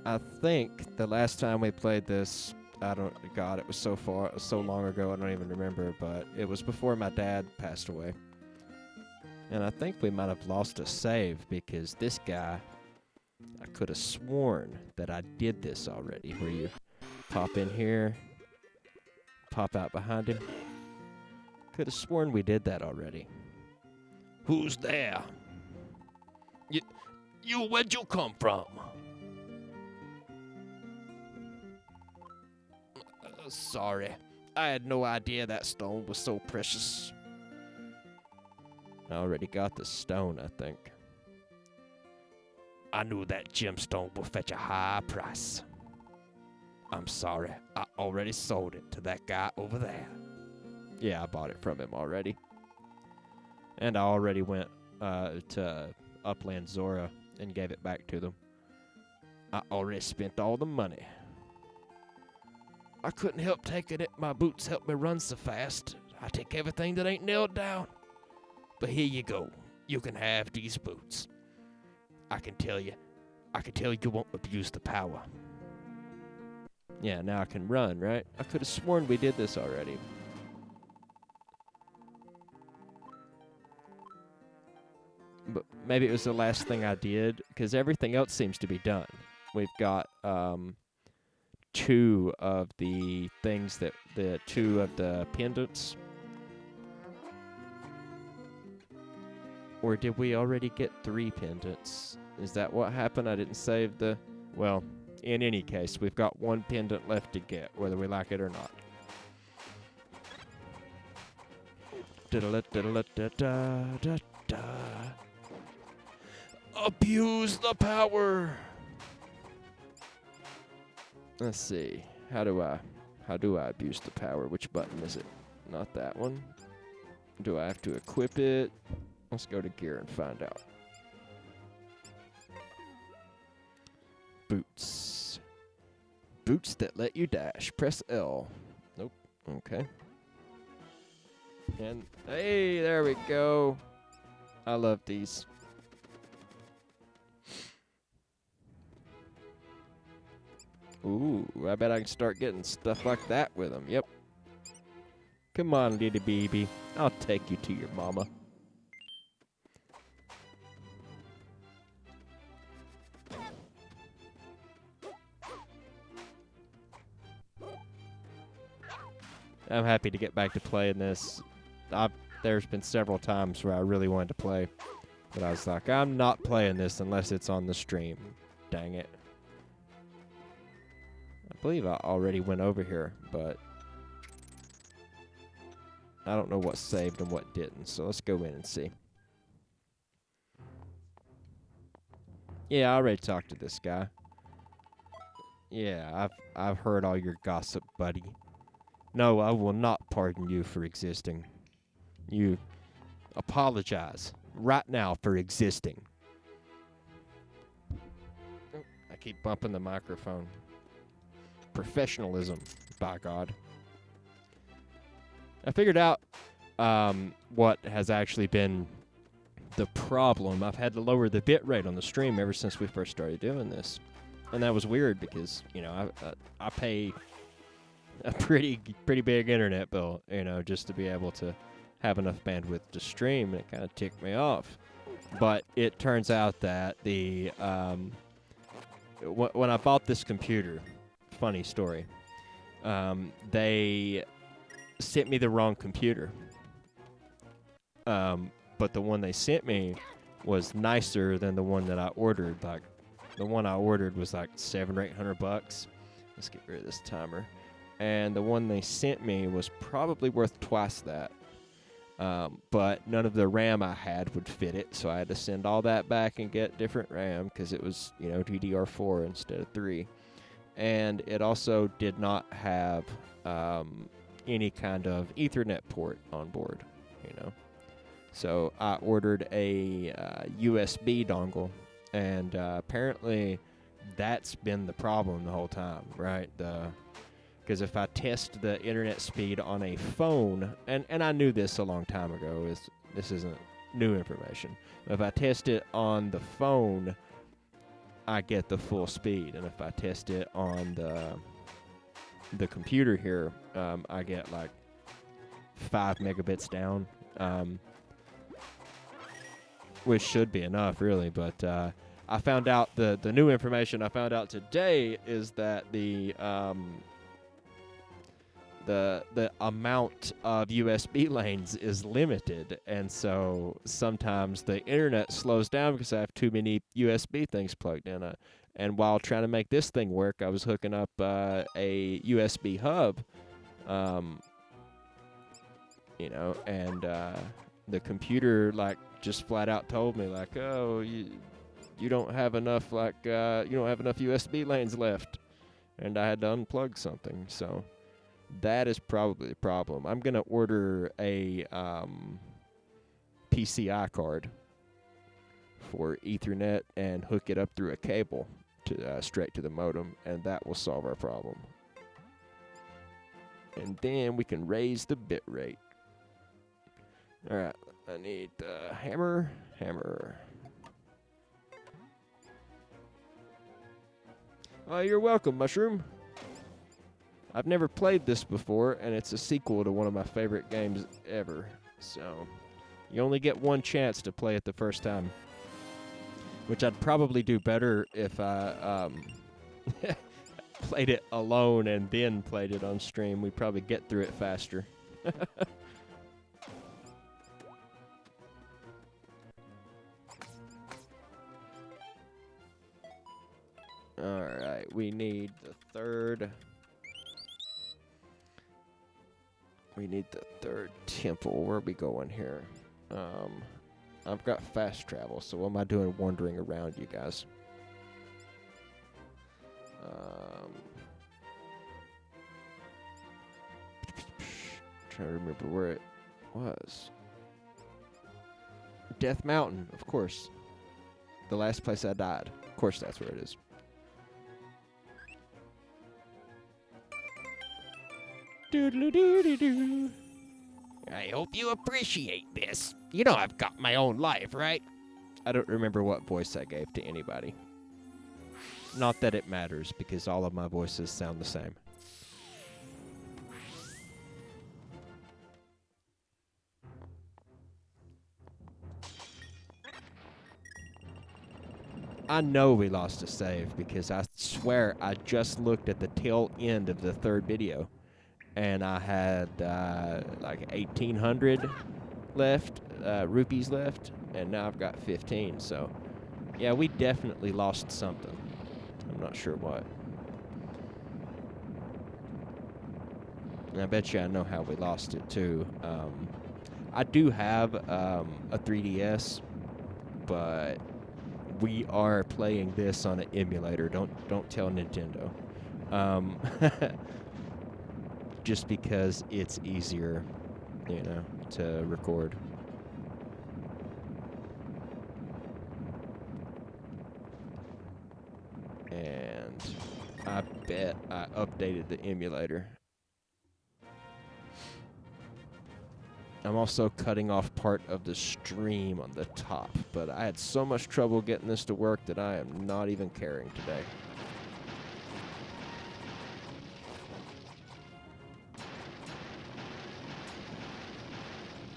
I think the last time we played this, God, it was so long ago, I don't even remember, but it was before my dad passed away. And I think we might have lost a save because this guy, I could have sworn that I did this already, where you pop in here, pop out behind him. Could have sworn we did that already. Who's there? Where'd you come from? Sorry. I had no idea that stone was so precious. I already got the stone, I think. I knew that gemstone would fetch a high price. I'm sorry. I already sold it to that guy over there. Yeah, I bought it from him already. And I already went to Upland Zora and gave it back to them. I already spent all the money. I couldn't help taking it. My boots help me run so fast. I take everything that ain't nailed down. But here you go. You can have these boots. I can tell you won't abuse the power. Yeah, now I can run, right? I could have sworn we did this already. But maybe it was the last thing I did, because everything else seems to be done. We've got 2 of the things the 2 of the pendants. Or did we already get 3 pendants? Is that what happened? I didn't save the... Well, in any case, we've got 1 pendant left to get, whether we like it or not. Abuse the power! Let's see. How do I abuse the power? Which button is it? Not that one. Do I have to equip it? Let's go to gear and find out. Boots. Boots that let you dash. Press L. Nope. Okay. And, hey, there we go. I love these. Ooh, I bet I can start getting stuff like that with them. Yep. Come on, little baby. I'll take you to your mama. I'm happy to get back to playing this. There's been several times where I really wanted to play, but I was like, I'm not playing this unless it's on the stream. Dang it. I believe I already went over here, but I don't know what saved and what didn't, so let's go in and see. Yeah, I already talked to this guy. Yeah, I've heard all your gossip, buddy. No, I will not pardon you for existing. You apologize right now for existing. Oh, I keep bumping the microphone. Professionalism, by God. I figured out what has actually been the problem. I've had to lower the bit rate on the stream ever since we first started doing this. And that was weird because, you know, I pay a pretty big internet bill, you know, just to be able to have enough bandwidth to stream, and it kind of ticked me off. But it turns out that the when I bought this computer, funny story, they sent me the wrong computer. But the one they sent me was nicer than the one that I ordered. Like, the one I ordered was like $700 or $800. Let's get rid of this timer. And the one they sent me was probably worth twice that. But none of the RAM I had would fit it, so I had to send all that back and get different RAM because it was, you know, DDR4 instead of 3. And it also did not have any kind of Ethernet port on board, you know. So I ordered a USB dongle, and apparently that's been the problem the whole time, right? Because if I test the internet speed on a phone, and I knew this a long time ago, this isn't new information. If I test it on the phone, I get the full speed. And if I test it on the computer here, I get like 5 megabits down, which should be enough, really. But I found out the new information I found out today is that the amount of USB lanes is limited, and so sometimes the internet slows down because I have too many USB things plugged in. And while trying to make this thing work, I was hooking up a USB hub, you know, and the computer like just flat out told me like, oh, you don't have enough you don't have enough USB lanes left, and I had to unplug something. So that is probably the problem. I'm gonna order a PCI card for Ethernet and hook it up through a cable to straight to the modem, and that will solve our problem. And then we can raise the bit rate. All right, I need the hammer. Oh, you're welcome, Mushroom. I've never played this before, and it's a sequel to one of my favorite games ever. So you only get one chance to play it the first time, which I'd probably do better if I played it alone and then played it on stream. We'd probably get through it faster. Alright, we need the third. We need the third temple. Where are we going here? I've got fast travel, so what am I doing wandering around, you guys? Trying to remember where it was. Death Mountain, of course. The last place I died. Of course that's where it is. Doodle-doo-doo-doo. I hope you appreciate this. You know I've got my own life, right? I don't remember what voice I gave to anybody. Not that it matters, because all of my voices sound the same. I know we lost a save, because I swear I just looked at the tail end of the third video, and I had like 1,800 left, rupees left, and now I've got 15, so yeah, we definitely lost something. I'm not sure what. And I bet you I know how we lost it, too. I do have a 3DS, but we are playing this on an emulator. Don't tell Nintendo. Just because it's easier, you know, to record. And I bet I updated the emulator. I'm also cutting off part of the stream on the top, but I had so much trouble getting this to work that I am not even caring today.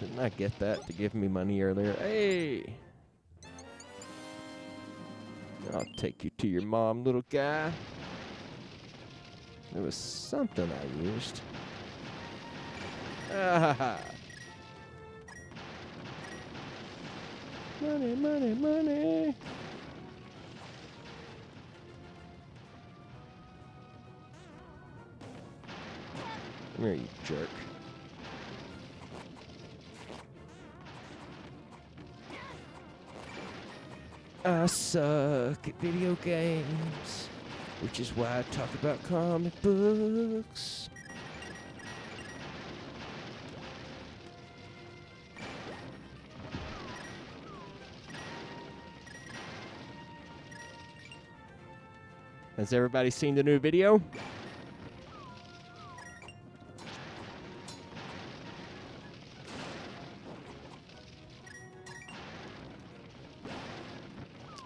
Didn't I get that to give me money earlier? Hey! I'll take you to your mom, little guy. There was something I used. Ah! Money, money, money! Come here, you jerk. I suck at video games, which is why I talk about comic books. Has everybody seen the new video?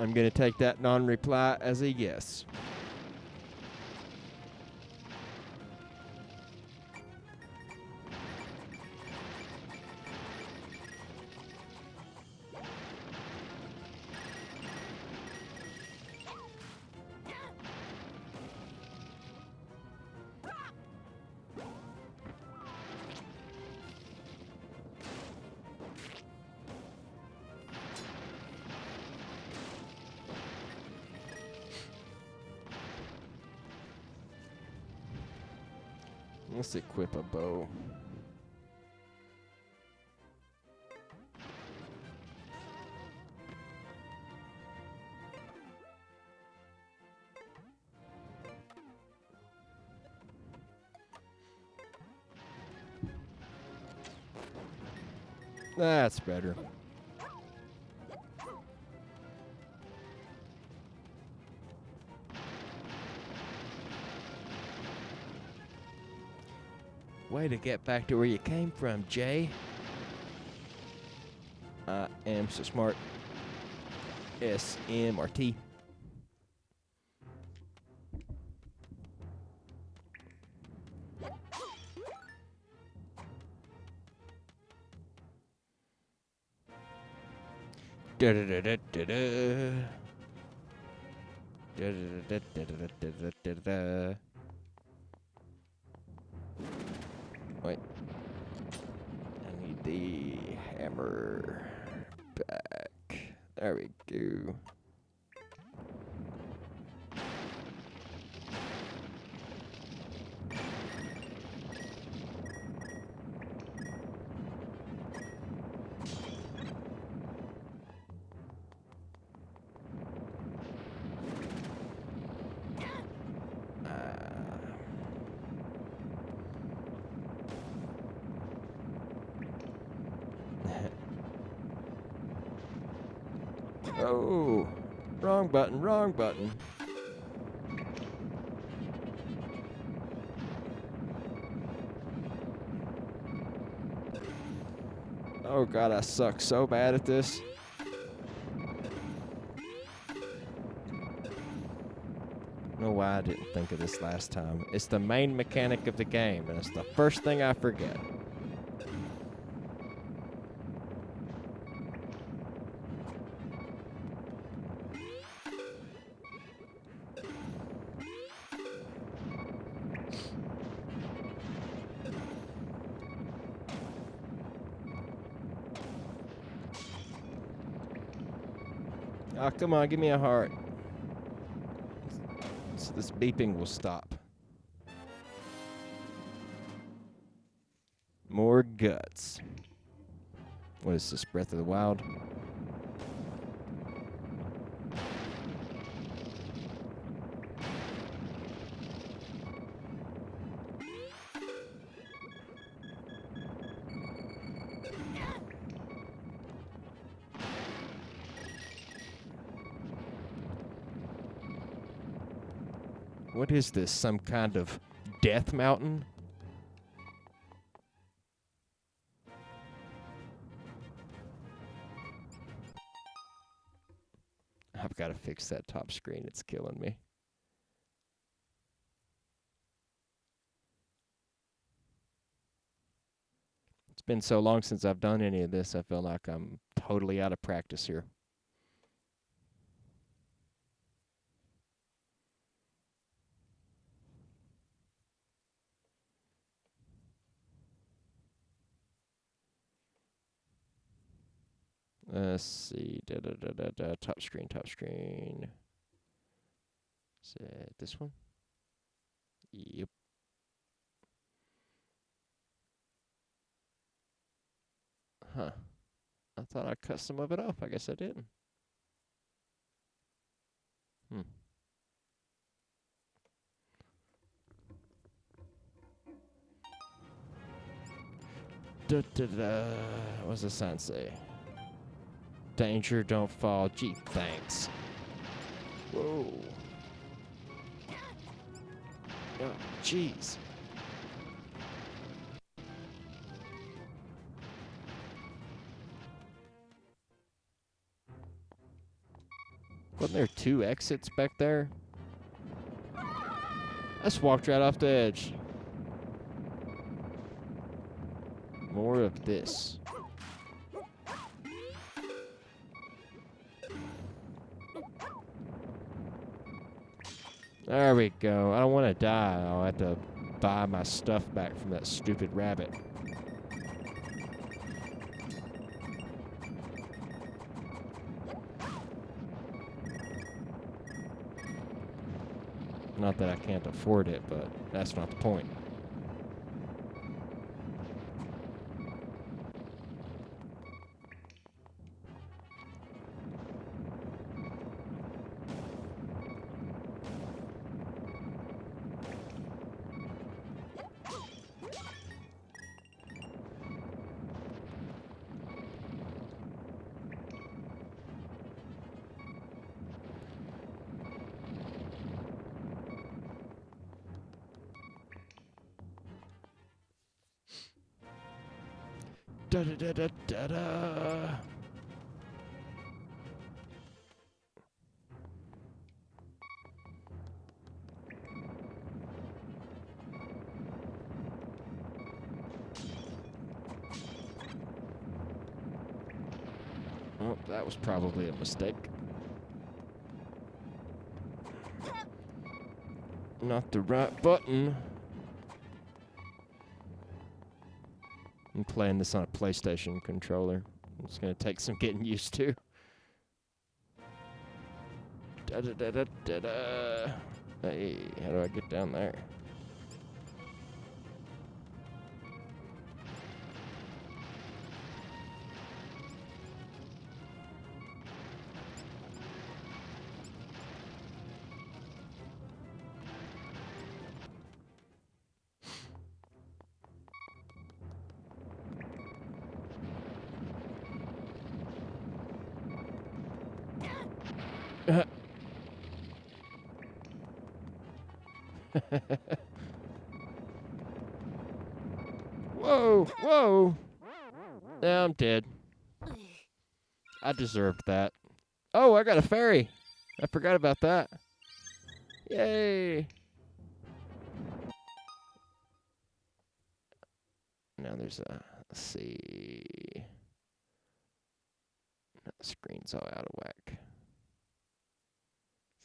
I'm going to take that non-reply as a yes. Let's equip a bow. That's better. Way to get back to where you came from, Jay. I am so smart. SMRT. Da da da da da da. Da da da da da da da da. Wait. I need the hammer back. There we go. Oh, wrong button, wrong button. Oh God, I suck so bad at this. I don't know why I didn't think of this last time. It's the main mechanic of the game, and it's the first thing I forget. Oh, come on, give me a heart. So this beeping will stop. More guts. What is this, Breath of the Wild? What is this? Some kind of death mountain? I've got to fix that top screen. It's killing me. It's been so long since I've done any of this, I feel like I'm totally out of practice here. Let's see. Top screen, top screen. Is it this one? Yep. Huh. I thought I cut some of it off. I guess I didn't. What's the sign say? Danger, don't fall. Gee, thanks. Whoa. Oh, jeez. What Wasn't there 2 exits back there? I just walked right off the edge. More of this. There we go. I don't want to die. I'll have to buy my stuff back from that stupid rabbit. Not that I can't afford it, but that's not the point. Da da da da da da. Oh, that was probably a mistake. Not the right button. I'm playing this on a PlayStation controller. It's gonna take some getting used to. Da da da da da da. Hey, how do I get down there? Whoa, whoa. Yeah, I'm dead. I deserved that. Oh, I got a fairy. I forgot about that. Yay. Now there's a, let's see. The screen's all out of whack.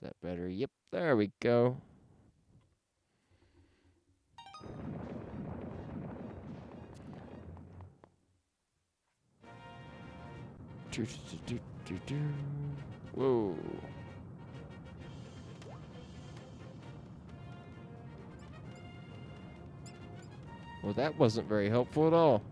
Is that better? Yep, there we go. Whoa. Well, that wasn't very helpful at all.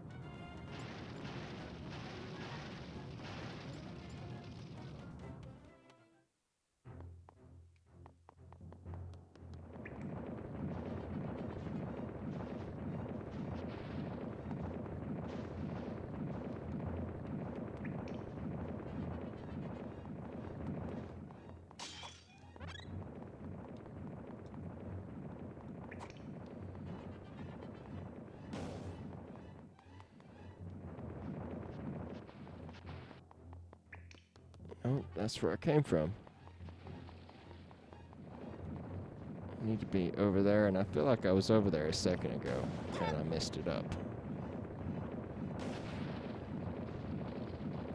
Oh, that's where I came from. I need to be over there, and I feel like I was over there a second ago, and I messed it up.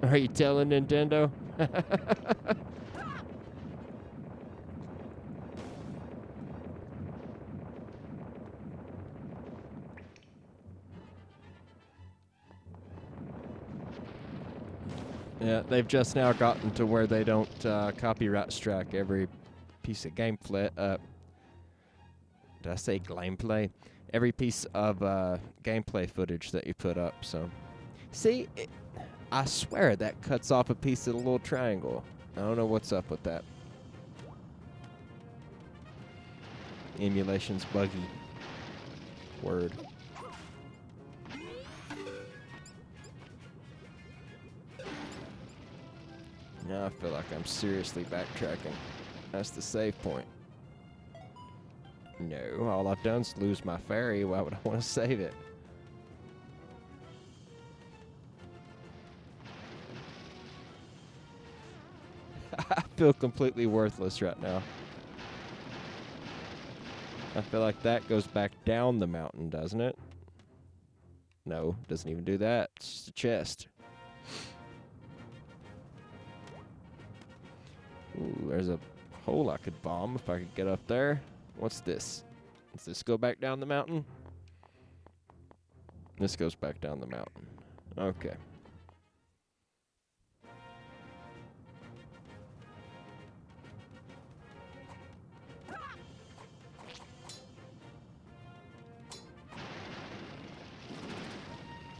Are you telling Nintendo? Yeah, they've just now gotten to where they don't copyright strike every piece of gameplay. Did I say gameplay? Every piece of gameplay footage that you put up. So, see, I swear that cuts off a piece of the little triangle. I don't know what's up with that. Emulation's buggy. Word. Now I feel like I'm seriously backtracking. That's the save point. No, all I've done is lose my fairy. Why would I want to save it? I feel completely worthless right now. I feel like that goes back down the mountain, doesn't it? No, doesn't even do that. It's just a chest. Ooh, there's a hole I could bomb if I could get up there. What's this? Does this go back down the mountain? This goes back down the mountain. Okay.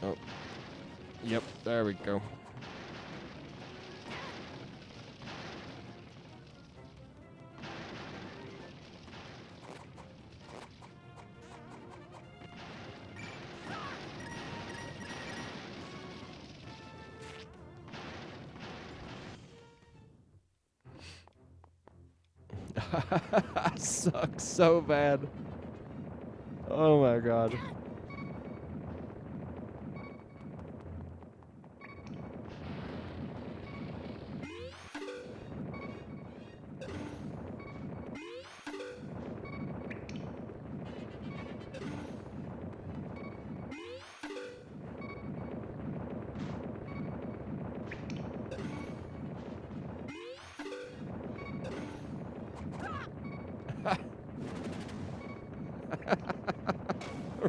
Oh. Yep, there we go. I suck so bad. Oh my god.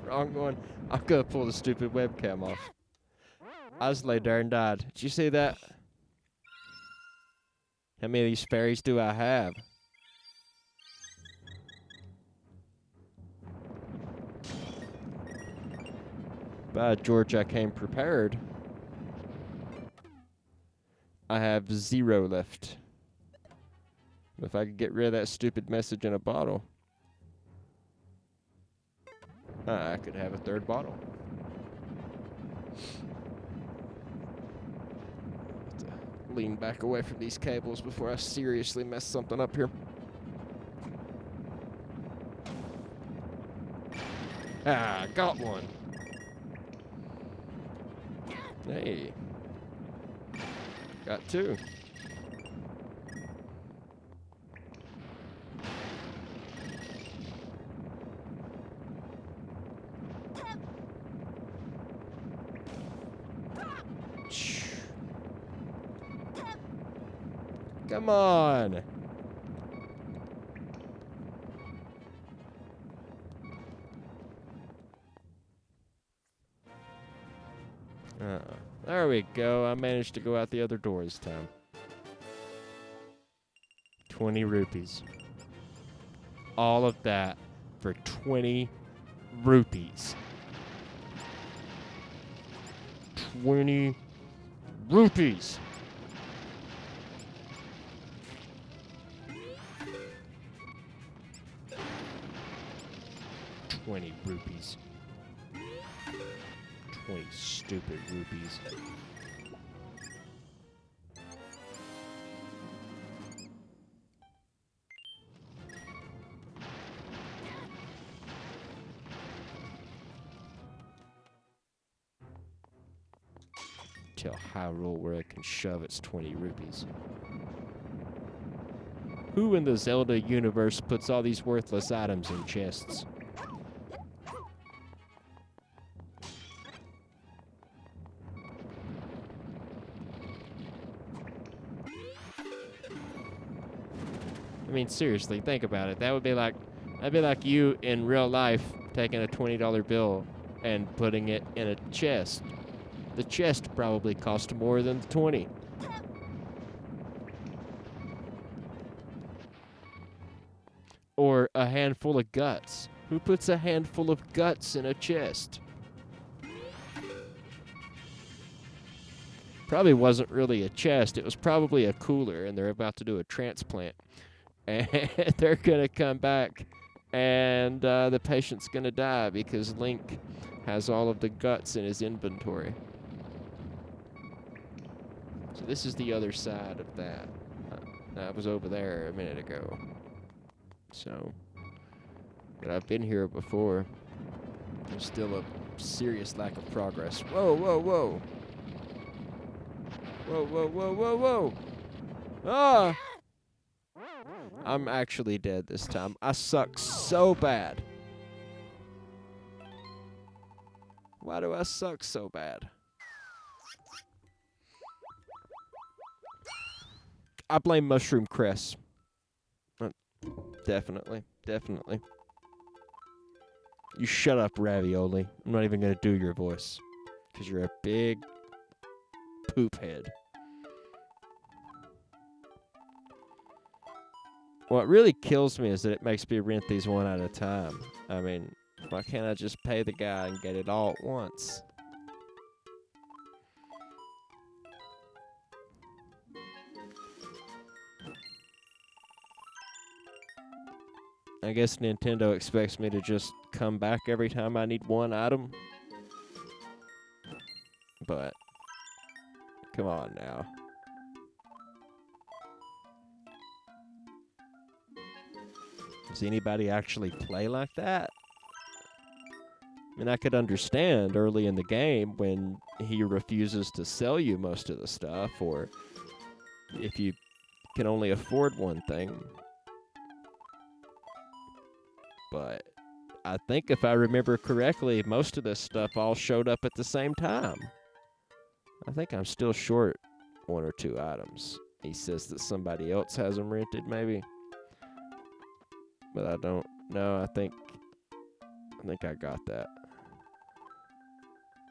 Wrong one. I'm gonna pull the stupid webcam off. I just laid there and died. Did you see that? How many of these fairies do I have? By George, I came prepared. I have 0 left. If I could get rid of that stupid message in a bottle, I could have a 3rd bottle. Have to lean back away from these cables before I seriously mess something up here. Ah, got one. Hey. Got 2. Come on. There we go. I managed to go out the other door this time. 20 rupees. All of that for 20 rupees. 20 rupees. $20 rupees. 20 stupid rupees. Tell Hyrule where it can shove its 20 rupees. Who in the Zelda universe puts all these worthless items in chests? I mean, seriously, think about it. That'd be like you in real life taking a $20 bill and putting it in a chest. The chest probably cost more than the 20. Or a handful of guts. Who puts a handful of guts in a chest? Probably wasn't really a chest. It was probably a cooler, and they're about to do a transplant. And they're going to come back, and the patient's going to die because Link has all of the guts in his inventory. So this is the other side of that. I was over there a minute ago. So, but I've been here before. There's still a serious lack of progress. Whoa, whoa, whoa. Whoa, whoa, whoa, whoa, whoa. Ah! I'm actually dead this time. I suck so bad. Why do I suck so bad? I blame Mushroom Cress. Definitely. Definitely. You shut up, Ravioli. I'm not even going to do your voice. Because you're a big poop head. What really kills me is that it makes me rent these one at a time. I mean, why can't I just pay the guy and get it all at once? I guess Nintendo expects me to just come back every time I need one item. But, come on now. Does anybody actually play like that? I mean, I could understand early in the game when he refuses to sell you most of the stuff, or if you can only afford one thing. But I think if I remember correctly, most of this stuff all showed up at the same time. I think I'm still short one or two items. He says that somebody else has them rented, maybe. But I don't know. I think I got that.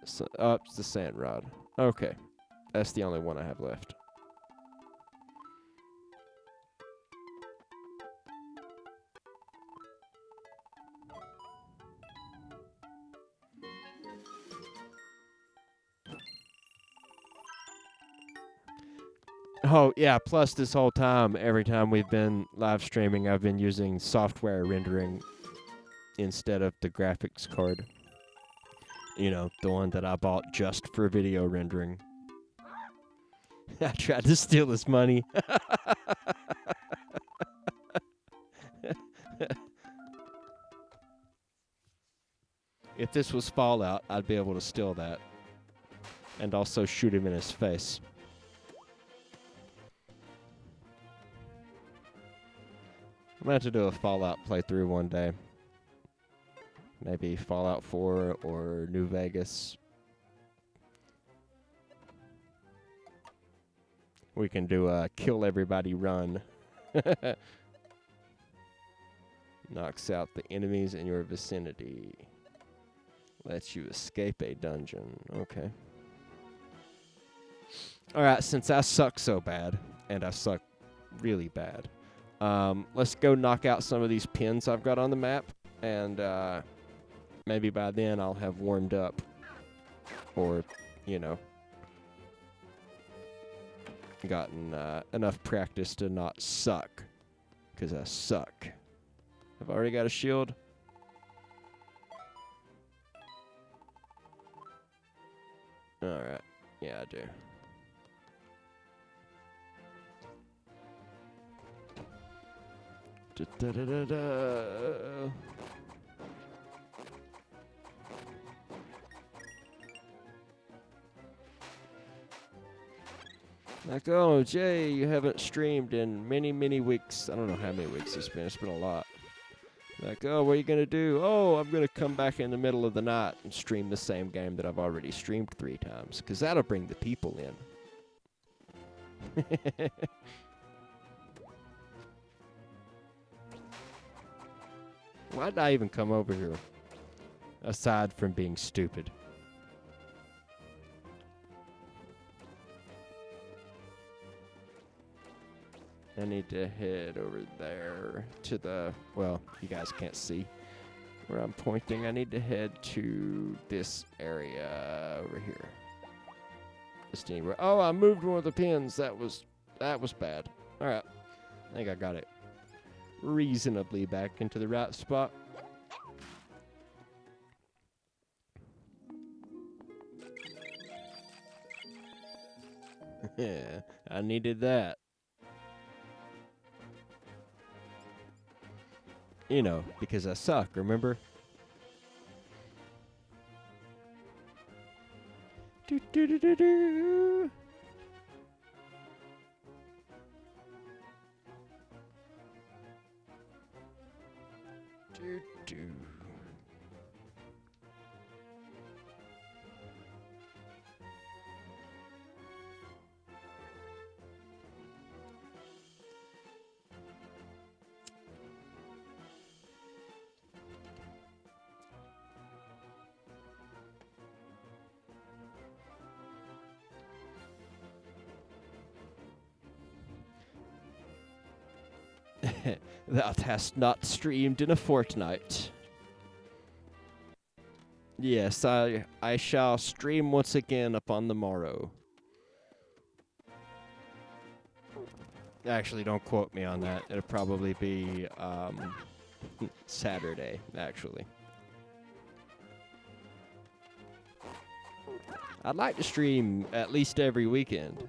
So, oh, it's the sand rod. Okay. That's the only one I have left. Oh, yeah, plus this whole time, every time we've been live streaming, I've been using software rendering instead of the graphics card. You know, the one that I bought just for video rendering. I tried to steal his money. If this was Fallout, I'd be able to steal that. And also shoot him in his face. I'm going to have to do a Fallout playthrough one day. Maybe Fallout 4 or New Vegas. We can do a kill everybody run. Knocks out the enemies in your vicinity. Lets you escape a dungeon. Okay. Alright, since I suck so bad, and I suck really bad, let's go knock out some of these pins I've got on the map, and maybe by then I'll have warmed up. Or, you know, gotten enough practice to not suck. Because I suck. I've already got a shield. Alright. Yeah, I do. Da-da-da-da-da. Like, oh, Jay, you haven't streamed in many, many weeks. I don't know how many weeks it's been. It's been a lot. Like, oh, what are you going to do? Oh, I'm going to come back in the middle of the night and stream the same game that I've already streamed 3 times. Because that'll bring the people in. Why did I even come over here? Aside from being stupid. I need to head over there to the, well, you guys can't see where I'm pointing. I need to head to this area over here. Just anywhere. Oh, I moved one of the pins. That was bad. All right. I think I got it reasonably back into the right spot. Yeah, I needed that. You know, because I suck, remember? Do, do, do, do, do. Do, do. Thou hast not streamed in a fortnight. Yes, I shall stream once again upon the morrow. Actually, don't quote me on that. It'll probably be Saturday, actually. I'd like to stream at least every weekend.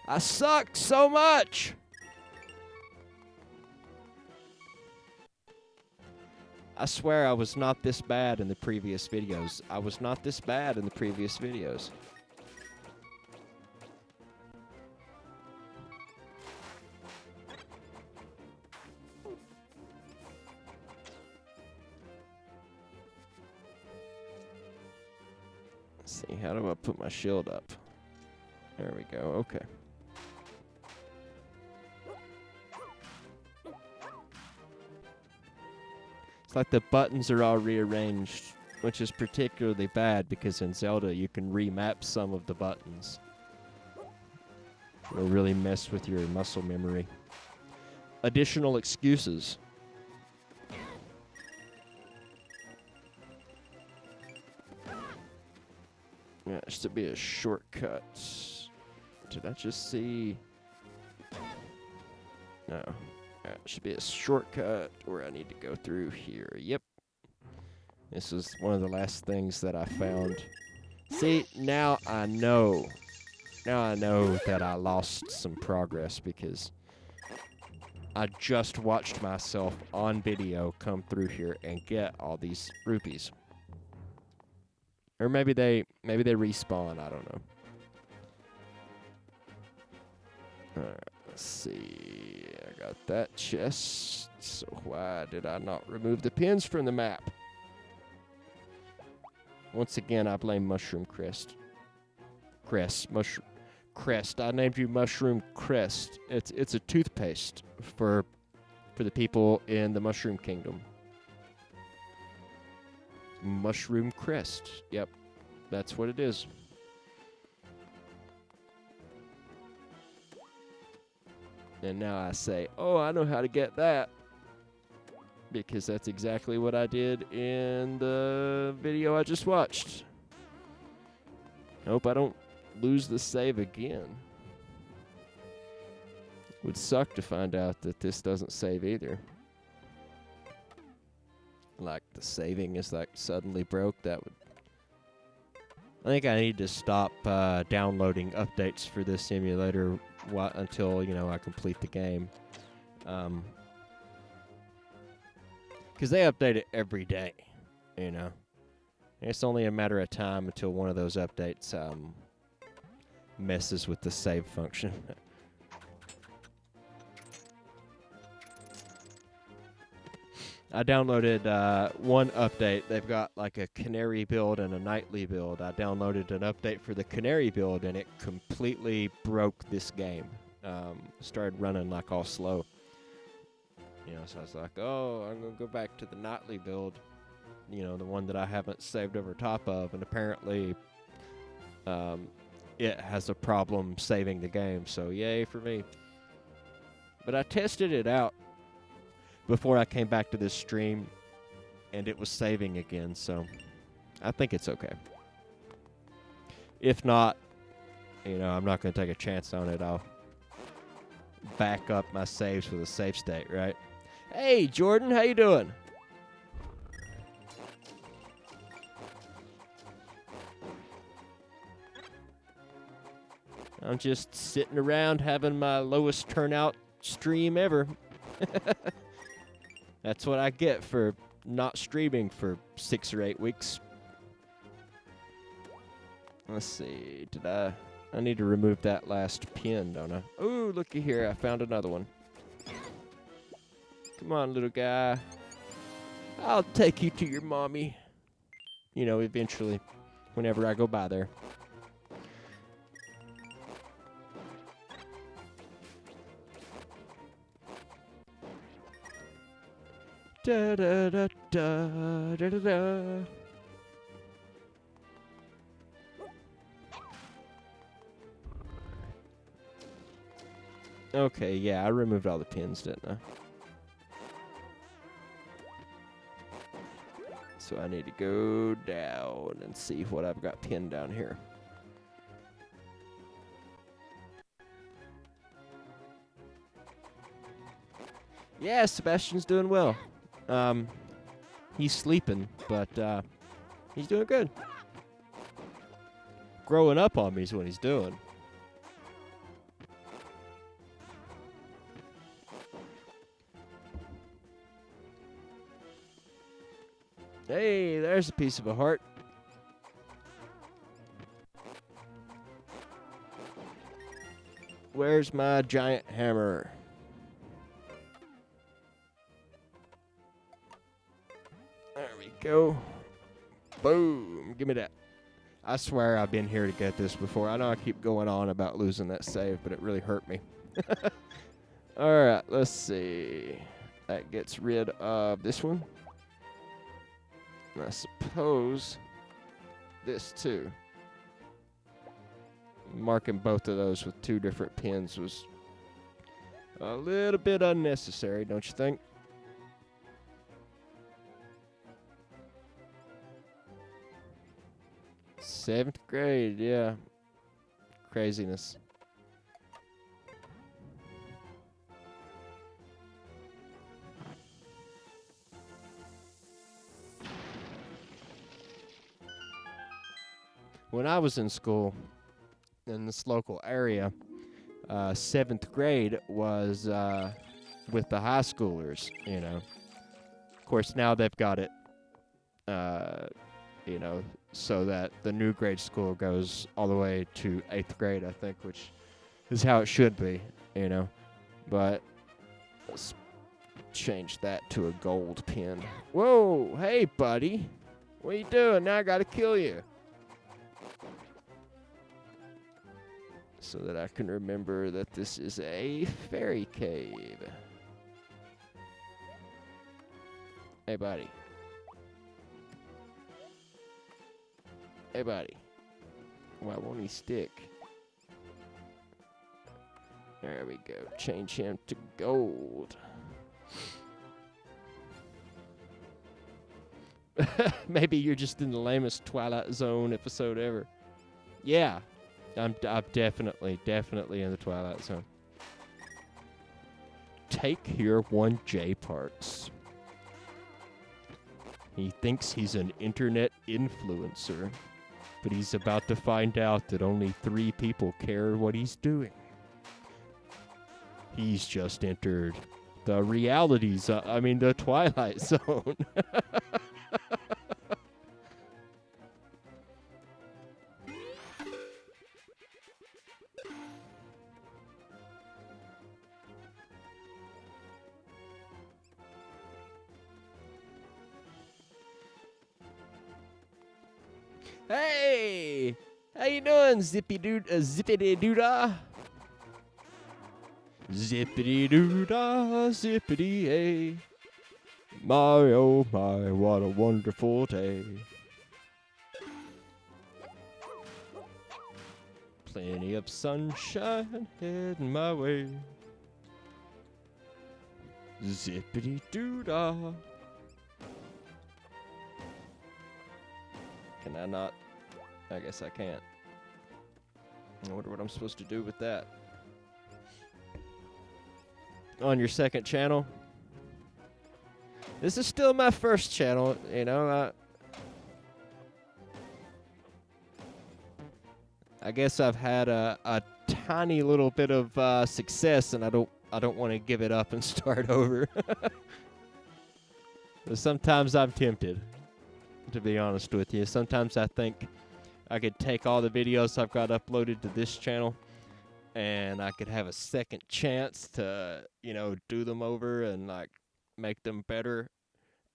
I suck so much! I swear I was not this bad in the previous videos. I was not this bad in the previous videos. Let's see, how do I put my shield up? There we go, okay. It's like the buttons are all rearranged, which is particularly bad because in Zelda you can remap some of the buttons. It'll really mess with your muscle memory. Additional excuses. Yeah, it should be a shortcut. Did I just see? No. It should be a shortcut where I need to go through here. Yep. This is one of the last things that I found. See, now I know. Now I know that I lost some progress because I just watched myself on video come through here and get all these rupees. Or maybe they respawn, I don't know. Alright, let's see. I got that chest. So why did I not remove the pins from the map? Once again, I blame Mushroom Crest. Mushroom Crest. I named you Mushroom Crest. It's a toothpaste for the people in the Mushroom Kingdom. Mushroom Crest. Yep, that's what it is. And now I say, oh, I know how to get that. Because that's exactly what I did in the video I just watched. Hope I don't lose the save again. Would suck to find out that this doesn't save either. Like the saving is like suddenly broke. That would. I think I need to stop downloading updates for this simulator until I complete the game. Because they update it every day, It's only a matter of time until one of those updates messes with the save function. I downloaded one update. They've got like a canary build and a nightly build. I downloaded an update for the canary build, and it completely broke this game. Started running like all slow. So I was like, oh, I'm going to go back to the nightly build, the one that I haven't saved over top of, and apparently it has a problem saving the game, so yay for me. But I tested it out before I came back to this stream, and it was saving again, so I think it's okay. If not, I'm not going to take a chance on it. I'll back up my saves with a save state, right? Hey, Jordan, how you doing? I'm just sitting around having my lowest turnout stream ever. That's what I get for not streaming for 6 or 8 weeks. Let's see. Did I need to remove that last pin, don't I? Ooh, looky here. I found another one. Come on, little guy. I'll take you to your mommy. You know, eventually, whenever I go by there. Da da da da da da da. Okay, yeah, I removed all the pins, didn't I? So I need to go down and see what I've got pinned down here. Yeah, Sebastian's doing well. He's sleeping, but he's doing good. Growing up on me is what he's doing. Hey, there's a piece of a heart. Where's my giant hammer? There we go. Boom. Give me that. I swear I've been here to get this before. I know I keep going on about losing that save, but it really hurt me. Alright, let's see. That gets rid of this one. And I suppose this too. Marking both of those with 2 different pins was a little bit unnecessary, don't you think? Seventh grade, yeah. Craziness. When I was in school in this local area, 7th grade was with the high schoolers, you know. Of course, now they've got it, you know, so that the new grade school goes all the way to 8th grade, I think, which is how it should be, you know. But let's change that to a gold pin. Whoa, hey, buddy. What are you doing? Now I gotta kill you. So that I can remember that this is a fairy cave. Hey, buddy. Hey, buddy. Why won't he stick? There we go. Change him to gold. Maybe you're just in the lamest Twilight Zone episode ever. Yeah. I'm definitely in the Twilight Zone. Take here 1J parts. He thinks he's an internet influencer, but he's about to find out that only 3 people care what he's doing. He's just entered the the Twilight Zone. Hey! How you doing, zippity doodah? Zippity doodah, zippity hey. My oh my, what a wonderful day. Plenty of sunshine heading my way. Zippity doodah. Can I not? I guess I can't. I wonder what I'm supposed to do with that. On your second channel? This is still my first channel, you know. I guess I've had a tiny little bit of success, and I don't want to give it up and start over. But sometimes I'm tempted, to be honest with you. Sometimes I think I could take all the videos I've got uploaded to this channel, and I could have a second chance to, you know, do them over and like make them better.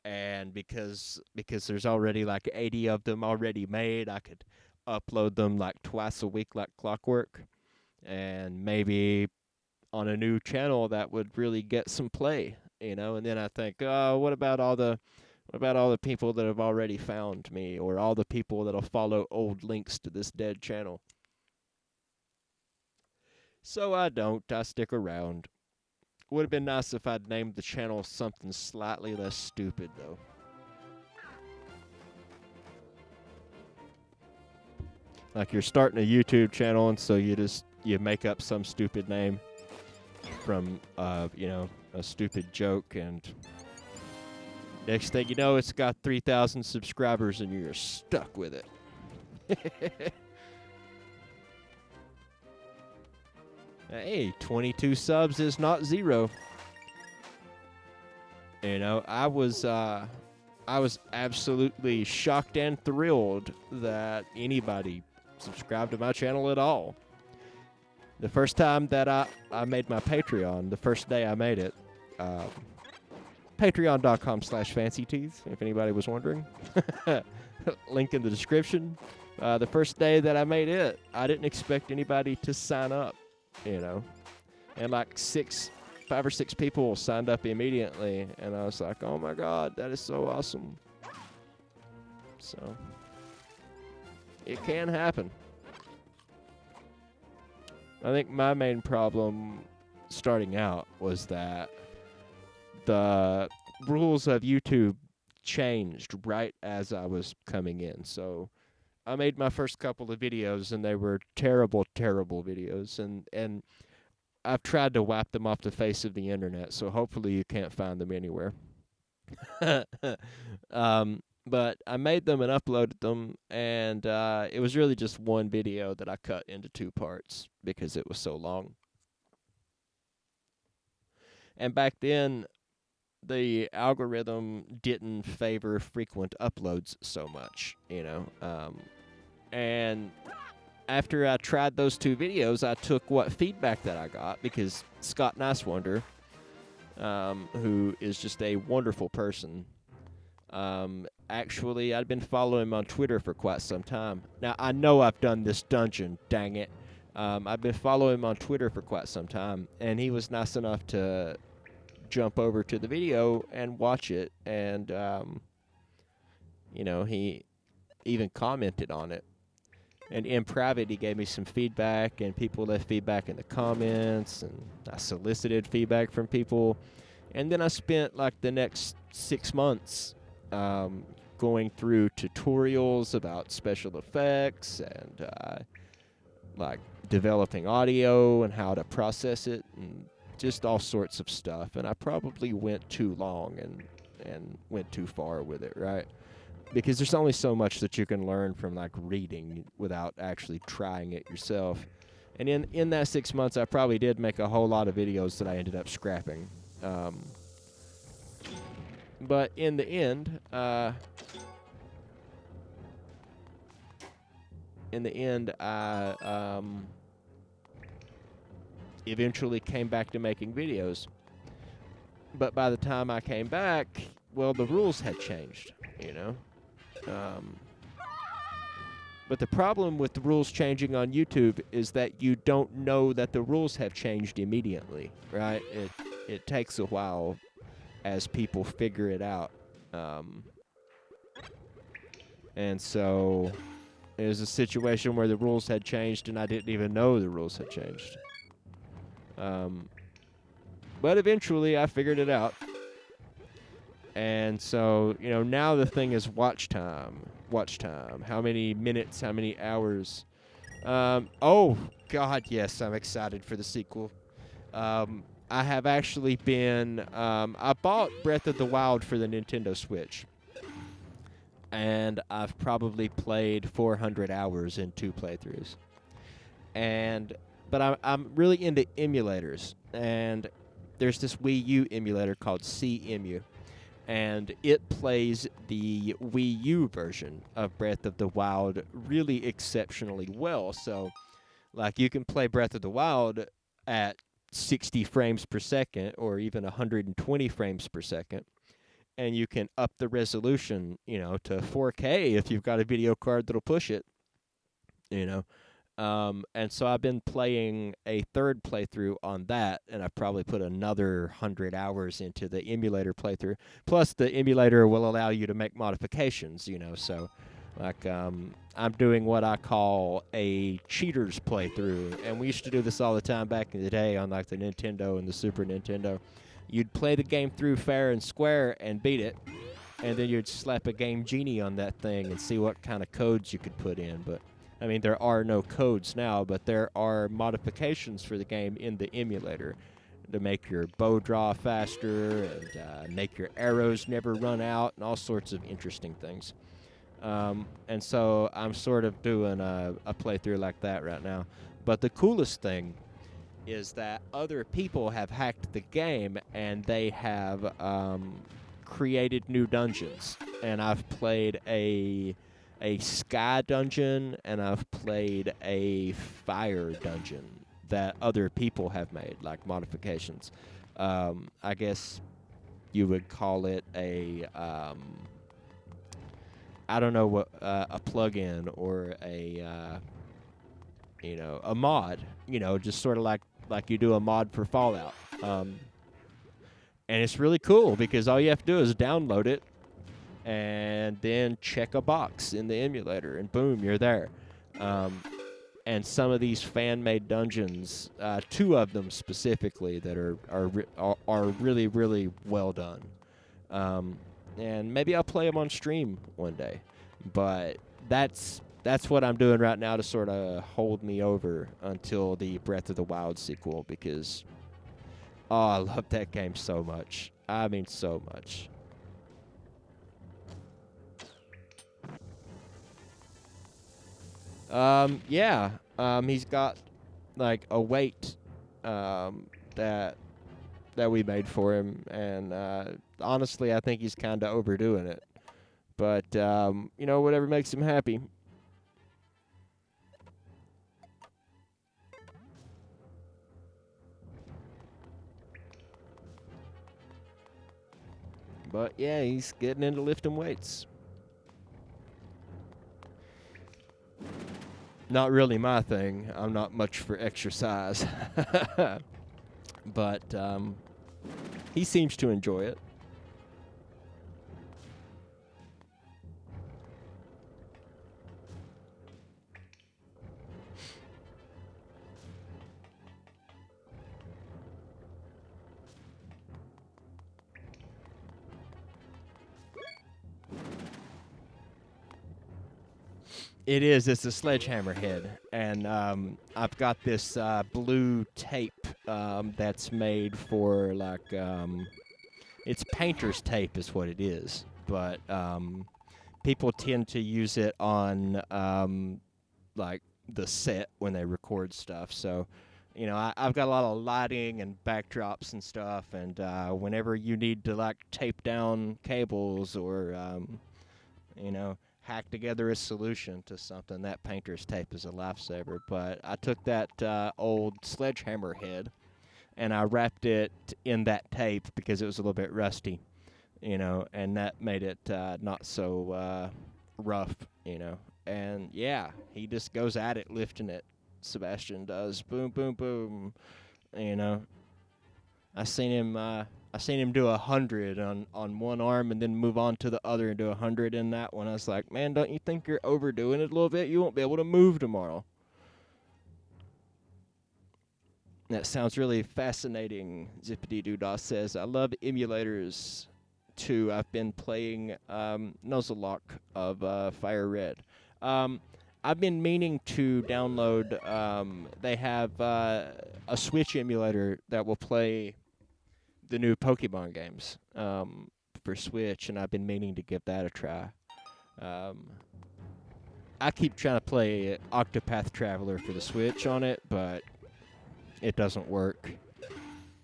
And because there's already like 80 of them already made, I could upload them like twice a week like clockwork. And maybe on a new channel that would really get some play, you know. And then I think, oh, what about all the people that have already found me, or all the people that'll follow old links to this dead channel? So I don't. I stick around. Would have been nice if I'd named the channel something slightly less stupid, though. Like you're starting a YouTube channel, and so you make up some stupid name from, you know, a stupid joke, and next thing you know, it's got 3,000 subscribers, and you're stuck with it. Hey, 22 subs is not 0. You know, I was absolutely shocked and thrilled that anybody subscribed to my channel at all. The first time that I made my Patreon, the first day I made it, patreon.com/fancyteeth, if anybody was wondering. Link in the description. The first day that I made it, I didn't expect anybody to sign up. You know, and like 5 or 6 people signed up immediately, and I was like, oh my god, that is so awesome. So it can happen. I think my main problem starting out was that the rules of YouTube changed right as I was coming in. So I made my first couple of videos, and they were terrible, terrible videos, and I've tried to wipe them off the face of the internet, so hopefully you can't find them anywhere. But I made them and uploaded them, and it was really just one video that I cut into 2 parts because it was so long. And back then, the algorithm didn't favor frequent uploads so much, you know. And after I tried those 2 videos, I took what feedback that I got, because Scott Nicewonder, who is just a wonderful person, actually, I'd been following him on Twitter for quite some time. Now, I know I've done this dungeon, dang it. I've been following him on Twitter for quite some time, and he was nice enough to jump over to the video and watch it, and, you know, he even commented on it. And in private, he gave me some feedback, and people left feedback in the comments, and I solicited feedback from people. And then I spent like the next 6 months going through tutorials about special effects and like developing audio and how to process it and just all sorts of stuff. And I probably went too long and went too far with it, right? Because there's only so much that you can learn from like reading without actually trying it yourself. And in that 6 months, I probably did make a whole lot of videos that I ended up scrapping. But in the end, I eventually came back to making videos. But by the time I came back, well, the rules had changed, you know. But the problem with the rules changing on YouTube is that you don't know that the rules have changed immediately, right? It takes a while as people figure it out. And so it was a situation where the rules had changed and I didn't even know the rules had changed. But eventually I figured it out. And so, you know, now the thing is watch time. Watch time. How many minutes, how many hours? Oh, God, yes, I'm excited for the sequel. I have actually been... I bought Breath of the Wild for the Nintendo Switch. And I've probably played 400 hours in 2 playthroughs. But I'm really into emulators. And there's this Wii U emulator called CEMU. and it plays the Wii U version of Breath of the Wild really exceptionally well. So, like, you can play Breath of the Wild at 60 frames per second or even 120 frames per second, and you can up the resolution, to 4K if you've got a video card that'll push it, you know. And so I've been playing a third playthrough on that, and I've probably put another 100 hours into the emulator playthrough. Plus, the emulator will allow you to make modifications, so like I'm doing what I call a cheater's playthrough, and we used to do this all the time back in the day on like the Nintendo and the Super Nintendo. You'd play the game through fair and square and beat it, and then you'd slap a Game Genie on that thing and see what kind of codes you could put in. But I mean, there are no codes now, but there are modifications for the game in the emulator to make your bow draw faster and make your arrows never run out and all sorts of interesting things. And so I'm sort of doing a playthrough like that right now. But the coolest thing is that other people have hacked the game and they have created new dungeons. And I've played a sky dungeon, and I've played a fire dungeon that other people have made, like modifications. I guess you would call it a I don't know what a plug-in or a mod. Just sort of like you do a mod for Fallout. And it's really cool because all you have to do is download it and then check a box in the emulator, and boom, you're there. And some of these fan-made dungeons, 2 of them specifically, that are really, really well done. And maybe I'll play them on stream one day. But that's what I'm doing right now to sort of hold me over until the Breath of the Wild sequel, because I love that game so much. I mean, so much. Yeah. He's got like a weight that we made for him, and honestly, I think he's kind of overdoing it. But whatever makes him happy. But yeah, he's getting into lifting weights. Not really my thing. I'm not much for exercise. But he seems to enjoy it. It is. It's a sledgehammer head, and I've got this blue tape that's made for like it's painter's tape is what it is, but people tend to use it on like the set when they record stuff. So, I've got a lot of lighting and backdrops and stuff, and whenever you need to like tape down cables or hack together a solution to something, that painter's tape is a lifesaver. But I took that old sledgehammer head and I wrapped it in that tape because it was a little bit rusty, and that made it not so rough, And yeah, he just goes at it, lifting it. Sebastian does. Boom, boom, boom. I seen him do 100 on one arm and then move on to the other and do 100 in that one. I was like, man, don't you think you're overdoing it a little bit? You won't be able to move tomorrow. That sounds really fascinating, Zippity Doodah says. I love emulators, too. I've been playing Nuzlocke of Fire Red. I've been meaning to download, they have a Switch emulator that will play the new Pokemon games for Switch, and I've been meaning to give that a try. I keep trying to play Octopath Traveler for the Switch on it, but it doesn't work.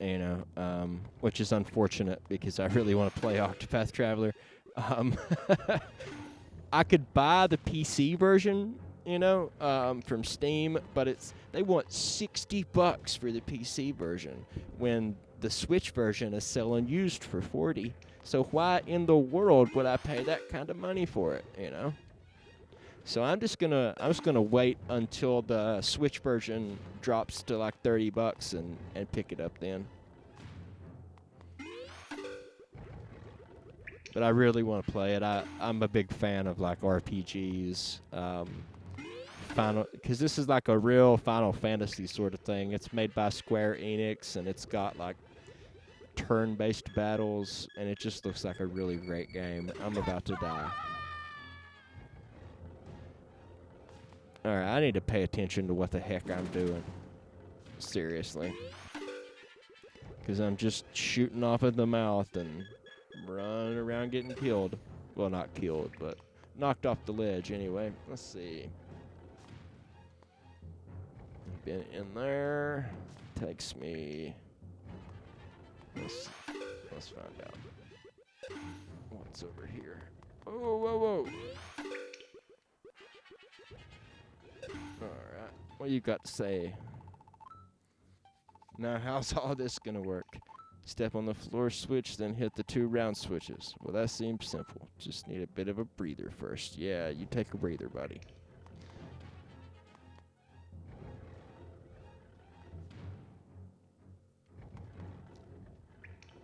you know, which is unfortunate because I really want to play Octopath Traveler. I could buy the PC version, you know, from Steam, but they want $60 for the PC version when the Switch version is selling used for $40. So why in the world would I pay that kind of money for it, you know? So I'm just gonna wait until the Switch version drops to like $30 and pick it up then. But I really want to play it. I'm a big fan of like RPGs, because this is like a real Final Fantasy sort of thing. It's made by Square Enix, and it's got like turn-based battles, and it just looks like a really great game. I'm about to die. Alright, I need to pay attention to what the heck I'm doing. Seriously. Because I'm just shooting off at the mouth and running around getting killed. Well, not killed, but knocked off the ledge anyway. Let's see. Been in there. Takes me... Let's find out. What's over here? Oh, whoa, whoa. Alright. What you got to say? Now, how's all this gonna work? Step on the floor switch, then hit the 2 round switches. Well, that seems simple. Just need a bit of a breather first. Yeah, you take a breather, buddy.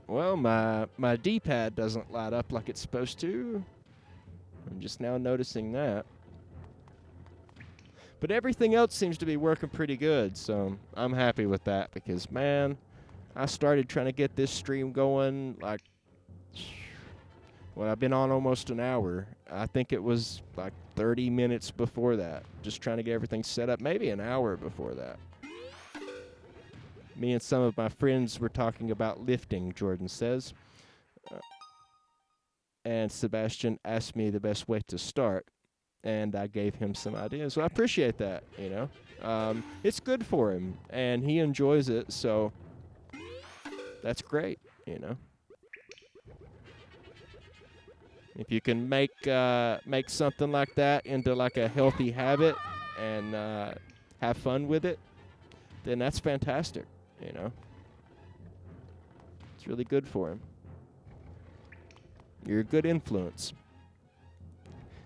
Well, my D-pad doesn't light up like it's supposed to. I'm just now noticing that. But everything else seems to be working pretty good, so I'm happy with that because, man, I started trying to get this stream going, like, well, I've been on almost an hour. I think it was like 30 minutes before that, just trying to get everything set up, maybe an hour before that. Me and some of my friends were talking about lifting, Jordan says. And Sebastian asked me the best way to start. And I gave him some ideas. So I appreciate that, you know. It's good for him, and he enjoys it, so that's great, you know. If you can make something like that into like a healthy habit and have fun with it, then that's fantastic, you know. It's really good for him. You're a good influence.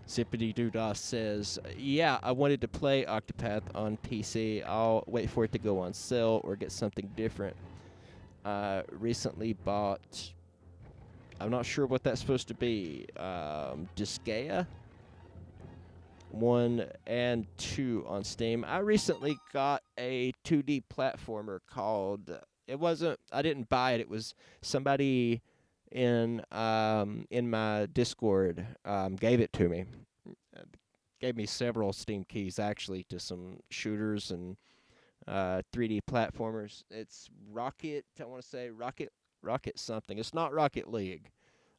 Zippity Doodah says, yeah, I wanted to play Octopath on PC. I'll wait for it to go on sale or get something different. Recently bought, I'm not sure what that's supposed to be, Disgaea 1 and 2 on Steam. I recently got a 2D platformer called, I didn't buy it, it was somebody in my Discord gave it to me. Gave me several Steam keys actually to some shooters and 3D platformers. It's Rocket, I want to say Rocket something. It's not Rocket League,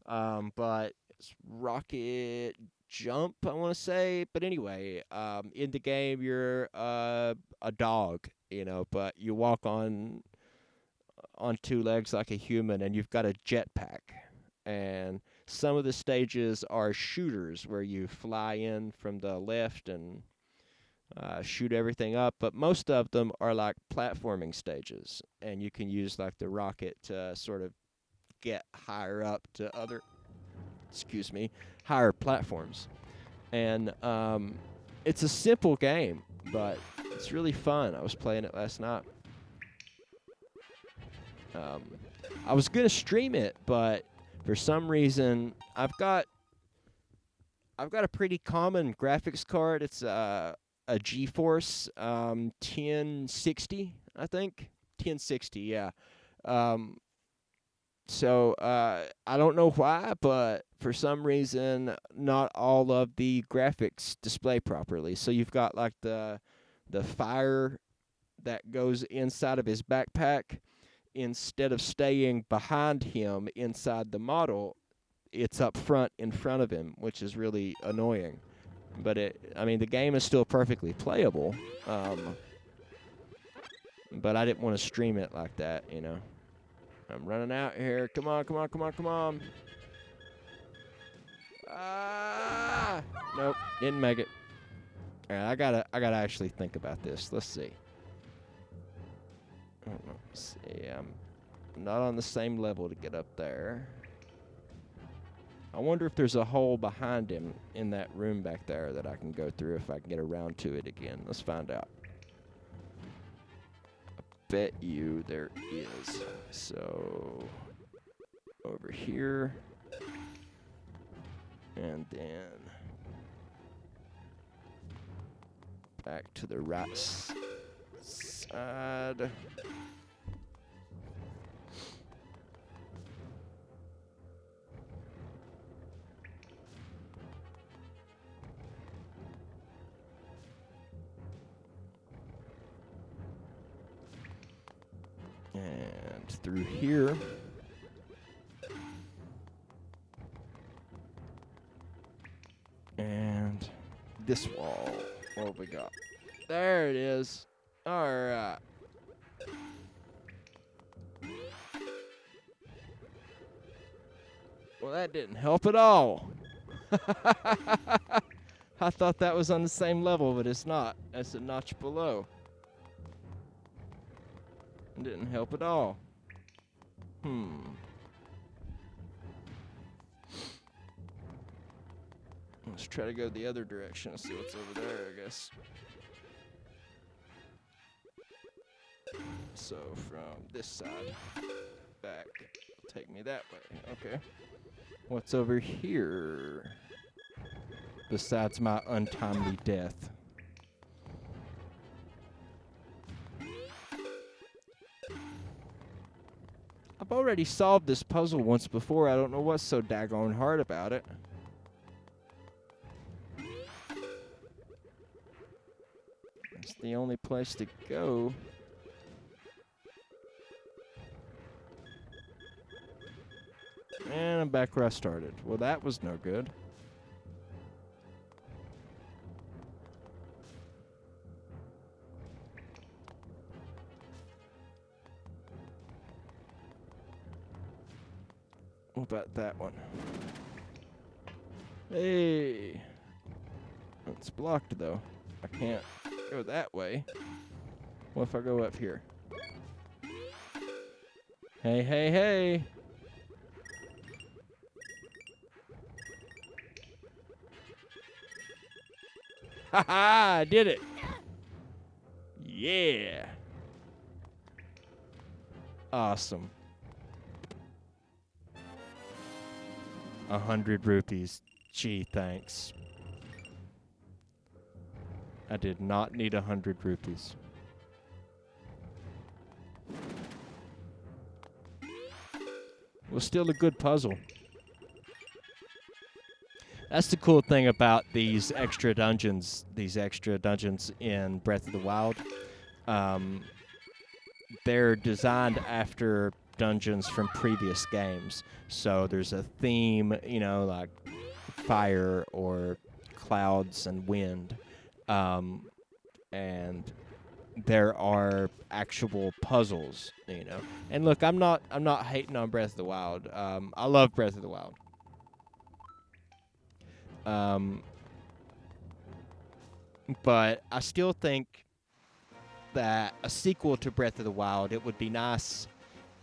but it's Rocket Jump, I want to say. But anyway, in the game you're a dog, you know, but you walk on 2 legs like a human, and you've got a jetpack. And some of the stages are shooters where you fly in from the left and shoot everything up, but most of them are like platforming stages, and you can use like the rocket to sort of get higher up to higher platforms. And it's a simple game, but it's really fun. I was playing it last night. I was gonna stream it, but for some reason I've got a pretty common graphics card. It's a GeForce 1060, I think. 1060, yeah. So I don't know why, but for some reason not all of the graphics display properly. So you've got like the fire that goes inside of his backpack. Instead of staying behind him inside the model, it's up front in front of him, which is really annoying. But the game is still perfectly playable. But I didn't want to stream it like that, you know. I'm running out here. Come on, come on, come on, come on. Ah! Nope, didn't make it. All right, I gotta actually think about this. Let's see. Let's see. I'm not on the same level to get up there. I wonder if there's a hole behind him in that room back there that I can go through if I can get around to it again. Let's find out. I bet you there is. So, over here. And then back to the right side. And through here. And this wall. What have we got? There it is. All right. Well, that didn't help at all. I thought that was on the same level, but it's not. It's a notch below. It didn't help at all. Let's try to go the other direction and see what's over there, I guess. So from this side back, take me that way. Okay. What's over here besides my untimely death? I've already solved this puzzle once before. I don't know what's so daggone hard about it. It's the only place to go. And I'm back where I started. Well, that was no good. What about that one? Hey! It's blocked, though. I can't go that way. What if I go up here? Hey, hey, hey! Ha ha! I did it! Yeah! Awesome. 100 rupees. Gee, thanks. I did not need 100 rupees. Was still a good puzzle. That's the cool thing about these extra dungeons in Breath of the Wild. They're designed after dungeons from previous games. So there's a theme, you know, like fire or clouds and wind. And there are actual puzzles, you know. And look, I'm not hating on Breath of the Wild. I love Breath of the Wild. But I still think that a sequel to Breath of the Wild, it would be nice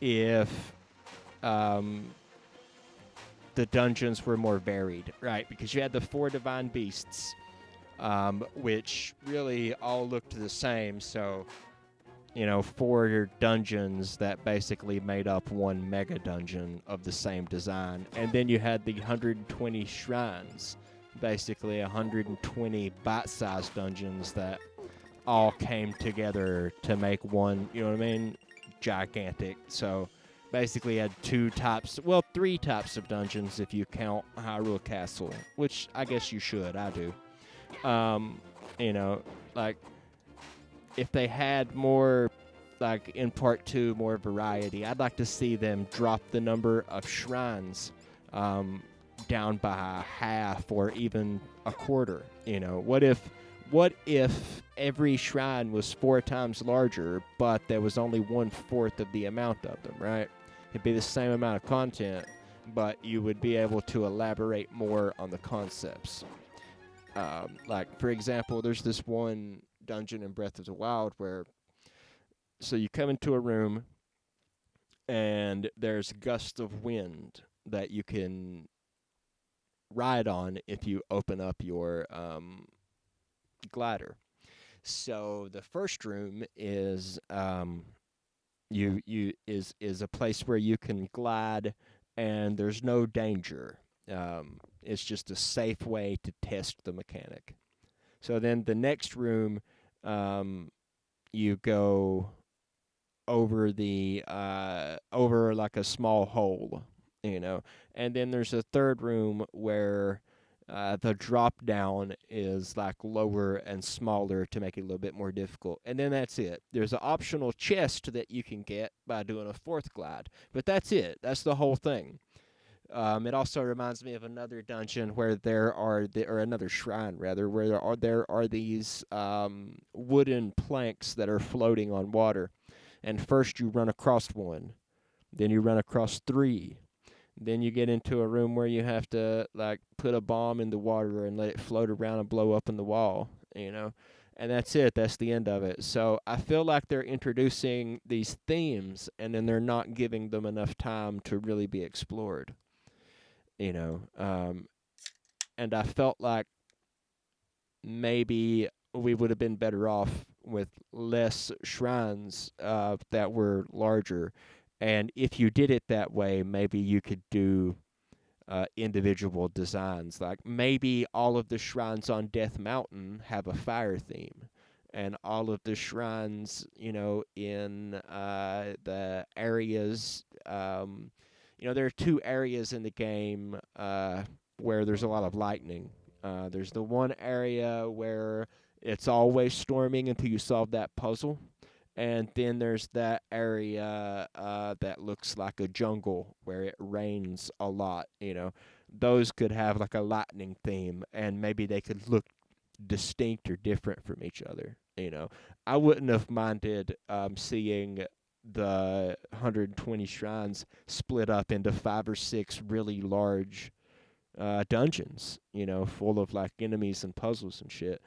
if the dungeons were more varied, right? Because you had the 4 divine beasts, which really all looked the same. So, you know, 4 dungeons that basically made up one mega dungeon of the same design. And then you had the 120 shrines, basically 120 bite-sized dungeons that all came together to make one, you know what I mean, gigantic. So basically had 3 types of dungeons if you count Hyrule Castle, which I guess you should. I do. You know, like, if they had more, like, in part 2, more variety, I'd like to see them drop the number of shrines down by half or even a quarter. You know, what if every shrine was 4 times larger, but there was only 1/4 of the amount of them, right? It'd be the same amount of content, but you would be able to elaborate more on the concepts. Like, for example, there's this one dungeon in Breath of the Wild where, so you come into a room, and there's gusts of wind that you can ride on if you open up your glider. So the first room is is a place where you can glide, and there's no danger. It's just a safe way to test the mechanic. So then the next room, you go over the over like a small hole, and then there's a third room where the drop down is like lower and smaller to make it a little bit more difficult. And then that's it. There's an optional chest that you can get by doing a fourth glide, but that's it. That's the whole thing. It also reminds me of another dungeon where there are or another shrine rather, where there are these wooden planks that are floating on water. And first you run across one, then you run across three, then you get into a room where you have to like put a bomb in the water and let it float around and blow up in the wall, and that's it. That's the end of it. So I feel like they're introducing these themes, and then they're not giving them enough time to really be explored, and I felt like maybe we would have been better off with less shrines that were larger. And if you did it that way, maybe you could do individual designs. Like maybe all of the shrines on Death Mountain have a fire theme, and all of the shrines, in the areas, there are two areas in the game where there's a lot of lightning. There's the one area where it's always storming until you solve that puzzle. And then there's that area that looks like a jungle where it rains a lot, Those could have like a lightning theme, and maybe they could look distinct or different from each other, I wouldn't have minded seeing the 120 shrines split up into 5 or 6 really large dungeons, full of like enemies and puzzles and shit.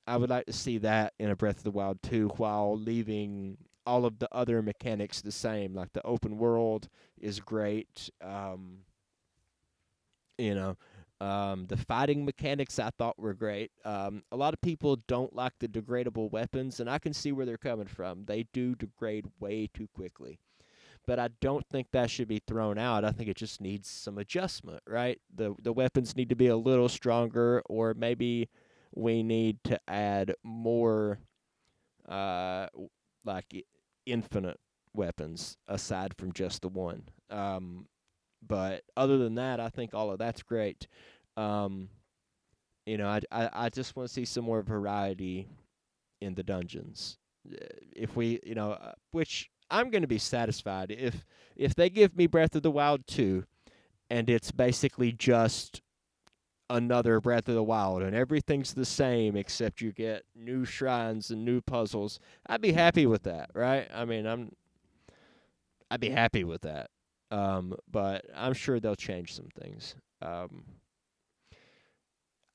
I would like to see that in a Breath of the Wild 2, while leaving all of the other mechanics the same. Like the open world is great. The fighting mechanics I thought were great. A lot of people don't like the degradable weapons, and I can see where they're coming from. They do degrade way too quickly. But I don't think that should be thrown out. I think it just needs some adjustment, right? The weapons need to be a little stronger, or maybe we need to add more infinite weapons aside from just the one. But other than that, I think all of that's great. I just want to see some more variety in the dungeons. If we, which I'm going to be satisfied if they give me Breath of the Wild 2 and it's basically just another Breath of the Wild and everything's the same except you get new shrines and new puzzles. I'd be happy with that, right? I mean, I'd be happy with that. But I'm sure they'll change some things.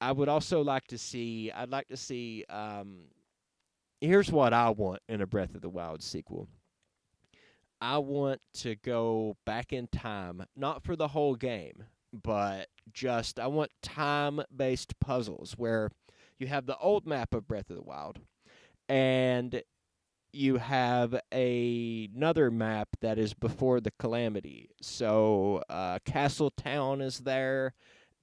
I would also like to see, here's what I want in a Breath of the Wild sequel. I want to go back in time, not for the whole game, but just I want time-based puzzles where you have the old map of Breath of the Wild, and you have another map that is before the calamity. So Castle Town is there,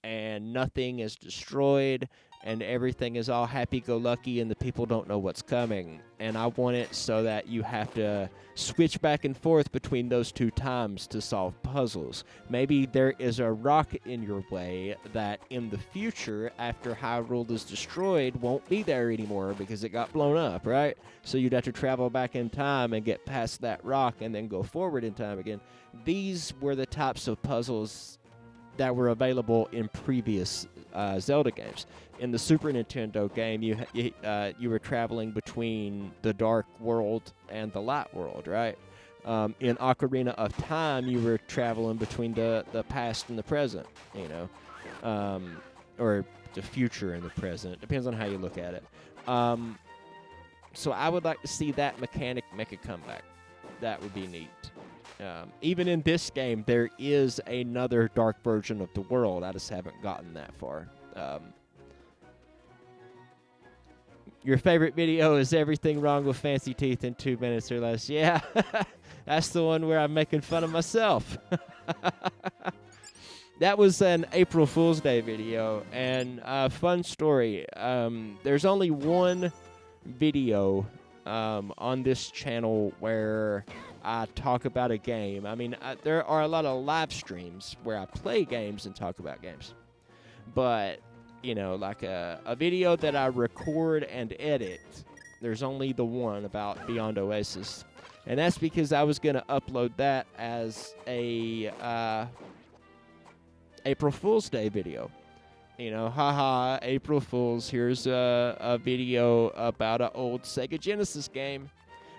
and nothing is destroyed, and everything is all happy-go-lucky, and the people don't know what's coming. And I want it so that you have to switch back and forth between those two times to solve puzzles. Maybe there is a rock in your way that in the future, after Hyrule is destroyed, won't be there anymore because it got blown up, right? So you'd have to travel back in time and get past that rock and then go forward in time again. These were the types of puzzles that were available in previous Zelda games. In the Super Nintendo game, you were traveling between the Dark World and the Light World, right? In Ocarina of Time, you were traveling between the past and the present, you know, or the future and the present. Depends on how you look at it. So I would like to see that mechanic make a comeback. That would be neat. Even in this game, there is another dark version of the world. I just haven't gotten that far. Your favorite video is everything wrong with Fancy Teeth in 2 minutes or less. Yeah, that's the one where I'm making fun of myself. That was an April Fool's Day video, and fun story. There's only one video on this channel where I talk about a game. I mean, there are a lot of live streams where I play games and talk about games. But, you know, like a video that I record and edit, there's only the one about Beyond Oasis. And that's because I was going to upload that as a April Fool's Day video. You know, haha, April Fools, here's a video about an old Sega Genesis game.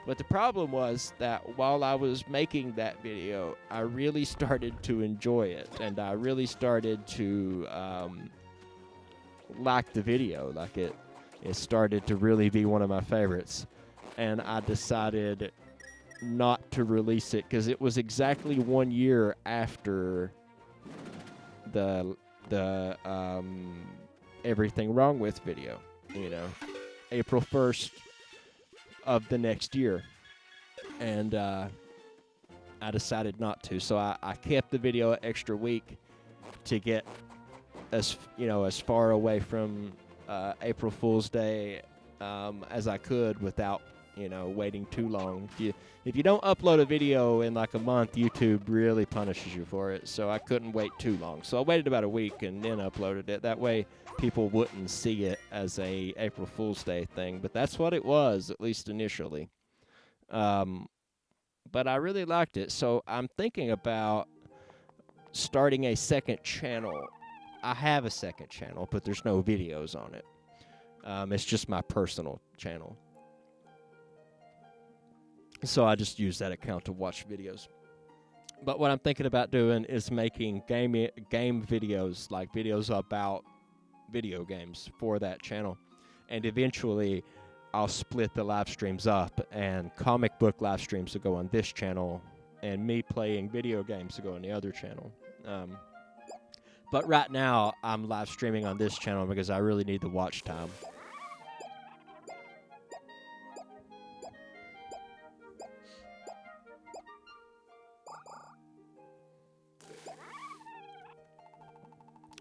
But the problem was that while I was making that video, I really started to enjoy it. And I really started to like the video. Like it started to really be one of my favorites. And I decided not to release it because it was exactly 1 year after the Everything Wrong With video, you know, April 1st of the next year. And I decided not to. So I kept the video an extra week to get as far away from April Fool's Day as I could without, you know, waiting too long. If you don't upload a video in like a month, YouTube really punishes you for it. So I couldn't wait too long. So I waited about a week and then uploaded it. That way people wouldn't see it as a April Fool's Day thing. But that's what it was, at least initially. But I really liked it. So I'm thinking about starting a second channel. I have a second channel, but there's no videos on it. It's just my personal channel. So I just use that account to watch videos. But what I'm thinking about doing is making game videos, like videos about video games for that channel. And eventually I'll split the live streams up, and comic book live streams will go on this channel, and me playing video games will go on the other channel. But right now I'm live streaming on this channel because I really need the watch time.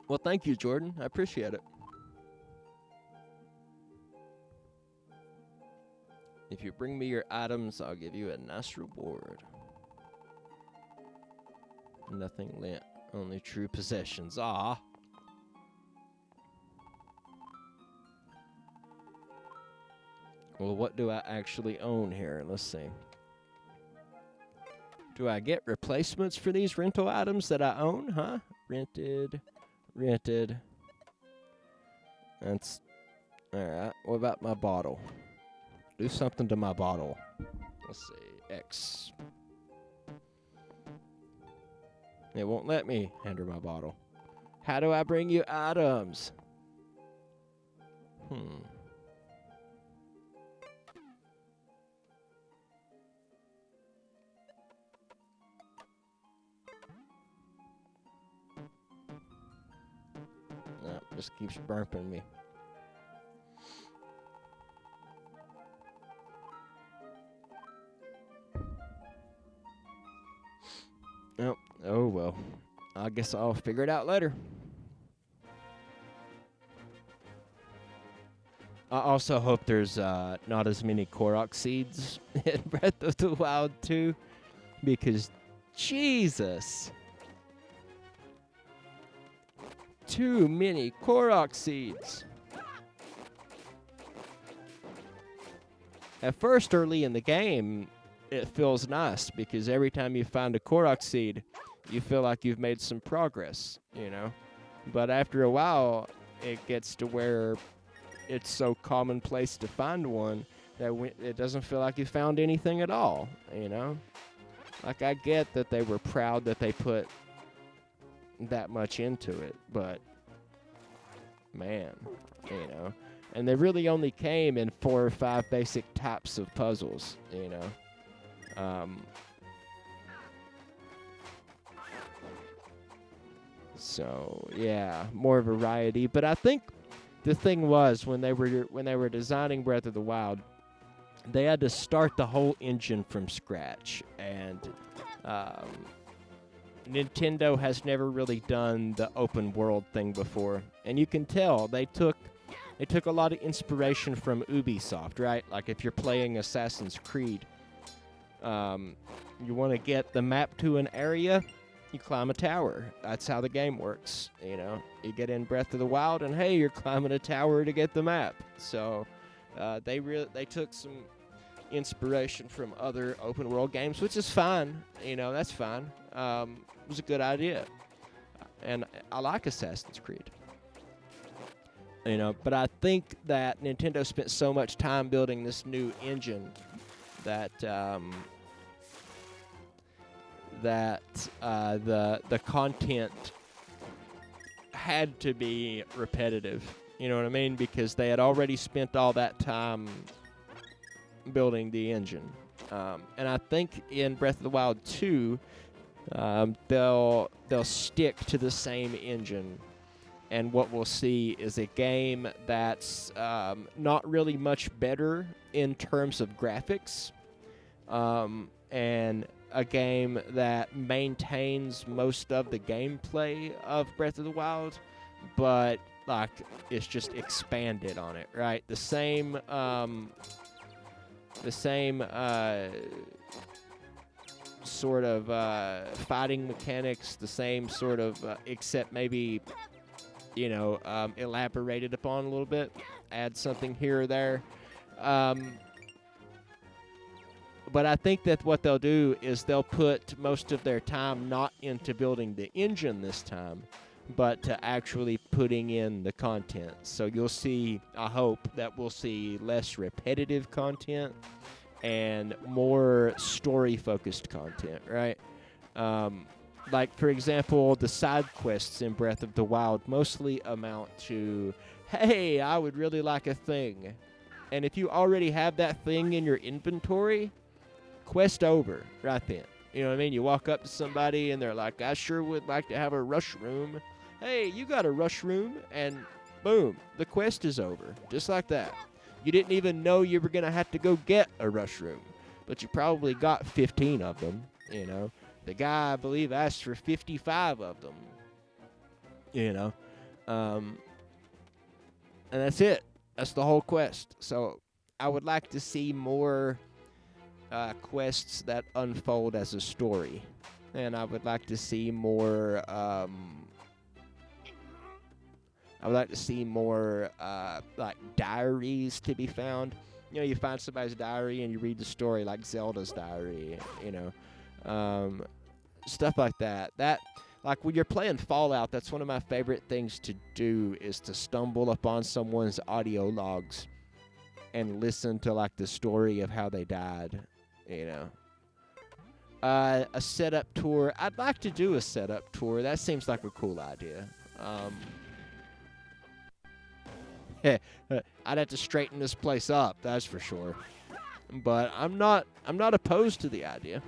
Well, thank you, Jordan. I appreciate it. If you bring me your items, I'll give you a nice reward. Nothing lent, only true possessions. Ah. Well, what do I actually own here? Let's see. Do I get replacements for these rental items that I own? Huh? Rented. That's alright. What about my bottle? Do something to my bottle. Let's see. X. It won't let me enter my bottle. How do I bring you items? No, just keeps burping me. Oh well. I guess I'll figure it out later. I also hope there's not as many Korok seeds in Breath of the Wild 2, because Jesus, too many Korok seeds. At first, early in the game, it feels nice because every time you find a Korok seed, you feel like you've made some progress, you know? But after a while, it gets to where it's so commonplace to find one that it doesn't feel like you found anything at all, you know? Like, I get that they were proud that they put that much into it, but man, you know. And they really only came in 4 or 5 basic types of puzzles, you know. So yeah, more variety. But I think the thing was when they were designing Breath of the Wild, they had to start the whole engine from scratch, and Nintendo has never really done the open world thing before, and you can tell they took a lot of inspiration from Ubisoft, right? Like if you're playing Assassin's Creed, you want to get the map to an area, you climb a tower. That's how the game works, you know. You get in Breath of the Wild, and hey, you're climbing a tower to get the map. So they took some inspiration from other open world games, which is fine. You know, that's fine. It was a good idea, and I like Assassin's Creed. You know, but I think that Nintendo spent so much time building this new engine that the content had to be repetitive. You know what I mean? Because they had already spent all that time building the engine. And I think in Breath of the Wild 2, they'll stick to the same engine. And what we'll see is a game that's not really much better in terms of graphics, and a game that maintains most of the gameplay of Breath of the Wild, but like it's just expanded on it, right? The same sort of fighting mechanics, the same sort of, except maybe, you know, elaborated upon a little bit, add something here or there. But I think that what they'll do is they'll put most of their time not into building the engine this time, but to actually putting in the content. So you'll see, I hope, that we'll see less repetitive content and more story-focused content, right? Like, for example, the side quests in Breath of the Wild mostly amount to, hey, I would really like a thing. And if you already have that thing in your inventory, quest over right then. You know what I mean? You walk up to somebody and they're like, I sure would like to have a rush room. Hey, you got a rush room? And boom, the quest is over. Just like that. You didn't even know you were going to have to go get a rush room, but you probably got 15 of them, you know. The guy, I believe, asked for 55 of them, you know. And that's it. That's the whole quest. So I would like to see more quests that unfold as a story. And I would like to see more, like diaries to be found. You know, you find somebody's diary and you read the story, like Zelda's diary, you know. Stuff like that. Like when you're playing Fallout, that's one of my favorite things to do, is to stumble upon someone's audio logs and listen to like the story of how they died, you know. A setup tour. I'd like to do a setup tour. That seems like a cool idea. I'd have to straighten this place up, that's for sure. But I'm not opposed to the idea.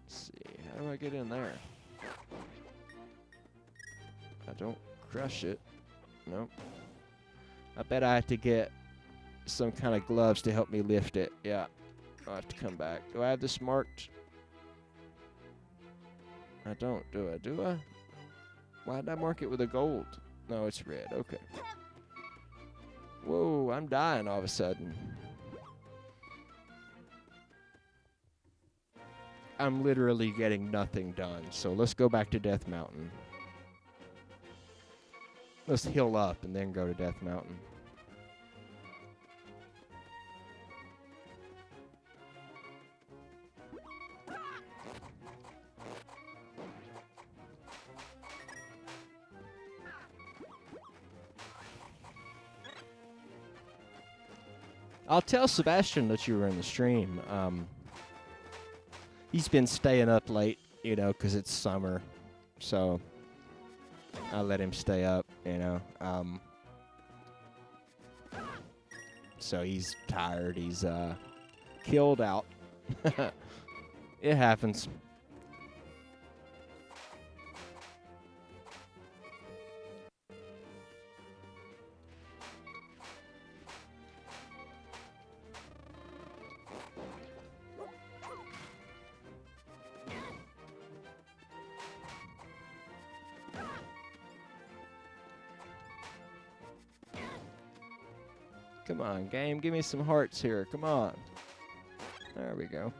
Let's see, how do I get in there? I don't crush it. Nope. I bet I have to get some kind of gloves to help me lift it. Yeah. I'll have to come back. Do I have this marked? I don't, do I? Do I? Why did I mark it with a gold? No, it's red. Okay. Whoa, I'm dying all of a sudden. I'm literally getting nothing done. So let's go back to Death Mountain. Let's heal up and then go to Death Mountain. I'll tell Sebastian that you were in the stream. He's been staying up late, you know, 'cause it's summer. So I let him stay up, you know. So he's tired. He's killed out. It happens. Come on, game. Give me some hearts here. Come on. There we go.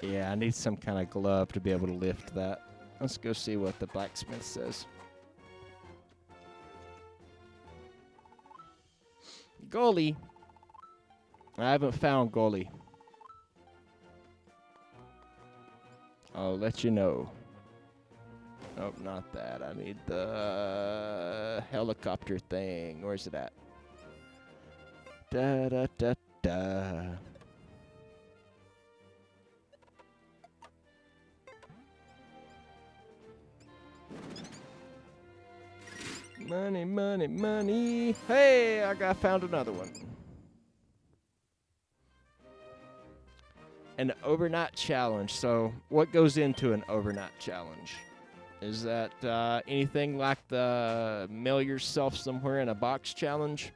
Yeah, I need some kind of glove to be able to lift that. Let's go see what the blacksmith says. Goalie. I haven't found goalie. I'll let you know. Nope, not that. I need the helicopter thing. Where's it at? Da da da da. Money, money, money. Hey, I found another one. An overnight challenge. So, what goes into an overnight challenge? Is that anything like the mail yourself somewhere in a box challenge?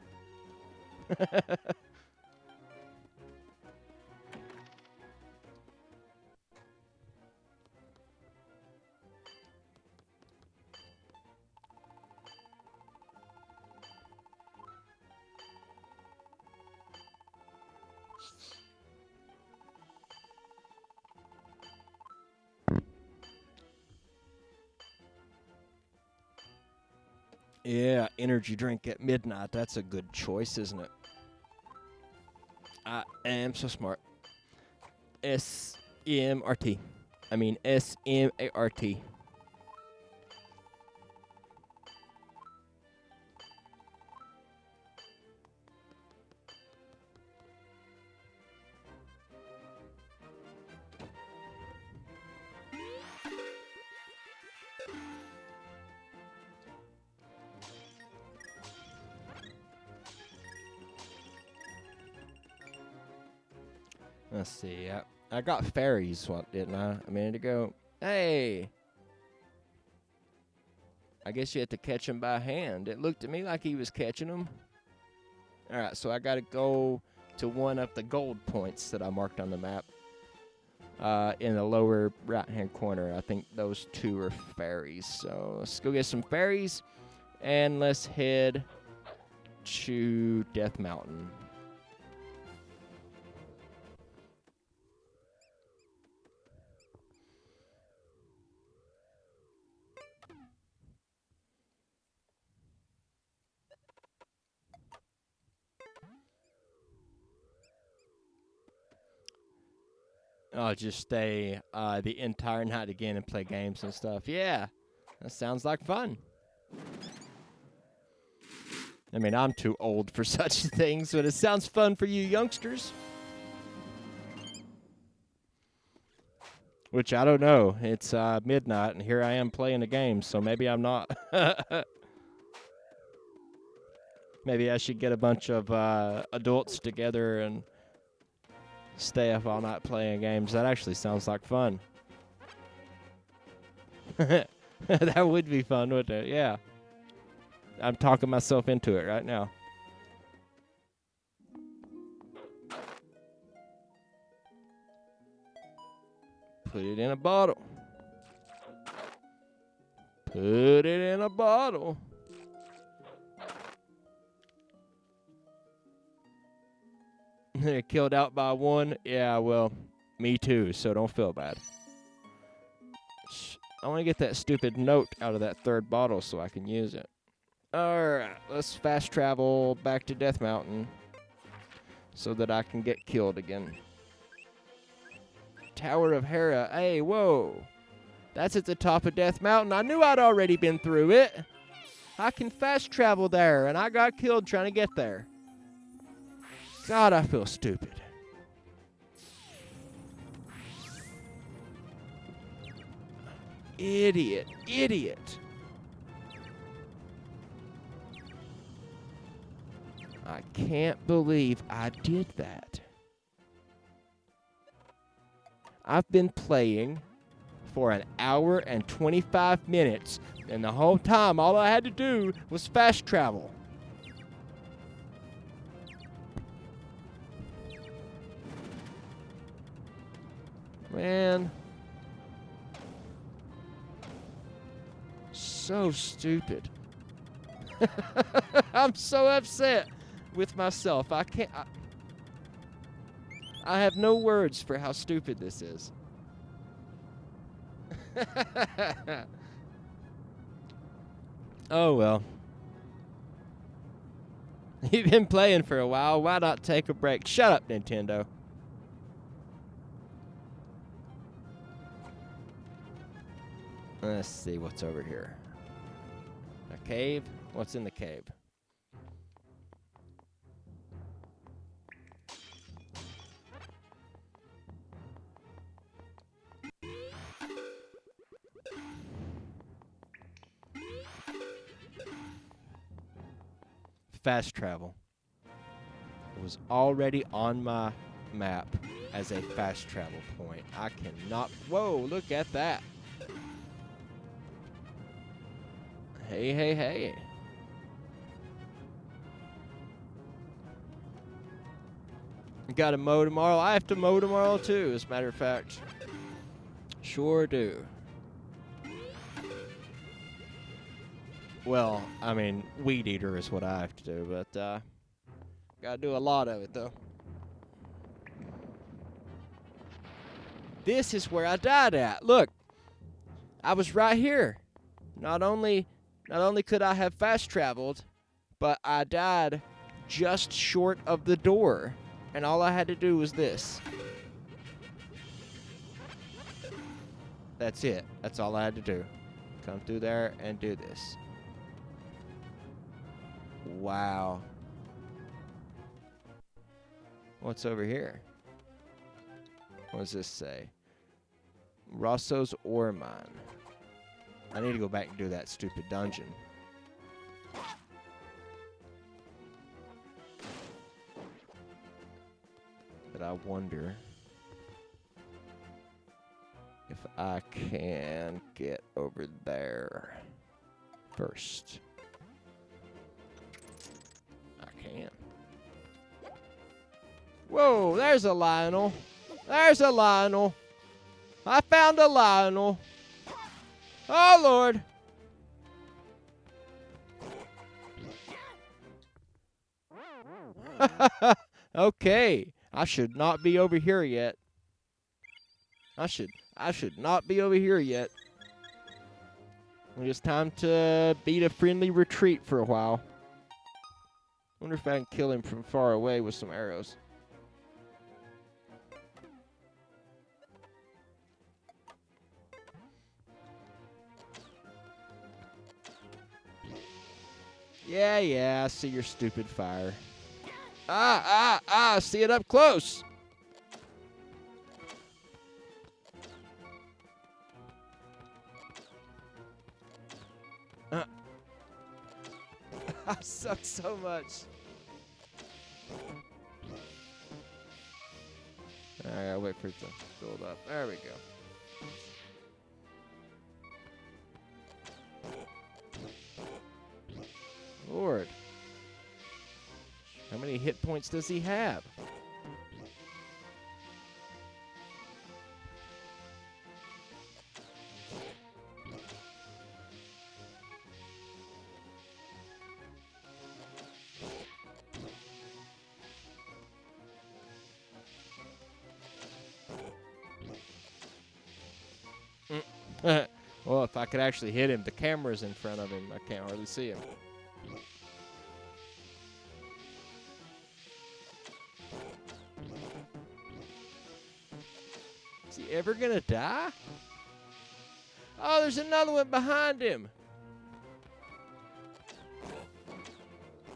Yeah, energy drink at midnight. That's a good choice, isn't it? I am so smart. S-M-R-T. I mean S-M-A-R-T. Let's see. I got fairies, what, didn't I? A minute ago. Hey! I guess you had to catch them by hand. It looked to me like he was catching them. Alright, so I got to go to one of the gold points that I marked on the map. In the lower right-hand corner. I think those two are fairies. So let's go get some fairies. And let's head to Death Mountain. I'll just stay the entire night again and play games and stuff. Yeah, that sounds like fun. I mean, I'm too old for such things, but it sounds fun for you youngsters. Which, I don't know. It's midnight, and here I am playing a game, so maybe I'm not. Maybe I should get a bunch of adults together and stay up all night playing games. That actually sounds like fun. That would be fun, wouldn't it? Yeah. I'm talking myself into it right now. Put it in a bottle. Put it in a bottle. They're killed out by one. Yeah, well, me too, so don't feel bad. I want to get that stupid note out of that third bottle so I can use it. Alright, let's fast travel back to Death Mountain so that I can get killed again. Tower of Hera. Hey, whoa. That's at the top of Death Mountain. I knew I'd already been through it. I can fast travel there, and I got killed trying to get there. God, I feel stupid. Idiot. Idiot. I can't believe I did that. I've been playing for an hour and 25 minutes, and the whole time all I had to do was fast travel. Man. So stupid. I'm so upset with myself. I can't. I have no words for how stupid this is. Oh well. You've been playing for a while. Why not take a break? Shut up, Nintendo. Let's see what's over here. A cave? What's in the cave? Fast travel. It was already on my map as a fast travel point. I cannot... Whoa, look at that. Hey, hey, hey. Got to mow tomorrow. I have to mow tomorrow too, as a matter of fact. Sure do. Well, I mean, weed eater is what I have to do, but gotta do a lot of it though. This is where I died at. Look, I was right here. Not only could I have fast traveled, but I died just short of the door, and all I had to do was this. That's it. That's all I had to do. Come through there and do this. Wow. What's over here? What does this say? Rosso's ore mine. I need to go back and do that stupid dungeon. But I wonder if I can get over there first. I can. Whoa, there's a Lionel. There's a Lionel. I found a Lionel. Oh, Lord. Okay. I should not be over here yet. I should not be over here yet. It's time to beat a friendly retreat for a while. Wonder if I can kill him from far away with some arrows. Yeah, I see your stupid fire. I see it up close. I suck so much. Alright, I'll wait for it to build up. There we go. Lord. How many hit points does he have? Well, if I could actually hit him, the camera's in front of him. I can't hardly see him. Is he ever gonna die? Oh, there's another one behind him.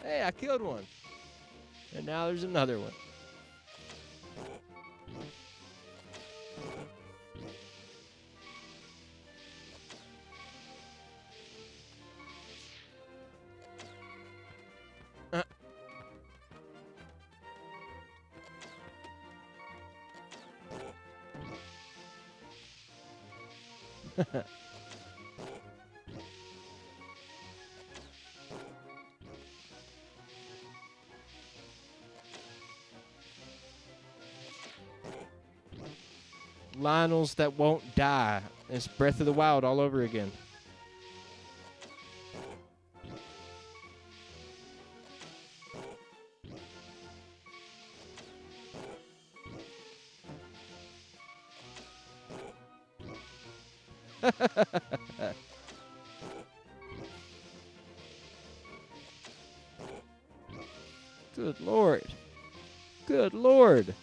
Hey, I killed one. And now there's another one. Lionels that won't die. It's Breath of the Wild all over again. Good Lord. Good Lord.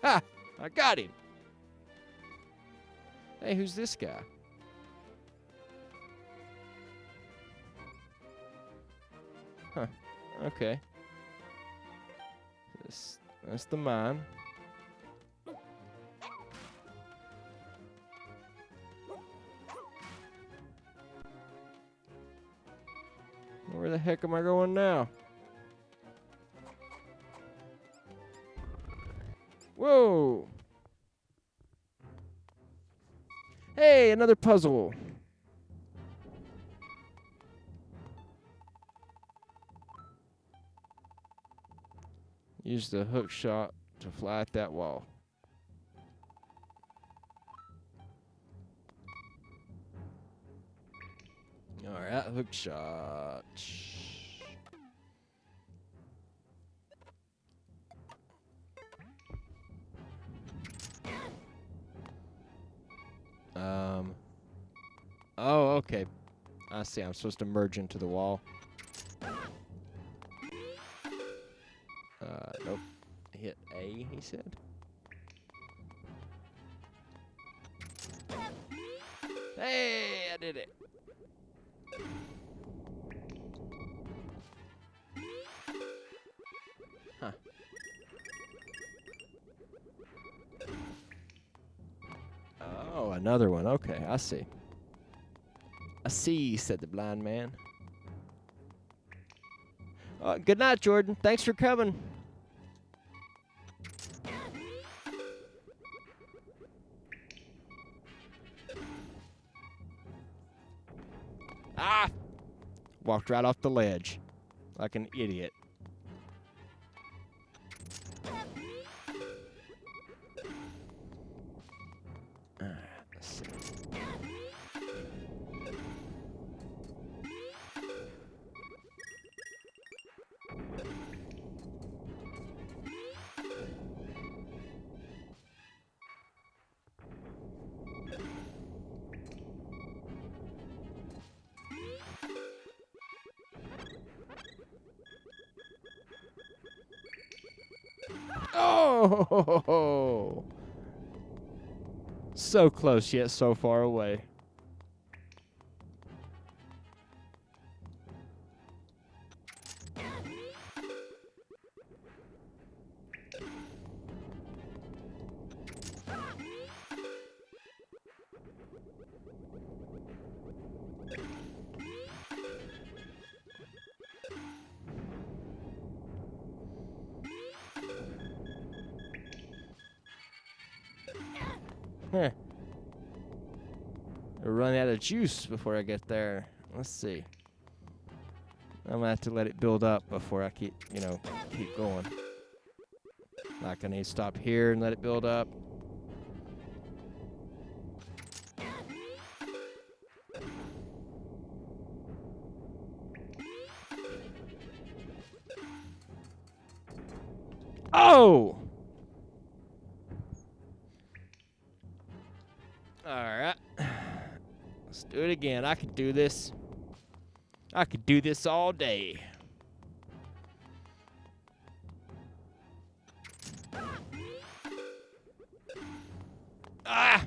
Ha! I got him. Hey, who's this guy? Huh. Okay. That's the mine. Where the heck am I going now? Whoa! Hey, another puzzle. Use the hook shot to fly at that wall. All right, hook shot. Oh, okay. I see. I'm supposed to merge into the wall. Nope. Hit A, he said. Hey, I did it. Huh. Oh, another one. Okay, I see. I see, said the blind man. Good night, Jordan. Thanks for coming. Ah! Walked right off the ledge like an idiot. Let's see. Oh! So close yet so far away. Huh. I'll run out of juice before I get there. Let's see. I'm gonna have to let it build up before I keep going. Like I need to stop here and let it build up. Oh! Alright. Let's do it again. I can do this. I could do this all day. Ah!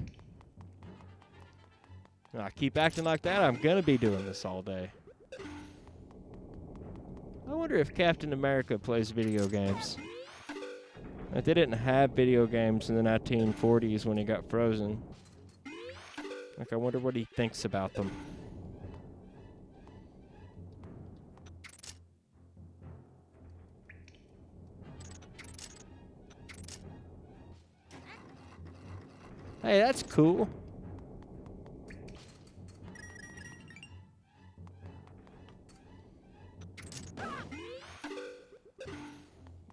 I keep acting like that, I'm gonna be doing this all day. I wonder if Captain America plays video games. Like, they didn't have video games in the 1940s when he got frozen. Like, I wonder what he thinks about them. Hey, that's cool.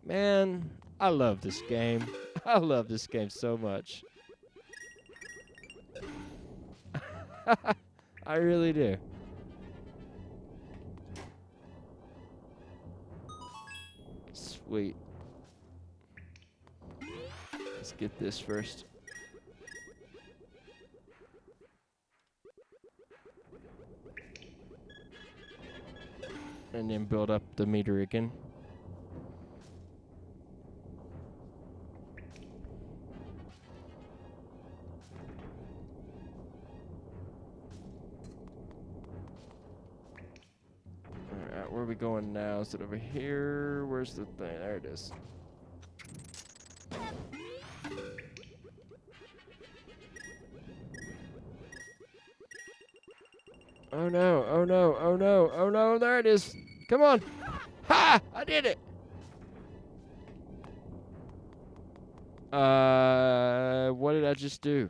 Man, I love this game. I love this game so much. I really do. Sweet. Let's get this first. And then build up the meter again. Alright, where are we going now? Is it over here? Where's the thing? There it is. Oh no, oh no, oh no, oh no, there it is. Come on. Ha! I did it. What did I just do?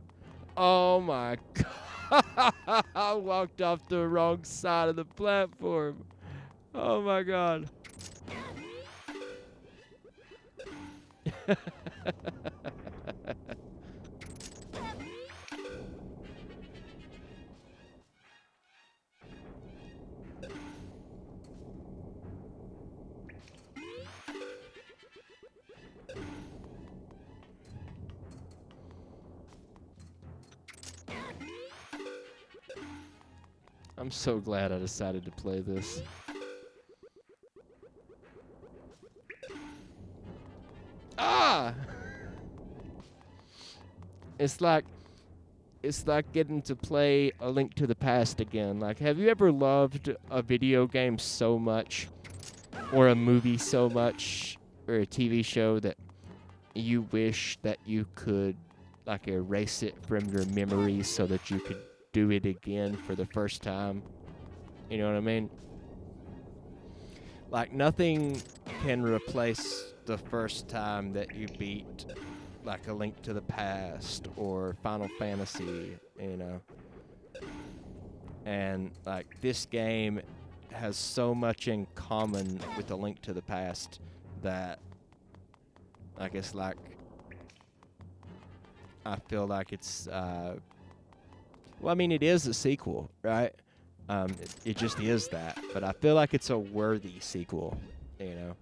Oh my god. I walked off the wrong side of the platform. Oh my god. I'm so glad I decided to play this. Ah! It's like getting to play A Link to the Past again. Like, have you ever loved a video game so much, or a movie so much, or a TV show that you wish that you could, like, erase it from your memory so that you could do it again for the first time? You know what I mean? Like, nothing can replace the first time that you beat, like, A Link to the Past or Final Fantasy, you know. And, like, this game has so much in common with A Link to the Past that, I guess, like, I feel like it's, well, I mean, it is a sequel, right? It just is that. But I feel like it's a worthy sequel, you know.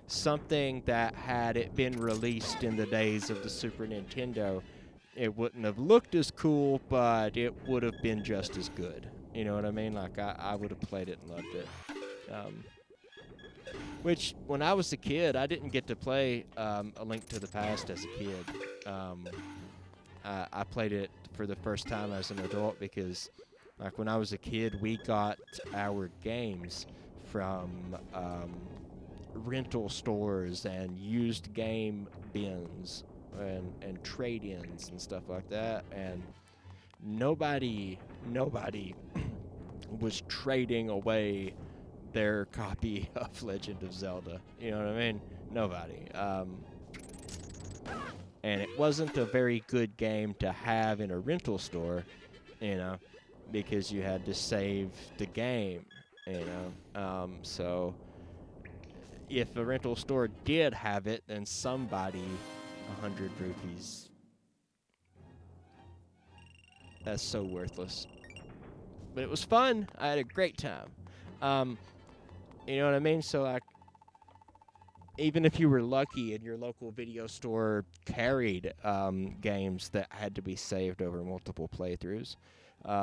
Something that, had it been released in the days of the Super Nintendo, it wouldn't have looked as cool, but it would have been just as good. You know what I mean? Like, I would have played it and loved it. Which, when I was a kid, I didn't get to play A Link to the Past as a kid. I played it for the first time as an adult because, like, when I was a kid, we got our games from rental stores and used game bins and trade-ins and stuff like that, and nobody was trading away their copy of Legend of Zelda. You know what I mean? Nobody. And it wasn't a very good game to have in a rental store, you know, because you had to save the game, you know. So if a rental store did have it, then somebody, 100 rupees. That's so worthless. But it was fun. I had a great time. You know what I mean? So, like, even if you were lucky and your local video store carried games that had to be saved over multiple playthroughs,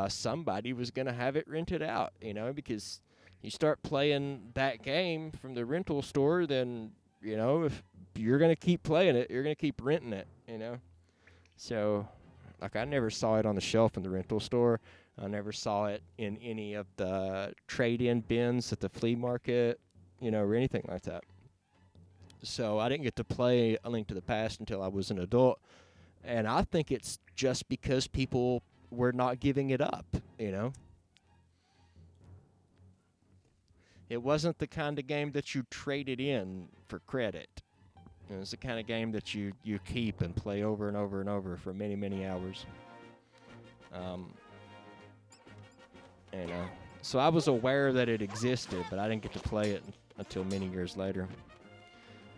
somebody was going to have it rented out, you know, because you start playing that game from the rental store, then, you know, if you're going to keep playing it, you're going to keep renting it, you know. So, Like, I never saw it on the shelf in the rental store. I never saw it in any of the trade-in bins at the flea market, you know, or anything like that. So I didn't get to play A Link to the Past until I was an adult. And I think it's just because people were not giving it up, you know? It wasn't the kind of game that you traded in for credit. It was the kind of game that you keep and play over and over and over for many, many hours. You know, so I was aware that it existed, but I didn't get to play it until many years later.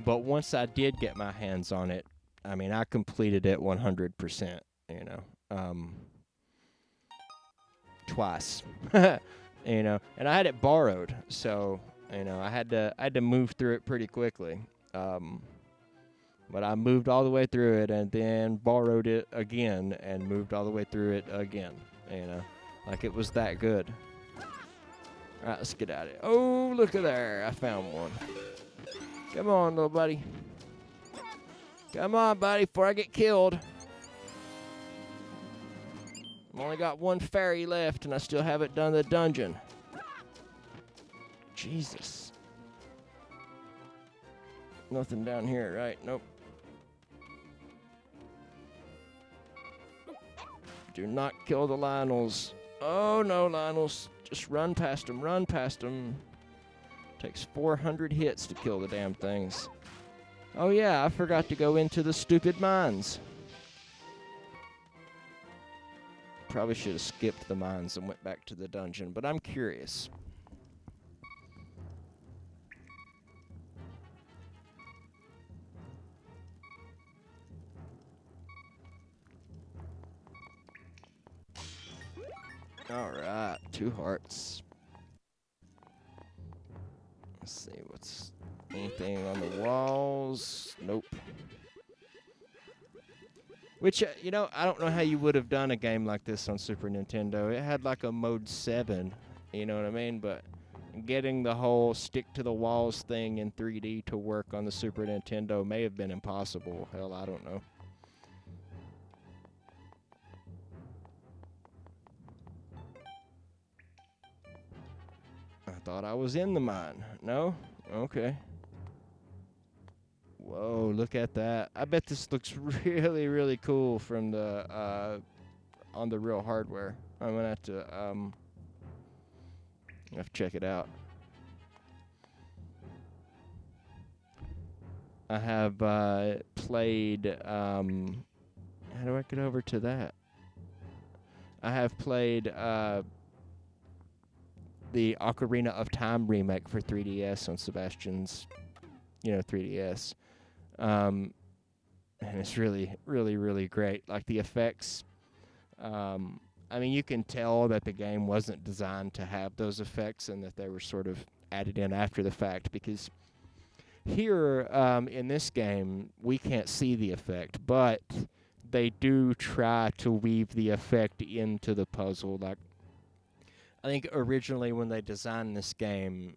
But once I did get my hands on it, I mean, I completed it 100%, you know, twice, you know, and I had it borrowed, so, you know, I had to move through it pretty quickly. But I moved all the way through it and then borrowed it again and moved all the way through it again, you know, like it was that good. All right, let's get at it. Oh, look at there. I found one. Come on, little buddy. Come on, buddy, before I get killed. I've only got one fairy left, and I still haven't done the dungeon. Jesus. Nothing down here, right? Nope. Do not kill the Lionels. Oh, no, Lionels. Just run past them. Run past them. Takes 400 hits to kill the damn things. Oh, yeah, I forgot to go into the stupid mines. Probably should have skipped the mines and went back to the dungeon, but I'm curious. All right, 2 hearts. Let's see what's anything on the walls. Nope. Which, you know, I don't know how you would have done a game like this on Super Nintendo. It had like a mode 7, you know what I mean? But getting the whole stick to the walls thing in 3D to work on the Super Nintendo may have been impossible. Hell, I don't know. I thought I was in the mine. No? Okay. Whoa, look at that. I bet this looks really, really cool from the, on the real hardware. I'm gonna have to check it out. I have, played, how do I get over to that? I have played, the Ocarina of Time remake for 3DS on Sebastian's, you know, 3DS. And it's really, really, really great. Like, the effects, I mean, you can tell that the game wasn't designed to have those effects and that they were sort of added in after the fact, because here, in this game, we can't see the effect, but they do try to weave the effect into the puzzle. Like, I think originally when they designed this game,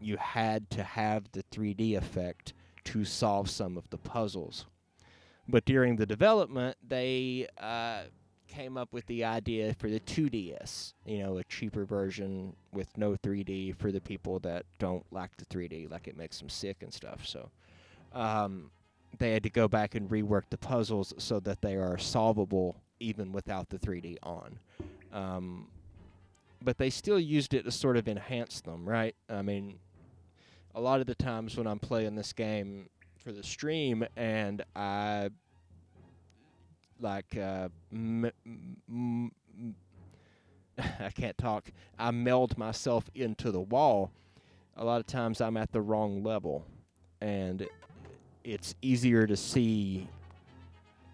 you had to have the 3D effect to solve some of the puzzles. But during the development, they came up with the idea for the 2DS, you know, a cheaper version with no 3D for the people that don't like the 3D, like it makes them sick and stuff. So they had to go back and rework the puzzles so that they are solvable even without the 3D on. But they still used it to sort of enhance them, right? I mean, a lot of the times when I'm playing this game for the stream and I, like, I can't talk, I meld myself into the wall, a lot of times I'm at the wrong level. And it's easier to see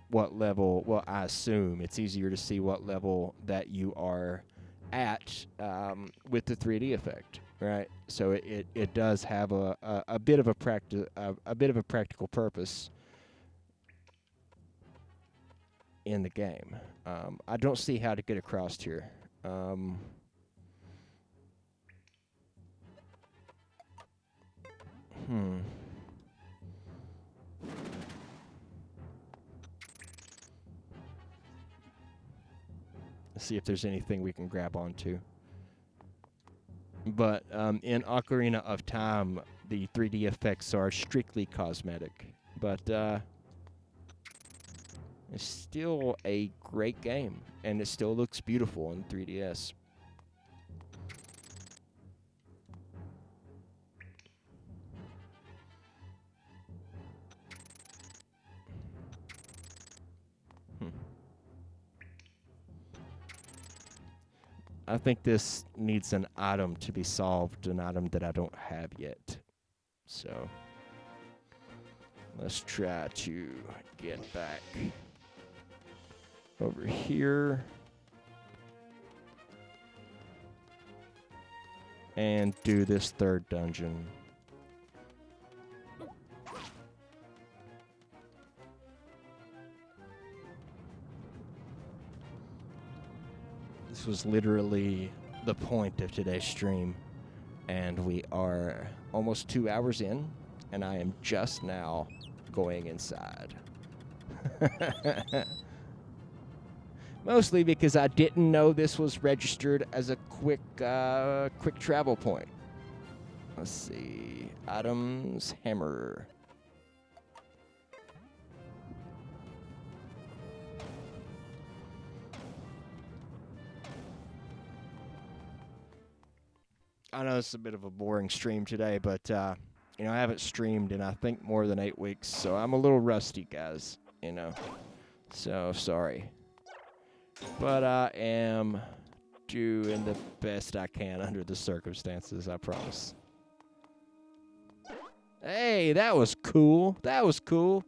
what level, well, I assume it's easier to see what level that you are at with the 3D effect, right? So it does have a bit of a practical purpose in the game. I don't see how to get across here. See if there's anything we can grab onto. But in Ocarina of Time, the 3D effects are strictly cosmetic. But it's still a great game, and it still looks beautiful in 3DS. I think this needs an item to be solved, an item that I don't have yet. So let's try to get back over here and do this third dungeon. This was literally the point of today's stream, and we are almost 2 hours in, and I am just now going inside. Mostly because I didn't know this was registered as a quick travel point. Let's see. Items, hammer. I know it's a bit of a boring stream today, but you know, I haven't streamed in I think more than 8 weeks, so I'm a little rusty, guys. You know, so sorry. But I am doing the best I can under the circumstances, I promise. Hey, that was cool. That was cool.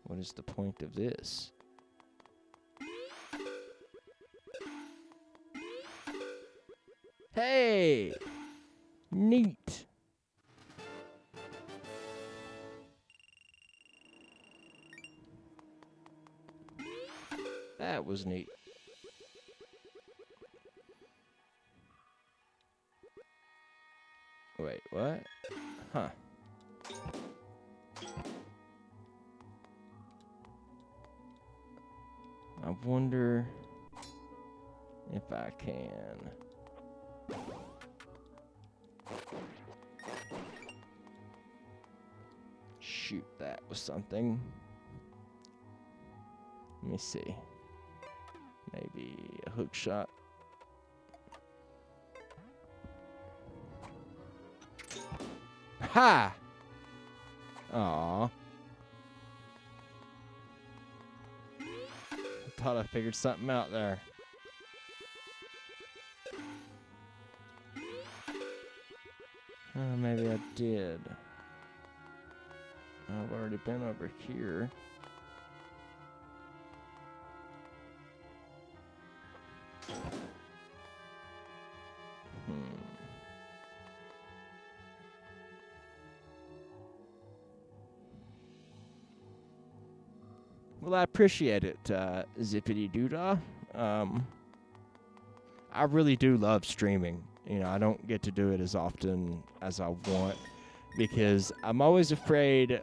What is the point of this? Hey! Neat. That was neat. Wait, what? Huh. I wonder if I can. Shoot that with something. Let me see. Maybe a hook shot. Ha! Aw. Thought I figured something out there. Maybe I did. I've already been over here. Well, I appreciate it, Zippity Doodah. I really do love streaming. You know, I don't get to do it as often as I want because I'm always afraid.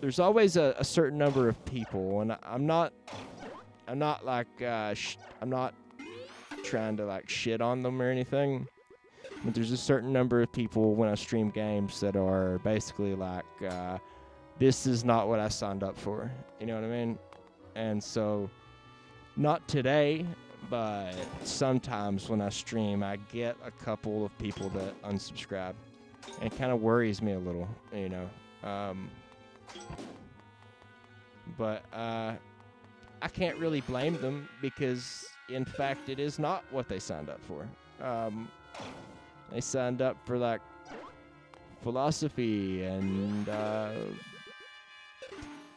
There's always a certain number of people, and I'm not like I'm not trying to like shit on them or anything. But there's a certain number of people when I stream games that are basically like. This is not what I signed up for. You know what I mean? And so, not today, but sometimes when I stream, I get a couple of people that unsubscribe. And it kind of worries me a little, you know. But I can't really blame them because, in fact, it is not what they signed up for. They signed up for, like, philosophy and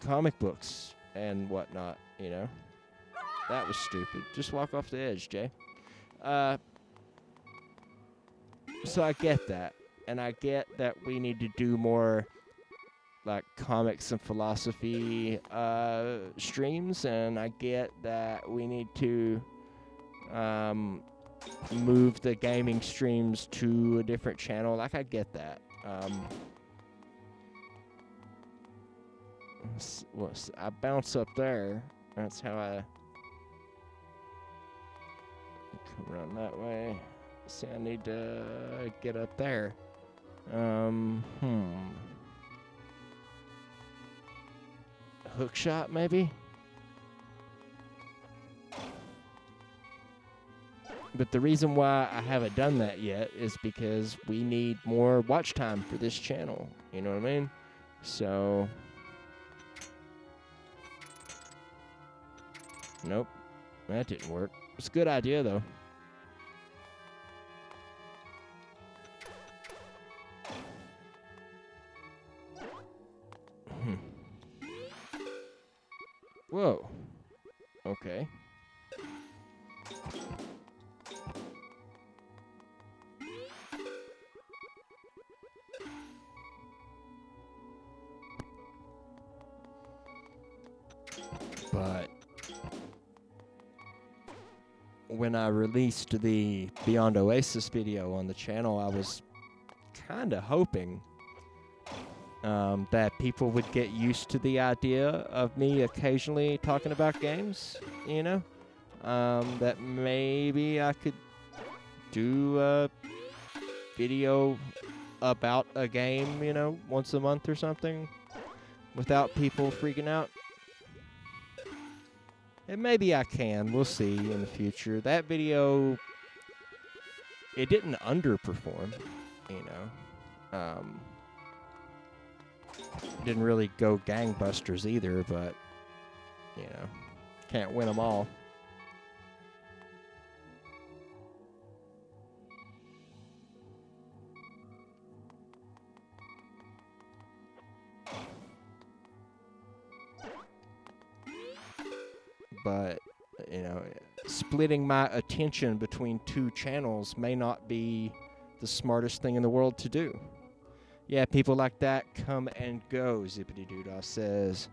comic books and whatnot, you know. That was stupid. Just walk off the edge, Jay. So I get that. And I get that we need to do more, like, comics and philosophy streams. And I get that we need to move the gaming streams to a different channel. Like, I get that. I bounce up there. That's how I come around that way. See, I need to get up there. Hook shot, maybe? But the reason why I haven't done that yet is because we need more watch time for this channel. You know what I mean? So... Nope. That didn't work. It's a good idea, though. Whoa. Okay. But when I released the Beyond Oasis video on the channel, I was kind of hoping that people would get used to the idea of me occasionally talking about games, you know? That maybe I could do a video about a game, you know, once a month or something without people freaking out. And maybe I can. We'll see in the future. That video, it didn't underperform, you know. Didn't really go gangbusters either, but, you know, can't win them all. But, you know, splitting my attention between two channels may not be the smartest thing in the world to do. Yeah, people like that come and go, Zippity Doodah says.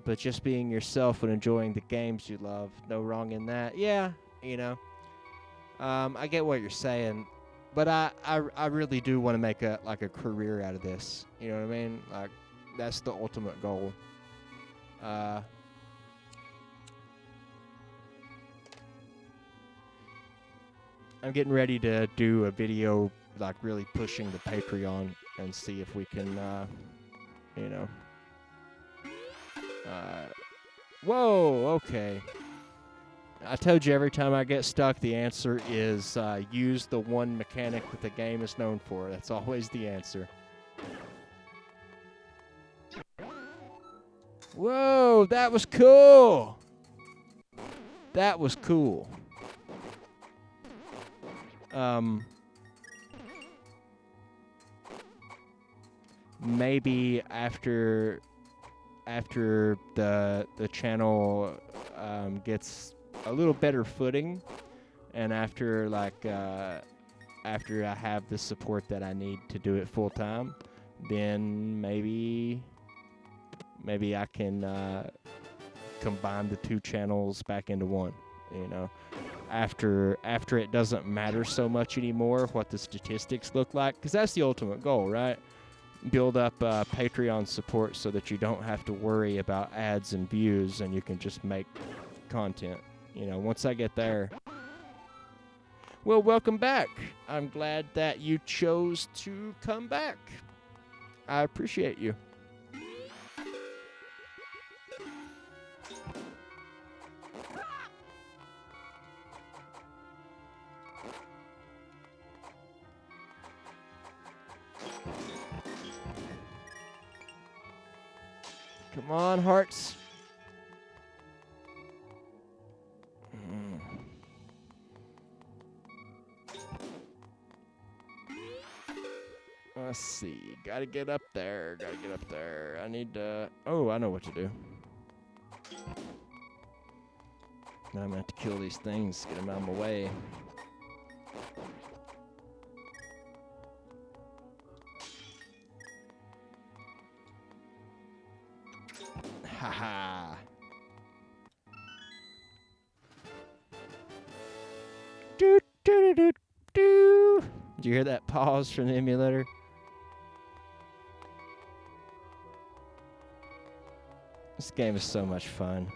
But just being yourself and enjoying the games you love, no wrong in that. Yeah, you know. I get what you're saying, but I really do want to make a career out of this. You know what I mean? Like, that's the ultimate goal. I'm getting ready to do a video, like, really pushing the Patreon and see if we can, you know. Whoa, okay. I told you every time I get stuck, the answer is use the one mechanic that the game is known for. That's always the answer. Whoa, that was cool. That was cool. Maybe after the channel gets a little better footing, and after after I have the support that I need to do it full time, then maybe I can combine the two channels back into one. You know, after it doesn't matter so much anymore what the statistics look like, because that's the ultimate goal, right? Build up Patreon support so that you don't have to worry about ads and views, and you can just make content. You know, once I get there. Well, welcome back. I'm glad that you chose to come back. I appreciate you. Come on, hearts. Let's see. Gotta get up there. I need to... Oh, I know what to do. Now I'm gonna have to kill these things, get them out of my way. Haha. Did you hear that pause from the emulator? This game is so much fun.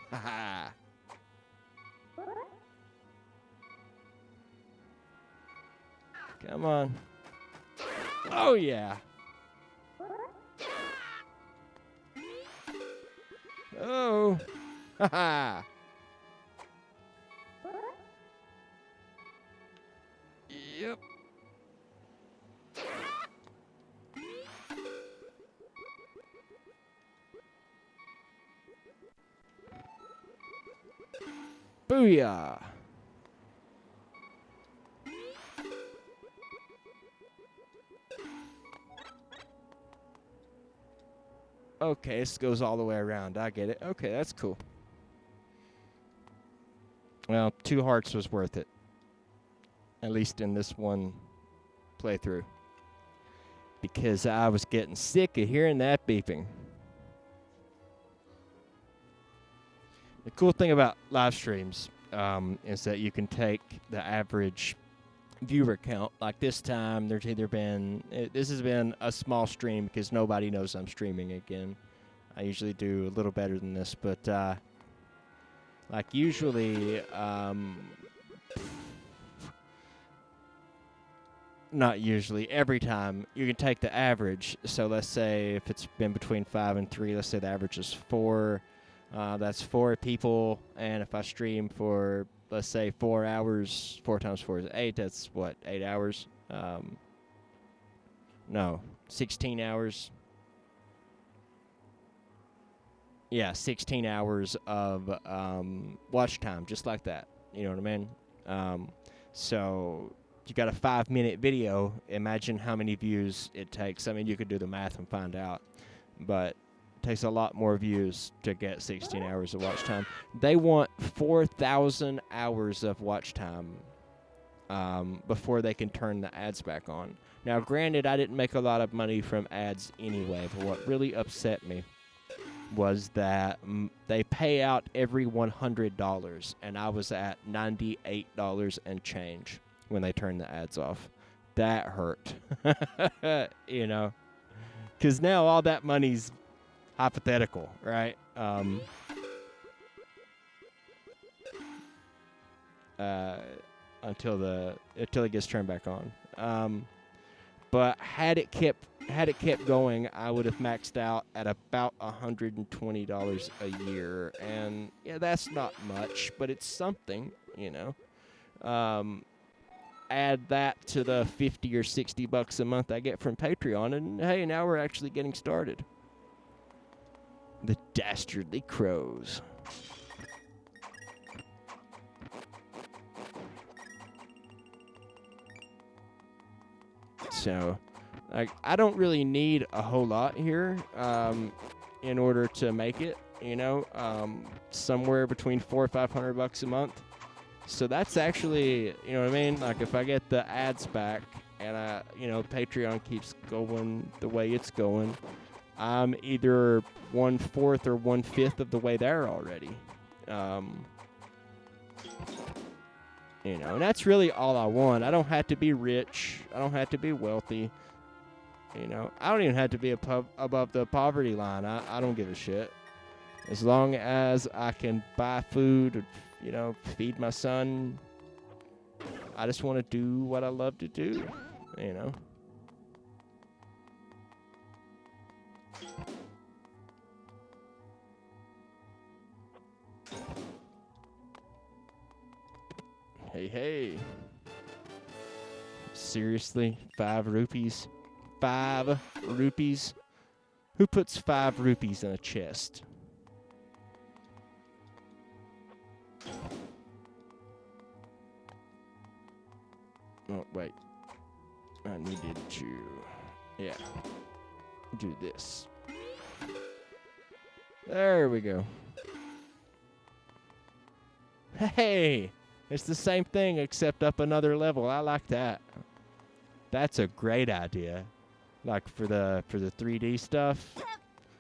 Haha. Come on. Oh, yeah. Oh. Haha. Yep. Booyah. Okay, this goes all the way around. I get it. Okay, that's cool. Well, 2 hearts was worth it. At least in this one playthrough. Because I was getting sick of hearing that beeping. The cool thing about live streams is that you can take the average viewer count. Like this time, there's either been... this has been a small stream because nobody knows I'm streaming again. I usually do a little better than this, but like usually... not usually, every time, you can take the average. So let's say if it's been between 5 and 3, let's say the average is 4. That's 4 people. And if I stream for, let's say, 4 hours, 4 times 4 is 8, that's what, 8 hours? No, 16 hours. Yeah, 16 hours of watch time, just like that. You know what I mean? So... you got a 5-minute video, imagine how many views it takes. I mean, you could do the math and find out. But it takes a lot more views to get 16 hours of watch time. They want 4,000 hours of watch time before they can turn the ads back on. Now, granted, I didn't make a lot of money from ads anyway, but what really upset me was that they pay out every $100, and I was at $98 and change when they turn the ads off. That hurt. You know? Because now all that money's hypothetical, right? Until it gets turned back on. But had it kept going, I would have maxed out at about $120 a year. And yeah, that's not much, but it's something, you know. Add that to the $50 or $60 a month I get from Patreon, and hey, now we're actually getting started. The dastardly crows. So, I don't really need a whole lot here in order to make it, you know, somewhere between $400 or $500 a month. So that's actually, you know what I mean? Like if I get the ads back and you know, Patreon keeps going the way it's going, I'm either 1/4 or 1/5 of the way there already. You know, and that's really all I want. I don't have to be rich. I don't have to be wealthy. You know, I don't even have to be above the poverty line. I don't give a shit. As long as I can buy food, you know, feed my son. I just want to do what I love to do, you know. Hey. Seriously? 5 rupees? 5 rupees? Who puts 5 rupees in a chest? Oh, wait. I needed to, yeah, do this. There we go. Hey! It's the same thing except up another level. I like that. That's a great idea. Like for the 3D stuff.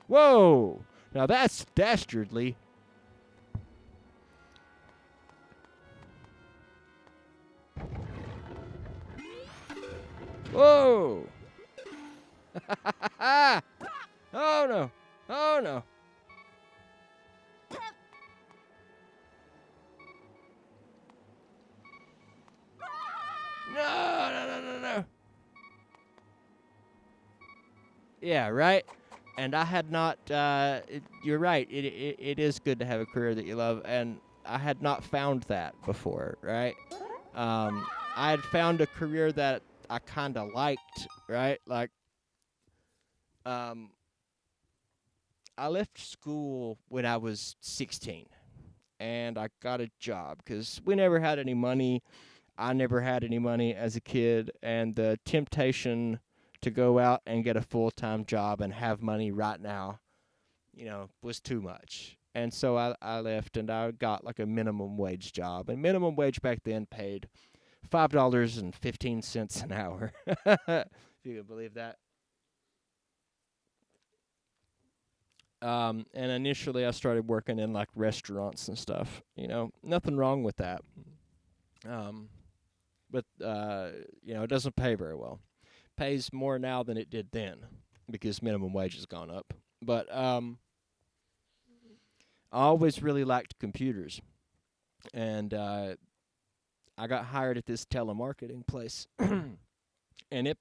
Whoa! Now that's dastardly. Whoa! Oh no! Oh no! No! Yeah, right? And I had not, you're right, it is good to have a career that you love, and I had not found that before, right? I had found a career that I kind of liked, right? Like, I left school when I was 16, and I got a job, because we never had any money. I never had any money as a kid, and the temptation to go out and get a full-time job and have money right now, was too much. And so I left, and I got like a minimum wage job. And minimum wage back then paid $5.15 an hour. If you can believe that. And initially I started working in like restaurants and stuff. Nothing wrong with that. But it doesn't pay very well. Pays more now than it did then because minimum wage has gone up. But I always really liked computers, and I got hired at this telemarketing place, and it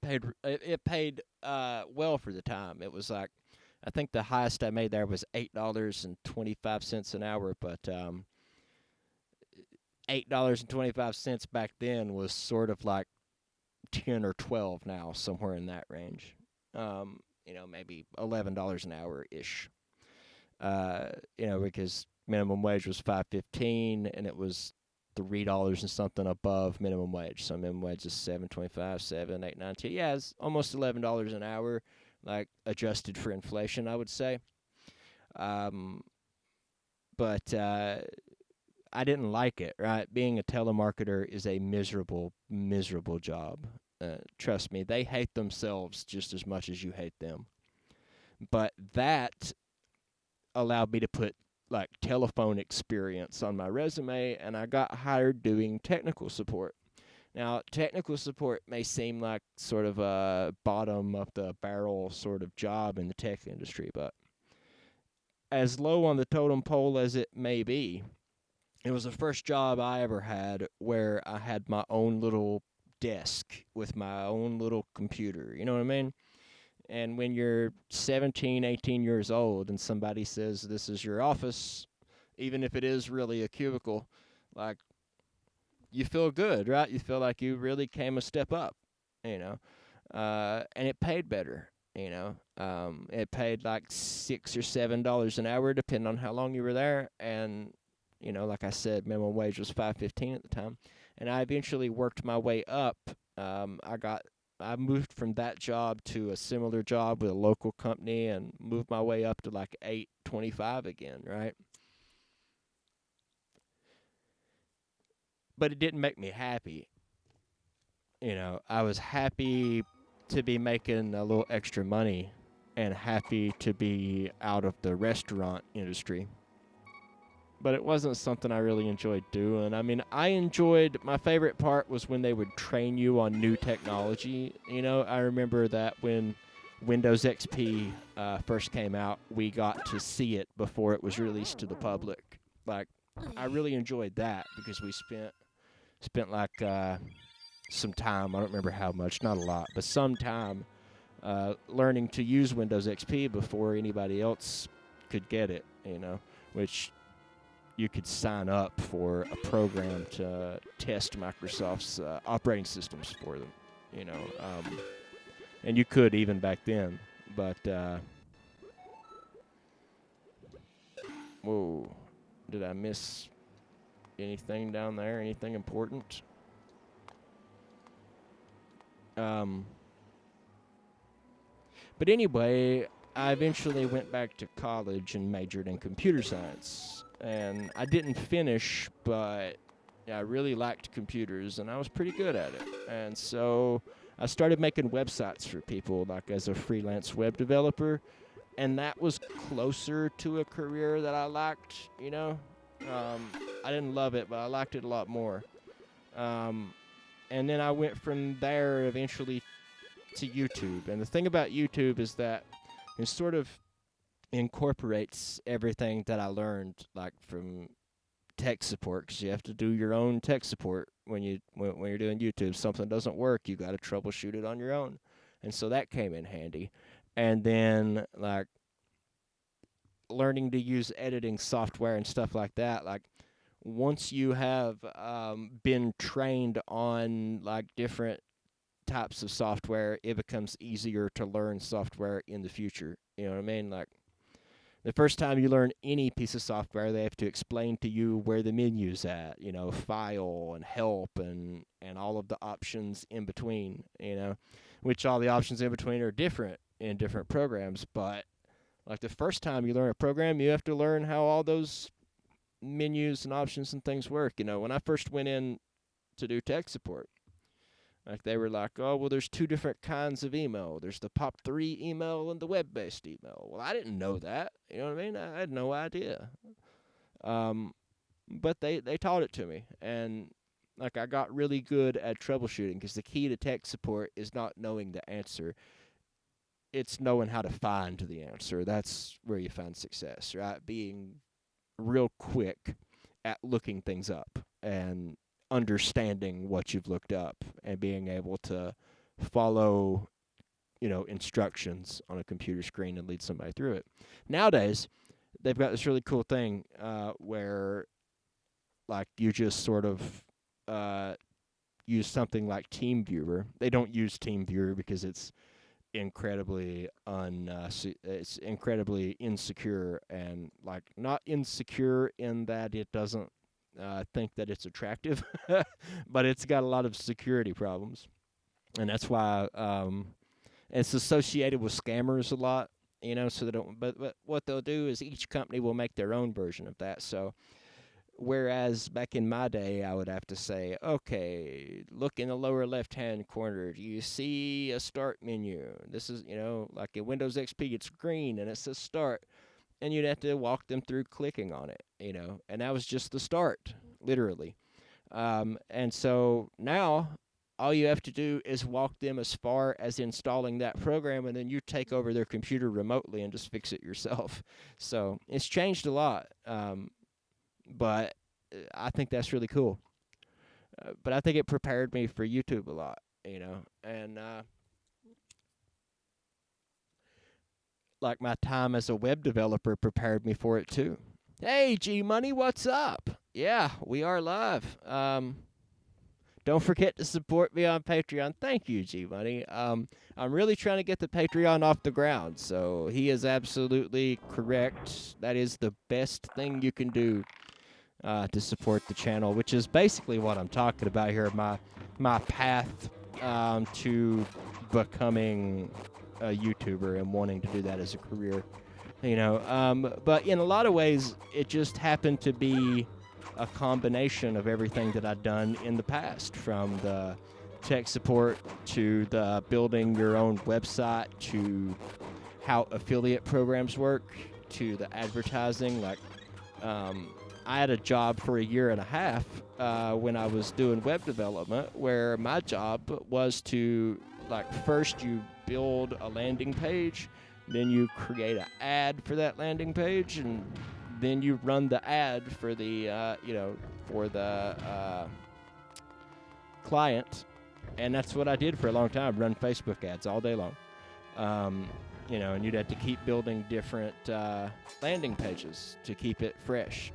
paid well for the time. It was like, I think the highest I made there was $8.25 an hour, but $8.25 back then was sort of like 10 or 12 now, somewhere in that range. Maybe $11 an hour ish. Because minimum wage was $5.15 and it was $3 and something above minimum wage. So minimum wage is $7.25, 7, 8, 9, 10. Yeah, it's almost $11 an hour, like adjusted for inflation, I would say. But I didn't like it, right? Being a telemarketer is a miserable, miserable job. Trust me, they hate themselves just as much as you hate them. But that allowed me to put like telephone experience on my resume, and I got hired doing technical support. Now, technical support may seem like sort of a bottom of the barrel sort of job in the tech industry, but as low on the totem pole as it may be, it was the first job I ever had where I had my own little desk with my own little computer. You know what I mean? And when you're 17, 18 years old and somebody says this is your office, even if it is really a cubicle, like, you feel good, right? You feel like you really came a step up, and it paid better, It paid like $6 or $7 an hour, depending on how long you were there, and like I said, minimum wage was $5.15 at the time, and I eventually worked my way up. I moved from that job to a similar job with a local company, and moved my way up to like $8.25 again, right? But it didn't make me happy. I was happy to be making a little extra money, and happy to be out of the restaurant industry. But it wasn't something I really enjoyed doing. I mean, my favorite part was when they would train you on new technology. I remember that when Windows XP first came out, we got to see it before it was released to the public. Like, I really enjoyed that because we spent like some time, I don't remember how much, not a lot, but some time learning to use Windows XP before anybody else could get it, which you could sign up for a program to test Microsoft's operating systems for them, and you could even back then, but whoa, did I miss anything down there, anything important? But anyway, I eventually went back to college and majored in computer science. And I didn't finish, but I really liked computers, and I was pretty good at it. And so I started making websites for people, like as a freelance web developer, and that was closer to a career that I liked, you know. I didn't love it, but I liked it a lot more. And then I went from there eventually to YouTube. And the thing about YouTube is that it sort of incorporates everything that I learned, like from tech support, because you have to do your own tech support when you're doing YouTube. Something doesn't work, you got to troubleshoot it on your own, and so that came in handy. And then like learning to use editing software and stuff like that. Like once you have been trained on like different types of software, it becomes easier to learn software in the future. You know what I mean? Like the first time you learn any piece of software, they have to explain to you where the menu's at, you know, file and help and all of the options in between, you know, which all the options in between are different in different programs. But like the first time you learn a program, you have to learn how all those menus and options and things work. You know, when I first went in to do tech support, like they were like, oh, well, there's two different kinds of email. There's the POP3 email and the web-based email. Well, I didn't know that. You know what I mean? I had no idea. But they taught it to me. And like I got really good at troubleshooting, because the key to tech support is not knowing the answer. It's knowing how to find the answer. That's where you find success, right? Being real quick at looking things up and understanding what you've looked up and being able to follow, you know, instructions on a computer screen and lead somebody through it. Nowadays, they've got this really cool thing where, like, you just sort of use something like TeamViewer. They don't use TeamViewer because it's incredibly it's incredibly insecure, and like not insecure in that it doesn't think that it's attractive, but it's got a lot of security problems, and that's why it's associated with scammers a lot. You know, so they don't. But what they'll do is each company will make their own version of that. So whereas back in my day, I would have to say, okay, look in the lower left-hand corner. Do you see a start menu? This is, you know, like in Windows XP, it's green and it says start. And you'd have to walk them through clicking on it, you know. And that was just the start, literally. And so now all you have to do is walk them as far as installing that program, and then you take over their computer remotely and just fix it yourself. So it's changed a lot. But I think that's really cool. But I think it prepared me for YouTube a lot, you know. And like my time as a web developer prepared me for it too. Hey, G Money, what's up? Yeah, we are live. Don't forget to support me on Patreon. Thank you, G Money. I'm really trying to get the Patreon off the ground, so he is absolutely correct. That is the best thing you can do to support the channel, which is basically what I'm talking about here. My path to becoming a YouTuber and wanting to do that as a career, you know. But in a lot of ways, it just happened to be a combination of everything that I'd done in the past, from the tech support to the building your own website to how affiliate programs work to the advertising. Like, I had a job for a year and a half when I was doing web development, where my job was to, like, first you build a landing page, then you create an ad for that landing page, and then you run the ad for the, you know, for the client. And that's what I did for a long time, run Facebook ads all day long. You know, and you'd have to keep building different landing pages to keep it fresh.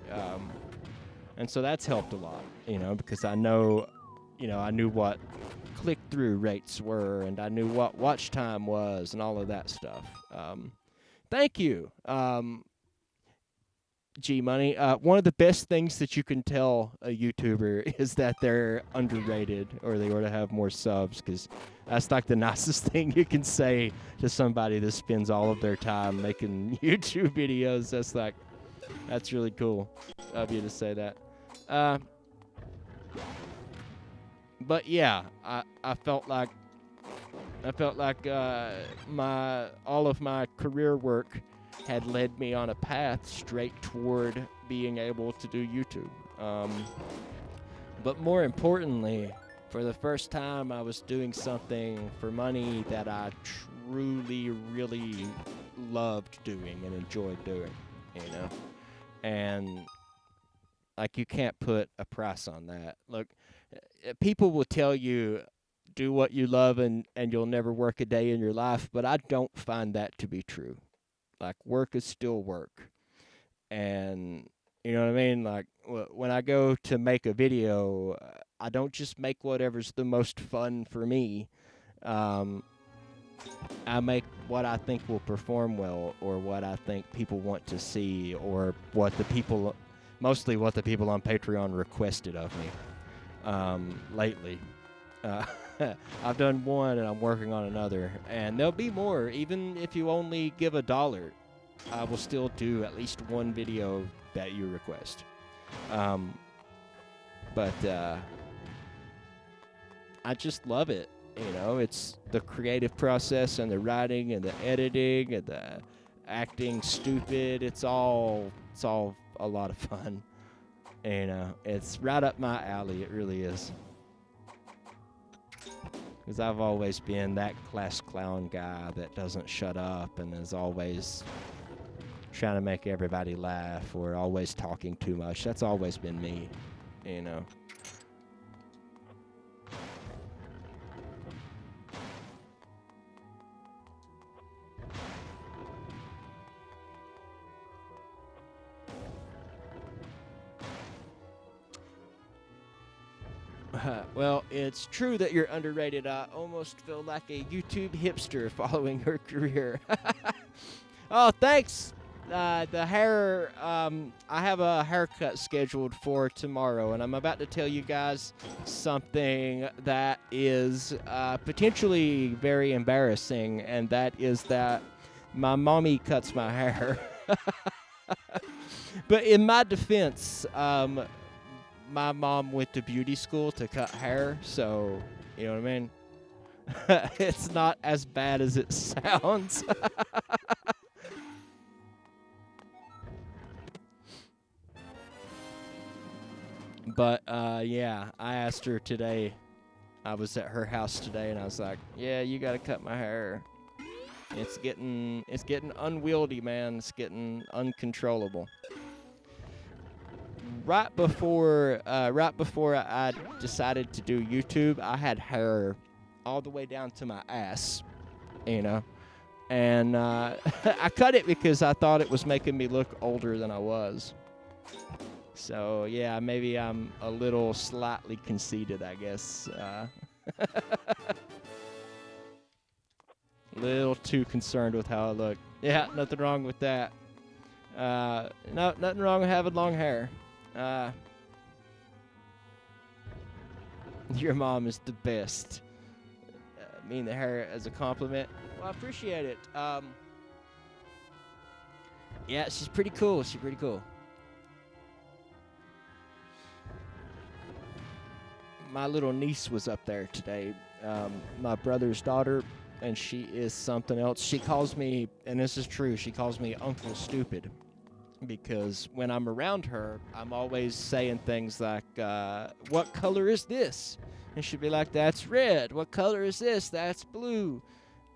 And so that's helped a lot, you know, because I know, you know, I knew what click-through rates were, and I knew what watch time was, and all of that stuff. Thank you, G Money. One of the best things that you can tell a YouTuber is that they're underrated, or they ought to have more subs, because that's like the nicest thing you can say to somebody that spends all of their time making YouTube videos. That's really cool of you to say that. But yeah, I felt like I felt like all of my career work had led me on a path straight toward being able to do YouTube. But more importantly, for the first time, I was doing something for money that I truly, really loved doing and enjoyed doing, you know? And, like, you can't put a price on that. Look, people will tell you, do what you love and you'll never work a day in your life, but I don't find that to be true. Like, work is still work. And, you know what I mean? Like, when I go to make a video, I don't just make whatever's the most fun for me. I make what I think will perform well, or what I think people want to see, or mostly what the people on Patreon requested of me lately. I've done one and I'm working on another, and there'll be more. Even if you only give $1, I will still do at least one video that you request. But I just love it. You know, it's the creative process and the writing and the editing and the acting stupid. It's all a lot of fun. You know, it's right up my alley. It really is. Because I've always been that class clown guy that doesn't shut up and is always trying to make everybody laugh, or always talking too much. That's always been me, you know. Well, it's true that you're underrated. I almost feel like a YouTube hipster following her career. Oh, thanks. The hair, I have a haircut scheduled for tomorrow, and I'm about to tell you guys something that is potentially very embarrassing, and that is that my mommy cuts my hair. But in my defense, my mom went to beauty school to cut hair, so, you know what I mean? It's not as bad as it sounds. But, yeah, I asked her today. I was at her house today, and I was like, yeah, you gotta cut my hair. It's getting unwieldy, man. It's getting uncontrollable. Right before I decided to do YouTube, I had hair all the way down to my ass, you know, and I cut it because I thought it was making me look older than I was. So yeah, maybe I'm a little slightly conceited, I guess. Little too concerned with how I look. Yeah, nothing wrong with that. No, nothing wrong with having long hair. Your mom is the best. Mean the hair as a compliment. Well, I appreciate it. Yeah, she's pretty cool. She's pretty cool. My little niece was up there today. My brother's daughter, and she is something else. She calls me, and this is true, she calls me Uncle Stupid. Because when I'm around her, I'm always saying things like, what color is this? And she'd be like, that's red. What color is this? That's blue.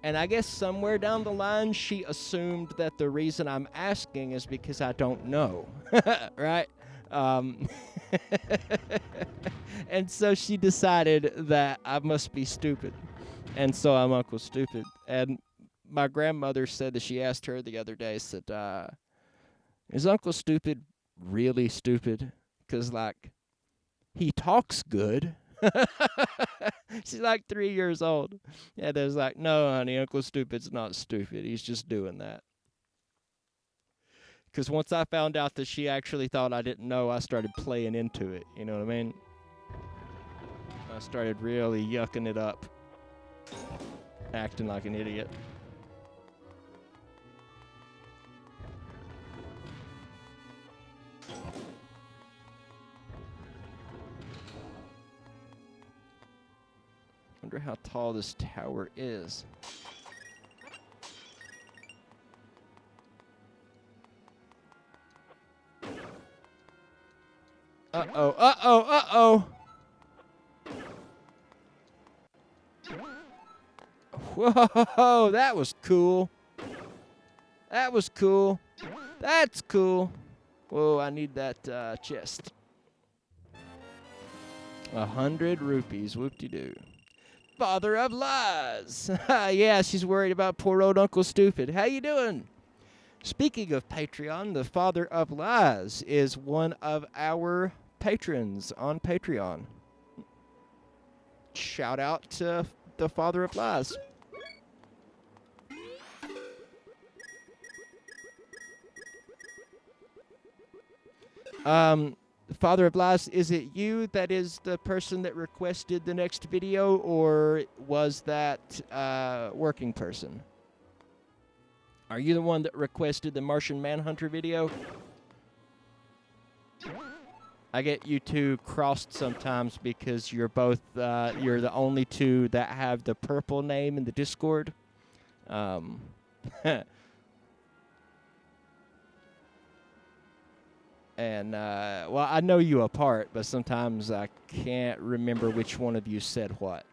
And I guess somewhere down the line, she assumed that the reason I'm asking is because I don't know. Right? And so she decided that I must be stupid. And so I'm Uncle Stupid. And my grandmother said that she asked her the other day, said, is Uncle Stupid really stupid? Because, like, he talks good. She's like 3 years old. Yeah, there's like, no, honey, Uncle Stupid's not stupid. He's just doing that. Because once I found out that she actually thought I didn't know, I started playing into it. You know what I mean? I started really yucking it up. Acting like an idiot. wonder how tall this tower is. Uh-oh, uh-oh, uh-oh! Whoa, that was cool. That was cool. That's cool. Whoa, I need that chest. 100 rupees, whoop-de-doo. Father of lies. Yeah, she's worried about poor old Uncle Stupid. How you doing? Speaking of Patreon, the Father of Lies is one of our patrons on Patreon. Shout out to the Father of Lies. Father of Lies, is it you that is the person that requested the next video, or was that working person? Are you the one that requested the Martian Manhunter video? I get you two crossed sometimes because you're both, you're the only two that have the purple name in the Discord. And, well, I know you apart, but sometimes I can't remember which one of you said what.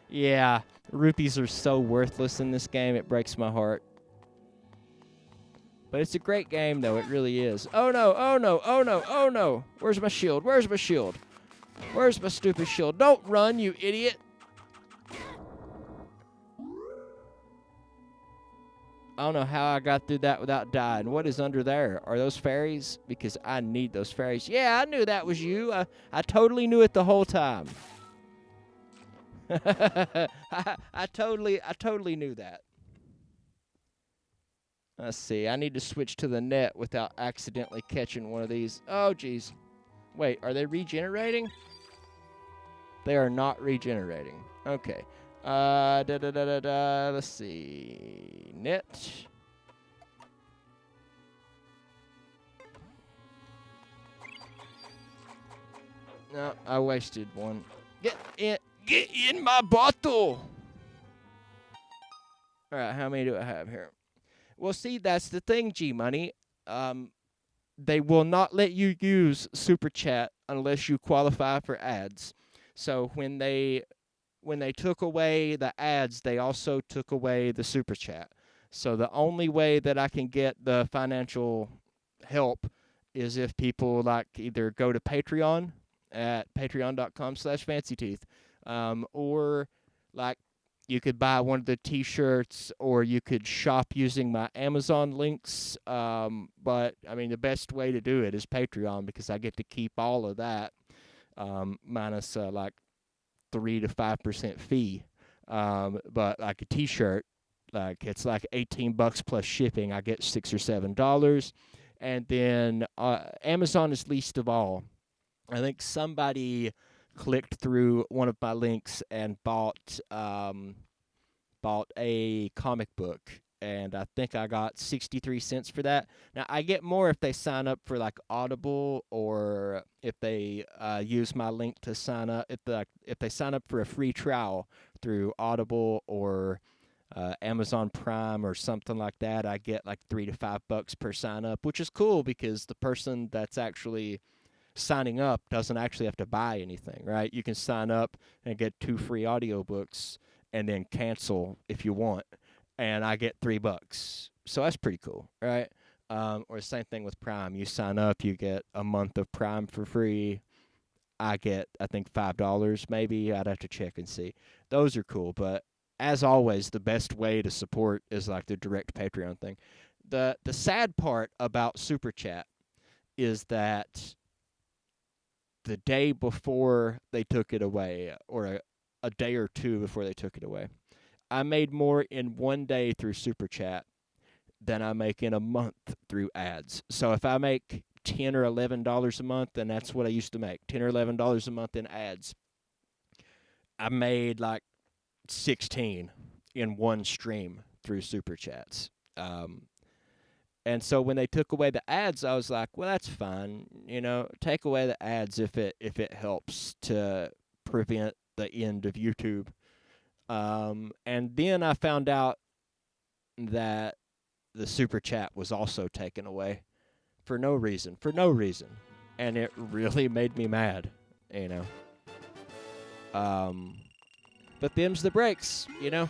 Yeah, rupees are so worthless in this game, it breaks my heart. But it's a great game, though, it really is. Oh no, oh no, oh no, oh no! Where's my shield? Where's my shield? Where's my stupid shield? Don't run, you idiot! I don't know how I got through that without dying. What is under there? Are those fairies? Because I need those fairies. Yeah, I knew that was you. I totally knew it the whole time. I totally knew that. Let's see. I need to switch to the net without accidentally catching one of these. Oh, jeez. Wait, are they regenerating? They are not regenerating. Okay. Let's see. Net. No, I wasted one. Get in my bottle! Alright, how many do I have here? Well, see, that's the thing, G-Money. They will not let you use Super Chat unless you qualify for ads. So when they took away the ads, they also took away the Super Chat. So the only way that I can get the financial help is if people like either go to Patreon at patreon.com/fancyteeth, or like you could buy one of the t-shirts, or you could shop using my Amazon links. But I mean, the best way to do it is Patreon because I get to keep all of that, minus like 3 to 5% fee. But like a t-shirt, like it's like $18 plus shipping. I get $6 or $7, and then Amazon is least of all. I think somebody clicked through one of my links and bought a comic book, and I think I got 63 cents for that. Now, I get more if they sign up for like Audible, or if they use my link to sign up. If they sign up for a free trial through Audible or Amazon Prime or something like that, I get like $3 to $5 per sign up, which is cool because the person that's actually signing up doesn't actually have to buy anything, right? You can sign up and get 2 free audiobooks and then cancel if you want, and I get $3. So that's pretty cool, right? Or same thing with Prime. You sign up, you get a month of Prime for free. I get, I think, $5 maybe. I'd have to check and see. Those are cool, but as always, the best way to support is like the direct Patreon thing. The sad part about Super Chat is that the day before they took it away, or a day or two before they took it away, I made more in one day through Super Chat than I make in a month through ads. So if I make $10 or $11 a month, and that's what I used to make, $10 or $11 a month in ads, I made like 16 in one stream through Super Chats. And so when they took away the ads, I was like, well, that's fine. You know, take away the ads if it helps to prevent the end of YouTube. And then I found out that the super chat was also taken away for no reason. And it really made me mad, you know. But them's the breaks, you know.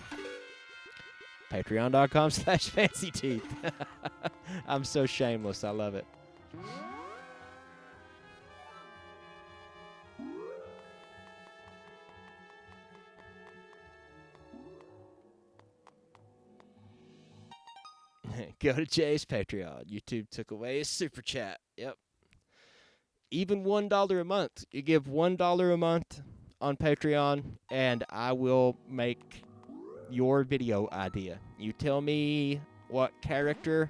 Patreon.com/fancyteeth. I'm so shameless. I love it. Go to Jay's Patreon. YouTube took away his super chat. Yep. Even $1 a month. You give $1 a month on Patreon, and I will make your video idea. You tell me what character,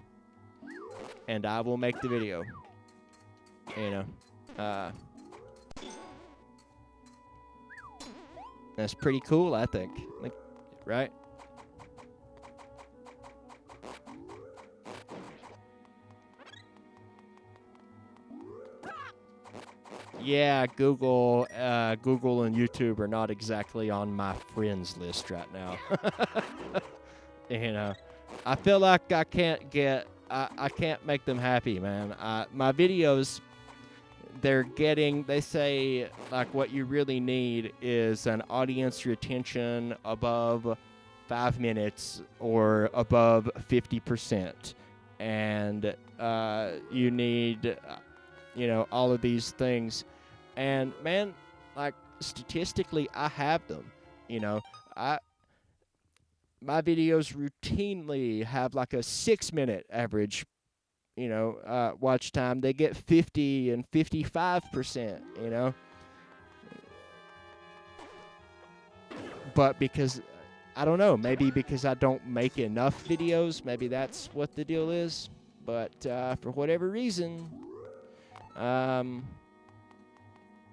and I will make the video. You know, that's pretty cool, I think. Like, right? Yeah, Google and YouTube are not exactly on my friends list right now. You know, I feel like I can't make them happy, man. My videos, they say, like, what you really need is an audience retention above 5 minutes or above 50%. And you need, you know, all of these things. And, man, like, statistically, I have them. You know, my videos routinely have like a 6-minute average, you know, watch time. They get 50 and 55%, you know. But because, I don't know, maybe because I don't make enough videos, maybe that's what the deal is. But for whatever reason,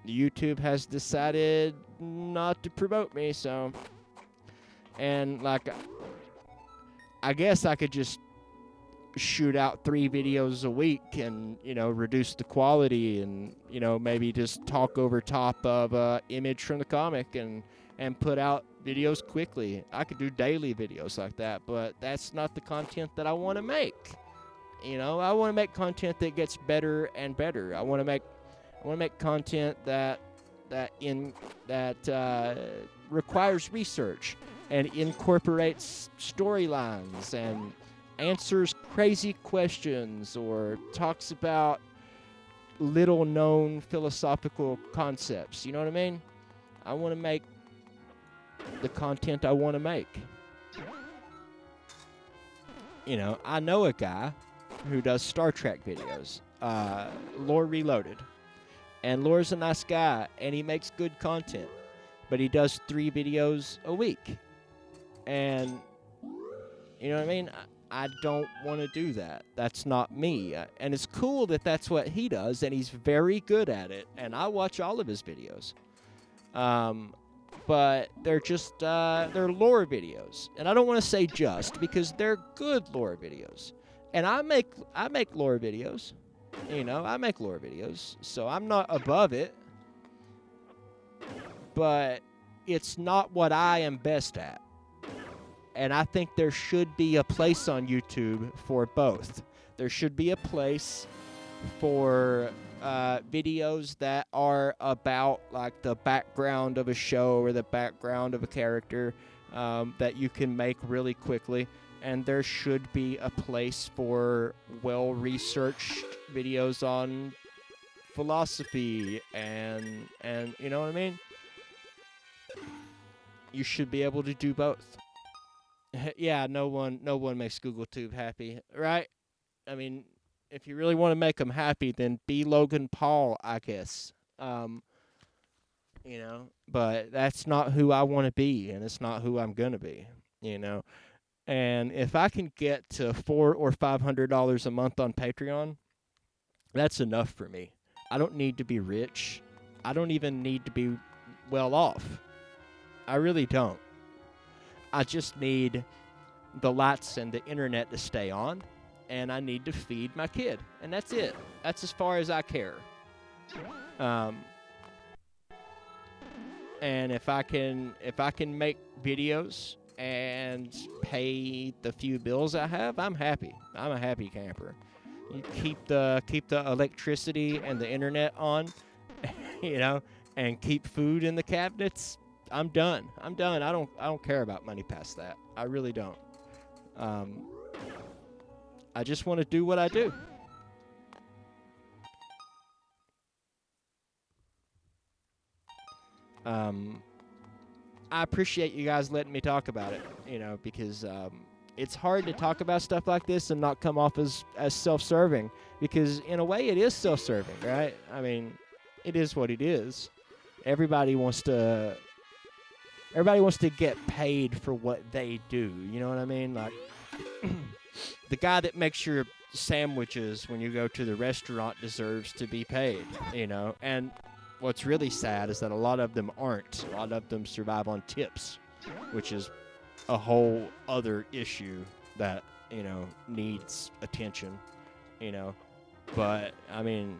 YouTube has decided not to promote me, so. And, like, I guess I could just shoot out 3 videos a week and, you know, reduce the quality and, you know, maybe just talk over top of a image from the comic and put out videos quickly. I could do daily videos like that, but that's not the content that I want to make. You know, I want to make content that gets better and better. I want to make content that requires research and incorporates storylines and answers crazy questions or talks about little-known philosophical concepts. You know what I mean? I want to make the content I want to make. You know, I know a guy who does Star Trek videos, Lore Reloaded. And Lore's a nice guy, and he makes good content. But he does 3 videos a week. And, you know what I mean? I don't want to do that. That's not me. And it's cool that that's what he does, and he's very good at it. And I watch all of his videos. But they're just, they're lore videos. And I don't want to say just, because they're good lore videos. And I make lore videos. You know, I make lore videos, so I'm not above it. But it's not what I am best at. And I think there should be a place on YouTube for both. There should be a place for videos that are about, like, the background of a show or the background of a character that you can make really quickly. And there should be a place for well-researched videos on philosophy and you know what I mean? You should be able to do both. Yeah, no one makes GoogleTube happy, right? I mean, if you really want to make them happy, then be Logan Paul, I guess. You know, but that's not who I want to be, and it's not who I'm gonna be, you know. And if I can get to $400 or $500 a month on Patreon, that's enough for me. I don't need to be rich. I don't even need to be well off. I really don't. I just need the lights and the internet to stay on, and I need to feed my kid, and that's it. That's as far as I care. And if I can make videos and pay the few bills I have, I'm happy. I'm a happy camper. You keep the electricity and the internet on, you know, and keep food in the cabinets. I'm done. I don't care about money past that. I really don't. I just want to do what I do. I appreciate you guys letting me talk about it, you know, because it's hard to talk about stuff like this and not come off as self-serving, because in a way it is self-serving, right? I mean, it is what it is. Everybody wants to get paid for what they do, you know what I mean? Like, the guy that makes your sandwiches when you go to the restaurant deserves to be paid, you know? And what's really sad is that a lot of them aren't. A lot of them survive on tips, which is a whole other issue that, you know, needs attention, you know? But, I mean,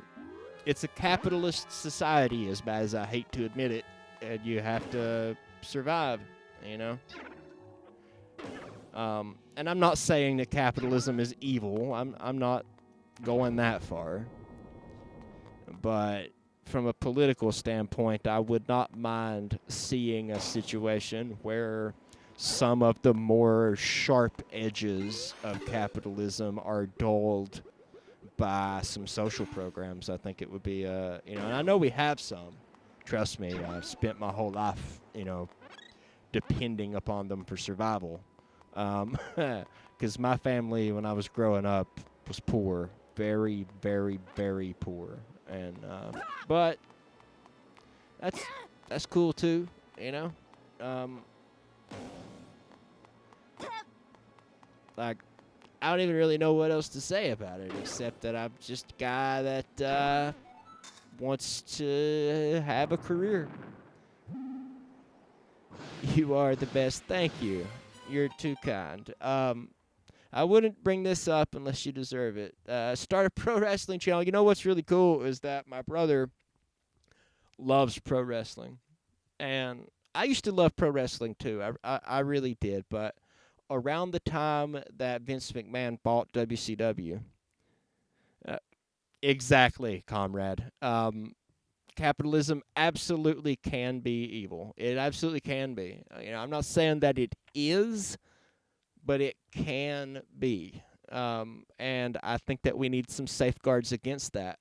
it's a capitalist society, as bad as I hate to admit it, and you have to survive, you know? And I'm not saying that capitalism is evil. I'm not going that far. But from a political standpoint, I would not mind seeing a situation where some of the more sharp edges of capitalism are dulled by some social programs. I think it would be, you know, and I know we have some. Trust me, I've spent my whole life, you know, depending upon them for survival. Because my family, when I was growing up, was poor. Very, very, very poor. And, but that's cool too, you know? Like, I don't even really know what else to say about it, except that I'm just a guy that, wants to have a career. You are the best. Thank you. You're too kind. I wouldn't bring this up unless you deserve it. Start a pro wrestling channel. You know what's really cool is that my brother loves pro wrestling. And I used to love pro wrestling too. I really did. But around the time that Vince McMahon bought WCW, exactly, comrade. Capitalism absolutely can be evil. It absolutely can be. You know, I'm not saying that it is, but it can be. And I think that we need some safeguards against that.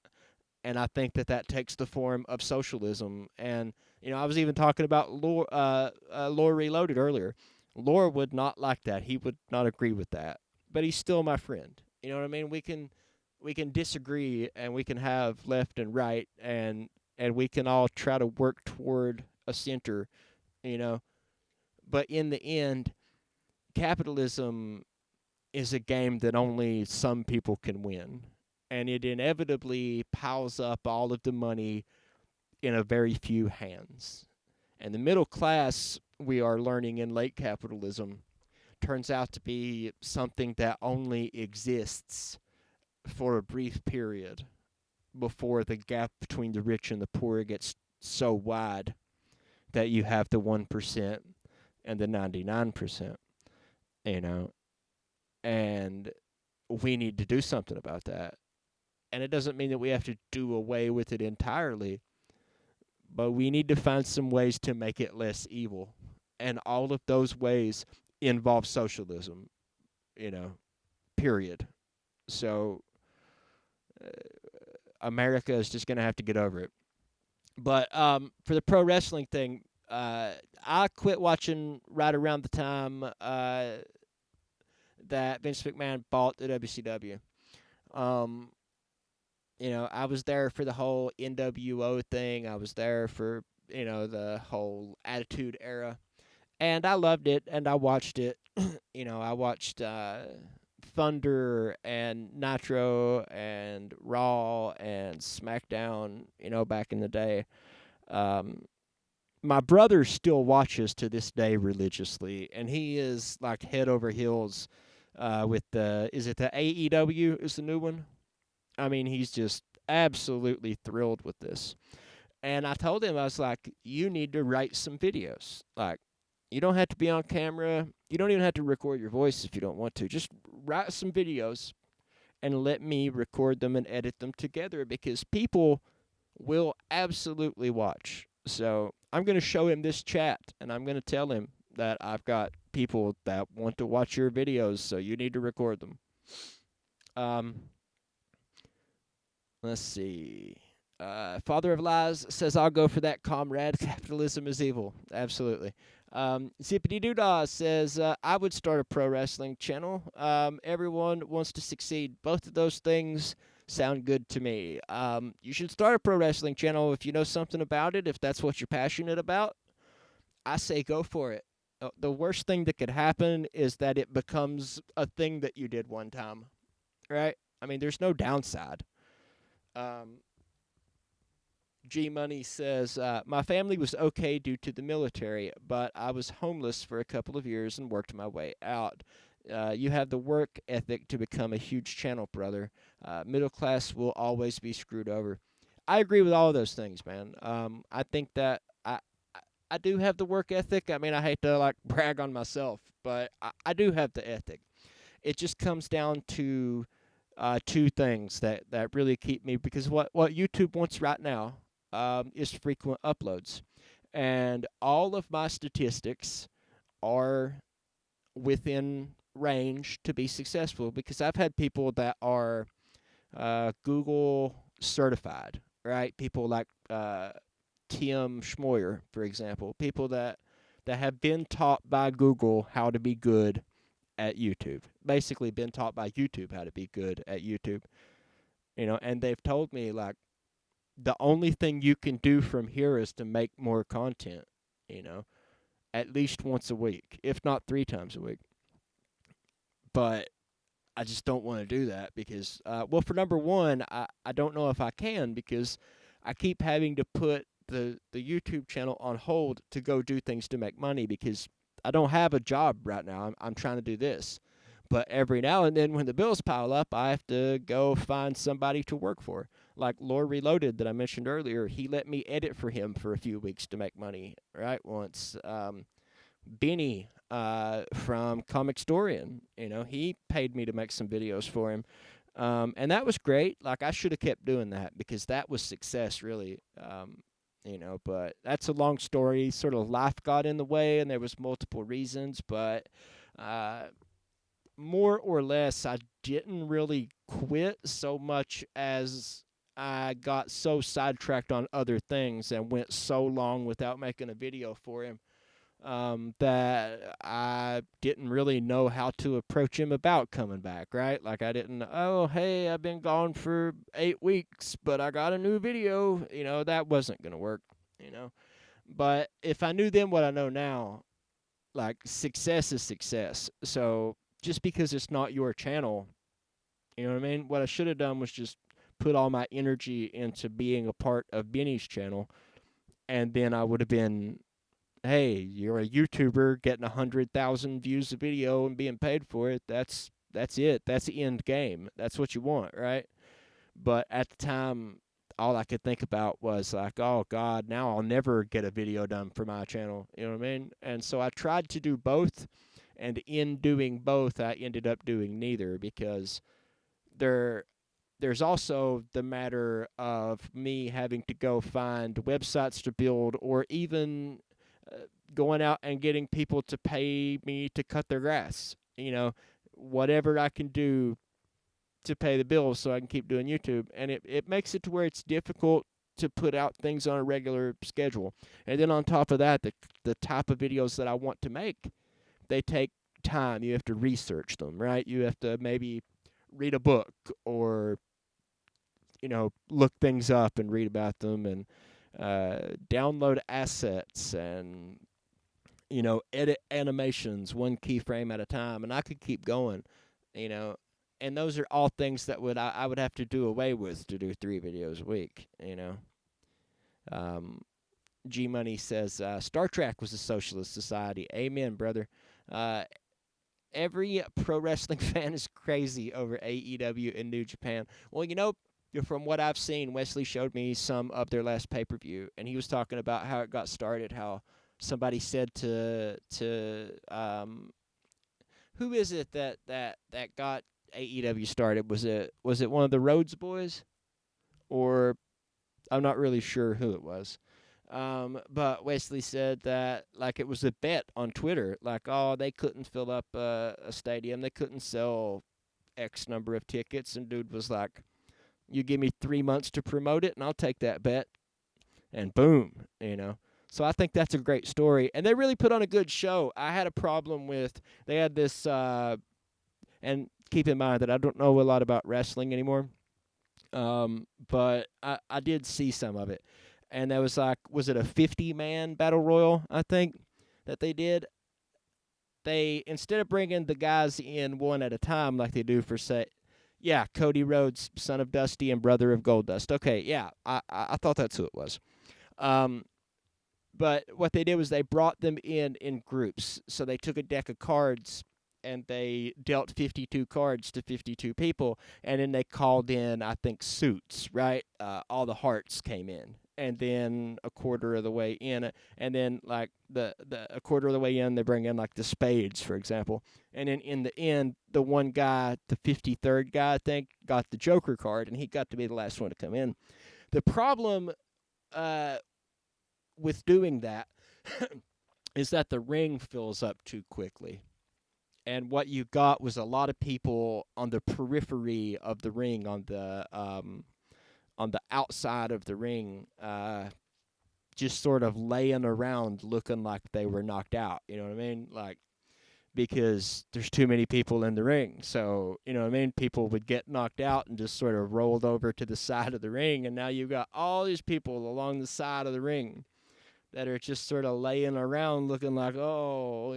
And I think that that takes the form of socialism. And, you know, I was even talking about Lore Reloaded earlier. Lore would not like that. He would not agree with that. But he's still my friend. You know what I mean? We can disagree, and we can have left and right, and we can all try to work toward a center, you know. But in the end, capitalism is a game that only some people can win. And it inevitably piles up all of the money in a very few hands. And the middle class, we are learning in late capitalism, turns out to be something that only exists for a brief period before the gap between the rich and the poor gets so wide that you have the 1% and the 99%, you know. And we need to do something about that. And it doesn't mean that we have to do away with it entirely, but we need to find some ways to make it less evil. And all of those ways involve socialism, you know, period. So America is just going to have to get over it. But for the pro wrestling thing, I quit watching right around the time that Vince McMahon bought the WCW. You know, I was there for the whole NWO thing. I was there for, you know, the whole Attitude Era. And I loved it, and I watched it. You know, I watched Thunder and Nitro and Raw and SmackDown, you know, back in the day. My brother still watches to this day religiously, and he is like head over heels with the, is it the AEW is the new one? I mean, he's just absolutely thrilled with this. And I told him, I was like, you need to write some videos. Like, you don't have to be on camera. You don't even have to record your voice if you don't want to. Just write some videos and let me record them and edit them together, because people will absolutely watch. So I'm going to show him this chat, and I'm going to tell him that I've got people that want to watch your videos, so you need to record them. Let's see. Father of Lies says, I'll go for that, comrade. Capitalism is evil. Absolutely. Zippity Doodah says, I would start a pro wrestling channel. Everyone wants to succeed. Both of those things sound good to me. You should start a pro wrestling channel if you know something about it, if that's what you're passionate about. I say go for it. The worst thing that could happen is that it becomes a thing that you did one time, right? I mean, there's no downside. G Money says, my family was okay due to the military, but I was homeless for a couple of years and worked my way out. You have the work ethic to become a huge channel, brother. Middle class will always be screwed over. I agree with all of those things, man. I think that I do have the work ethic. I mean, I hate to like brag on myself, but I do have the ethic. It just comes down to two things that really keep me, because what YouTube wants right now is frequent uploads, and all of my statistics are within range to be successful, because I've had people that are Google certified, right? People like Tim Schmoyer, for example, people that have been taught by Google how to be good at YouTube. Basically been taught by YouTube how to be good at YouTube. And they've told me, like, the only thing you can do from here is to make more content, at least once a week, if not 3 times a week. But I just don't want to do that because, well, for number one, I don't know if I can, because I keep having to put the YouTube channel on hold to go do things to make money, because I don't have a job right now. I'm trying to do this. But every now and then when the bills pile up, I have to go find somebody to work for. Like Lore Reloaded that I mentioned earlier, he let me edit for him for a few weeks to make money, right? Once. Benny from Comicstorian, he paid me to make some videos for him. And that was great. Like, I should have kept doing that, because that was success, really. But that's a long story. Sort of life got in the way, and there was multiple reasons. But more or less, I didn't really quit so much as I got so sidetracked on other things and went so long without making a video for him that I didn't really know how to approach him about coming back, right? Like, I didn't, oh, hey, I've been gone for 8 weeks, but I got a new video. That wasn't going to work, But if I knew then what I know now, like, success is success. So just because it's not your channel, you know what I mean? What I should have done was just put all my energy into being a part of Benny's channel, and then I would have been, hey, you're a YouTuber getting 100,000 views a video and being paid for it. That's it. That's the end game. That's what you want, right? But at the time, all I could think about was like, oh God, now I'll never get a video done for my channel. You know what I mean? And so I tried to do both, and in doing both, I ended up doing neither, because there's also the matter of me having to go find websites to build, or even going out and getting people to pay me to cut their grass. Whatever I can do to pay the bills so I can keep doing YouTube. And it makes it to where it's difficult to put out things on a regular schedule. And then on top of that, the type of videos that I want to make, they take time. You have to research them, right? You have to maybe read a book, or look things up and read about them, and download assets, and edit animations one keyframe at a time, and I could keep going, and those are all things that I would have to do away with to do 3 videos a week, G Money says, Star Trek was a socialist society. Amen, brother. every pro wrestling fan is crazy over AEW and New Japan. Well, from what I've seen, Wesley showed me some of their last pay-per-view, and he was talking about how it got started, how somebody said to who is it that got AEW started? Was it one of the Rhodes boys? Or I'm not really sure who it was. But Wesley said that like it was a bet on Twitter, like, oh, they couldn't fill up a stadium, they couldn't sell X number of tickets, and dude was like, you give me 3 months to promote it, and I'll take that bet. And boom, So I think that's a great story, and they really put on a good show. I had a problem with they had this, and keep in mind that I don't know a lot about wrestling anymore, but I did see some of it. And there was was it a 50-man battle royal, I think, that they did? They, instead of bringing the guys in one at a time like they do for, say, yeah, Cody Rhodes, son of Dusty and brother of Goldust. Okay, yeah, I thought that's who it was. But what they did was they brought them in groups. So they took a deck of cards and they dealt 52 cards to 52 people, and then they called in, I think, suits, right? All the hearts came in. And then a quarter of the way in, and then like a quarter of the way in, they bring in like the spades, for example. And then in the end, the one guy, the 53rd guy, I think, got the Joker card, and he got to be the last one to come in. The problem with doing that is that the ring fills up too quickly. And what you got was a lot of people on the periphery of the ring, on the outside of the ring, just sort of laying around looking like they were knocked out, you know what I mean? Like, because there's too many people in the ring. So, you know what I mean? People would get knocked out and just sort of rolled over to the side of the ring, and now you've got all these people along the side of the ring that are just sort of laying around looking like, oh,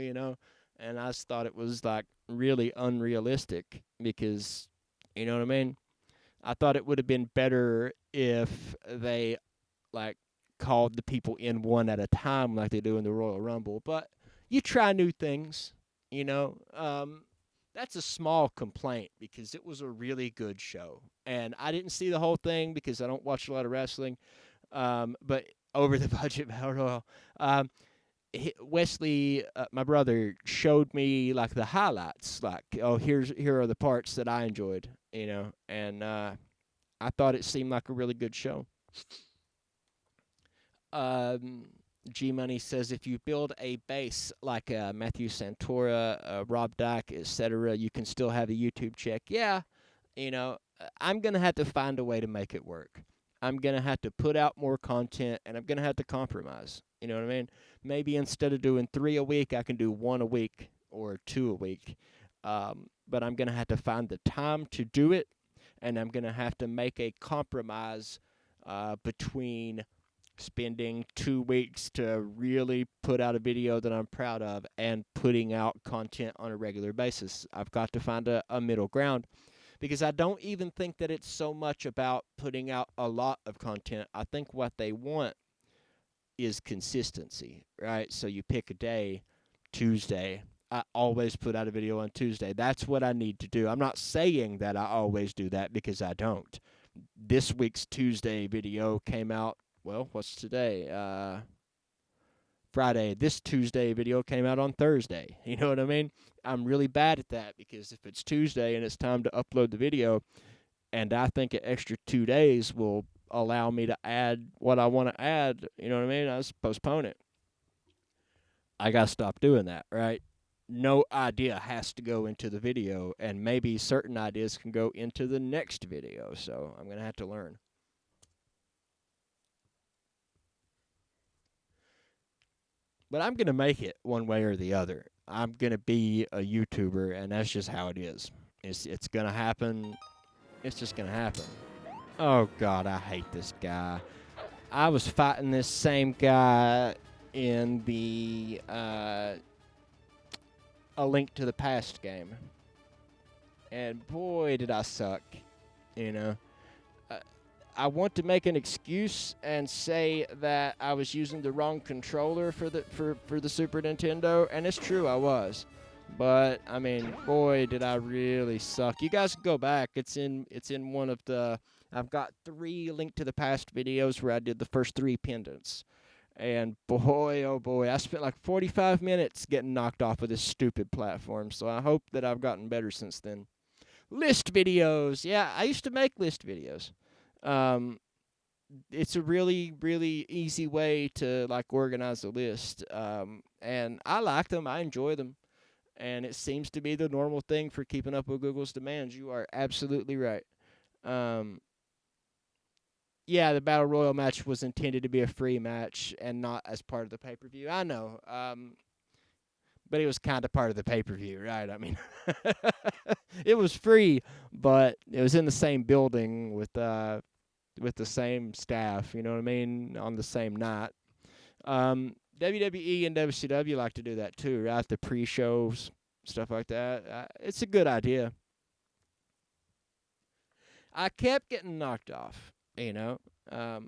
and I just thought it was, like, really unrealistic because, you know what I mean? I thought it would have been better if they, like, called the people in one at a time like they do in the Royal Rumble. But you try new things, That's a small complaint because it was a really good show. And I didn't see the whole thing because I don't watch a lot of wrestling. But over the budget battle royal, Wesley, my brother, showed me like the highlights. Like, oh, here are the parts that I enjoyed, and I thought it seemed like a really good show. G Money says if you build a base like Matthew Santora, Rob Dyke, etc., you can still have a YouTube check. Yeah, I'm gonna have to find a way to make it work. I'm going to have to put out more content, and I'm going to have to compromise. You know what I mean? Maybe instead of doing 3 a week, I can do 1 a week or 2 a week. But I'm going to have to find the time to do it, and I'm going to have to make a compromise between spending 2 weeks to really put out a video that I'm proud of and putting out content on a regular basis. I've got to find a middle ground. Because I don't even think that it's so much about putting out a lot of content. I think what they want is consistency, right? So you pick a day, Tuesday. I always put out a video on Tuesday. That's what I need to do. I'm not saying that I always do that because I don't. This week's Tuesday video came out, well, what's today? Friday. This Tuesday video came out on Thursday. You know what I mean? I'm really bad at that because if it's Tuesday and it's time to upload the video, and I think an extra 2 days will allow me to add what I want to add, you know what I mean? I just postpone it. I got to stop doing that, right? No idea has to go into the video, and maybe certain ideas can go into the next video, so I'm going to have to learn. But I'm going to make it one way or the other. I'm going to be a YouTuber, and that's just how it is. It's going to happen. It's just going to happen. Oh, God, I hate this guy. I was fighting this same guy in the A Link to the Past game. And boy, did I suck, I want to make an excuse and say that I was using the wrong controller for the Super Nintendo, and it's true, I was. But I mean, boy, did I really suck. You guys can go back. It's in one of the. I've got 3 linked to the past videos where I did the first 3 pendants. And boy, oh boy, I spent like 45 minutes getting knocked off of this stupid platform. So I hope that I've gotten better since then. List videos. Yeah, I used to make list videos. It's a really, really easy way to like organize a list. And I like them. I enjoy them. And it seems to be the normal thing for keeping up with Google's demands. You are absolutely right. Yeah, the Battle Royal match was intended to be a free match and not as part of the pay-per-view. I know. But it was kind of part of the pay-per-view, right? I mean, it was free, but it was in the same building with the same staff, you know what I mean, on the same night. WWE and WCW like to do that too, right? The pre-shows, stuff like that. It's a good idea. I kept getting knocked off, you know. I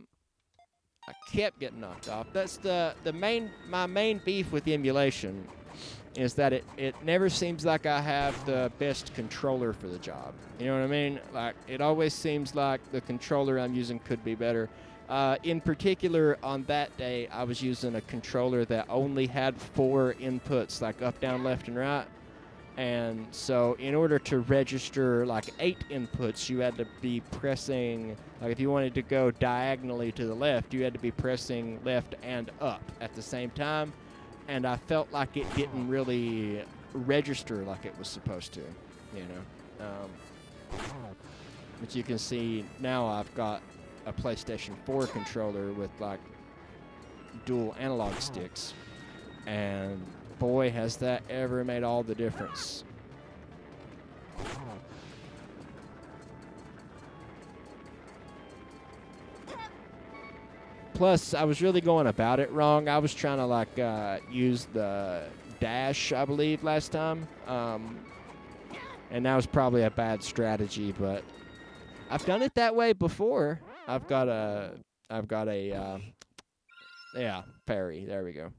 kept getting knocked off. That's my main beef with emulation is that it never seems like I have the best controller for the job. You know what I mean? Like, it always seems like the controller I'm using could be better. In particular, on that day, I was using a controller that only had 4 inputs, like up, down, left, and right. And so in order to register like 8 inputs, you had to be pressing, like if you wanted to go diagonally to the left, you had to be pressing left and up at the same time. And I felt like it didn't really register like it was supposed to, you know. But you can see now I've got a PlayStation 4 controller with like dual analog sticks. And boy, has that ever made all the difference. Plus, I was really going about it wrong. I was trying to like use the dash, I believe, last time. And that was probably a bad strategy, but I've done it that way before. I've got a yeah, parry. There we go.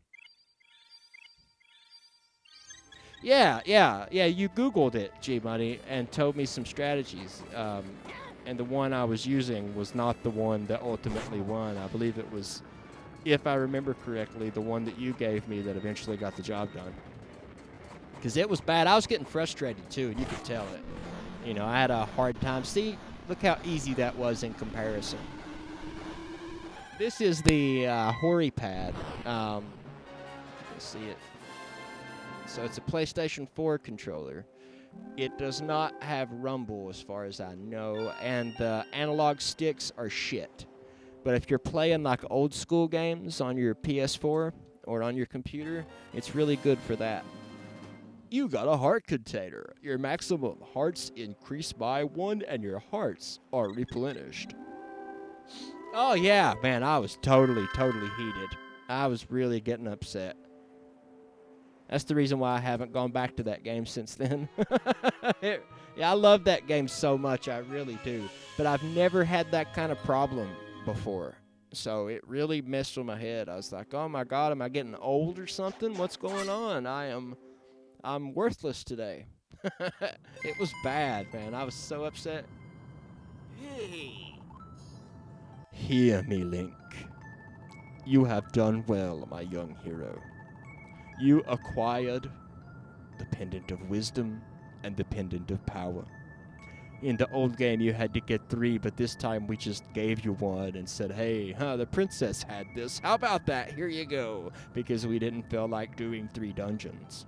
Yeah, you Googled it, G-Money, and told me some strategies. And the one I was using was not the one that ultimately won. I believe it was, if I remember correctly, the one that you gave me that eventually got the job done. Because it was bad. I was getting frustrated, too, and you could tell it. You know, I had a hard time. See, look how easy that was in comparison. This is the Hori pad. Let's see it. So it's a PlayStation 4 controller. It does not have rumble as far as I know, and the analog sticks are shit. But if you're playing like old school games on your PS4 or on your computer, it's really good for that. You got a heart container. Your maximum hearts increase by 1 and your hearts are replenished. Oh yeah, man, I was totally heated. I was really getting upset. That's the reason why I haven't gone back to that game since then. Yeah, I love that game so much, I really do. But I've never had that kind of problem before. So it really messed with my head. I was like, oh my God, am I getting old or something? What's going on? I'm worthless today. It was bad, man. I was so upset. Hey. Hear me, Link. You have done well, my young hero. You acquired the Pendant of Wisdom and the Pendant of Power. In the old game, you had to get 3, but this time we just gave you 1 and said, hey, the princess had this. How about that? Here you go. Because we didn't feel like doing 3 dungeons.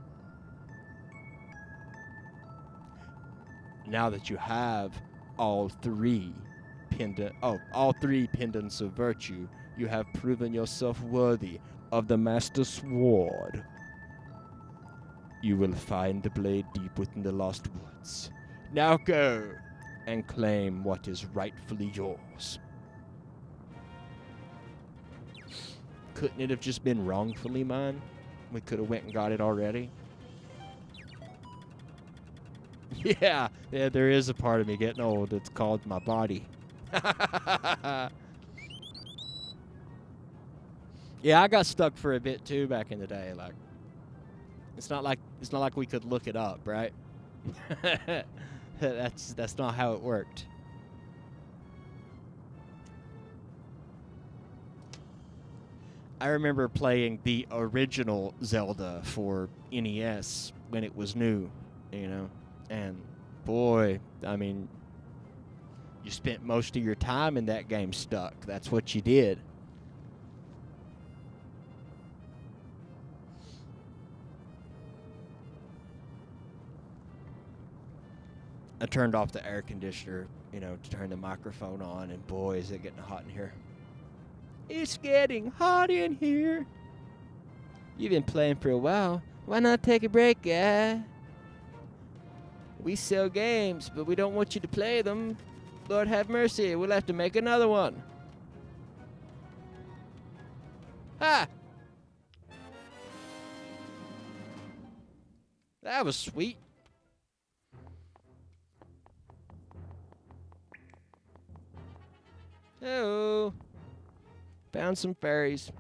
Now that you have all 3 pendants of virtue, you have proven yourself worthy of the Master Sword. You will find the blade deep within the lost woods. Now go and claim what is rightfully yours. Couldn't it have just been wrongfully mine? We could have went and got it already. Yeah, there is a part of me getting old. It's called my body. Yeah, I got stuck for a bit too back in the day. Like, It's not like we could look it up, right? That's not how it worked. I remember playing the original Zelda for NES when it was new, you know, and boy, I mean, you spent most of your time in that game stuck. That's what you did. I turned off the air conditioner, you know, to turn the microphone on, and boy, is it getting hot in here. It's getting hot in here. You've been playing for a while. Why not take a break, guy? We sell games, but we don't want you to play them. Lord have mercy, we'll have to make another one. Ha! That was sweet. Oh. Found some fairies.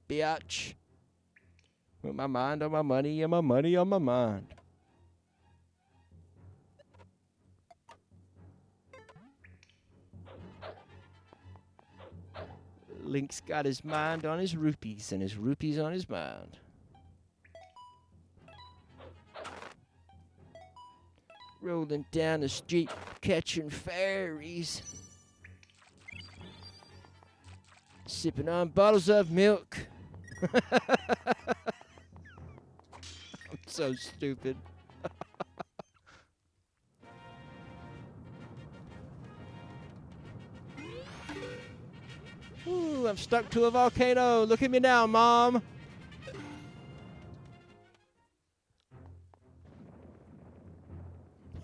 Biatch. With my mind on my money and my money on my mind. Link's got his mind on his rupees and his rupees on his mind. Rolling down the street, catching fairies. Sipping on bottles of milk. I'm so stupid. Ooh, I'm stuck to a volcano. Look at me now, Mom.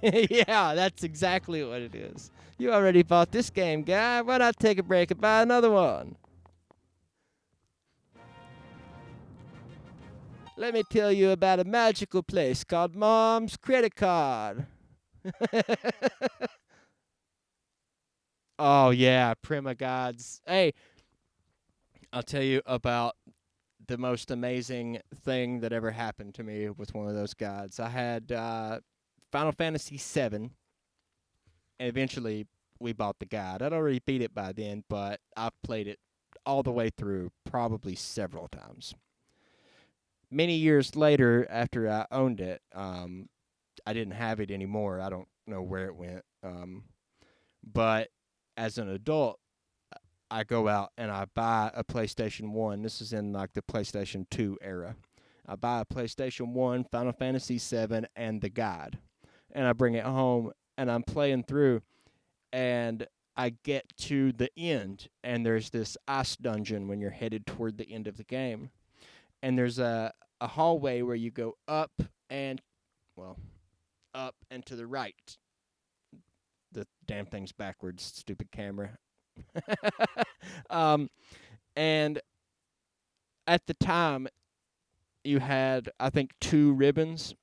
Yeah, that's exactly what it is. You already bought this game, guy. Why not take a break and buy another one? Let me tell you about a magical place called Mom's Credit Card. Oh, yeah, Prima Gods. Hey, I'll tell you about the most amazing thing that ever happened to me with one of those gods. I had Final Fantasy VII, and eventually we bought the god. I'd already beat it by then, but I've played it all the way through probably several times. Many years later, after I owned it, I didn't have it anymore. I don't know where it went. But as an adult, I go out and I buy a PlayStation 1. This is in like the PlayStation 2 era. I buy a PlayStation 1, Final Fantasy VII, and the guide. And I bring it home, and I'm playing through, and I get to the end, and there's this ice dungeon when you're headed toward the end of the game. And there's a hallway where you go up and to the right. The damn thing's backwards, stupid camera. And at the time, you had, I think, 2 ribbons.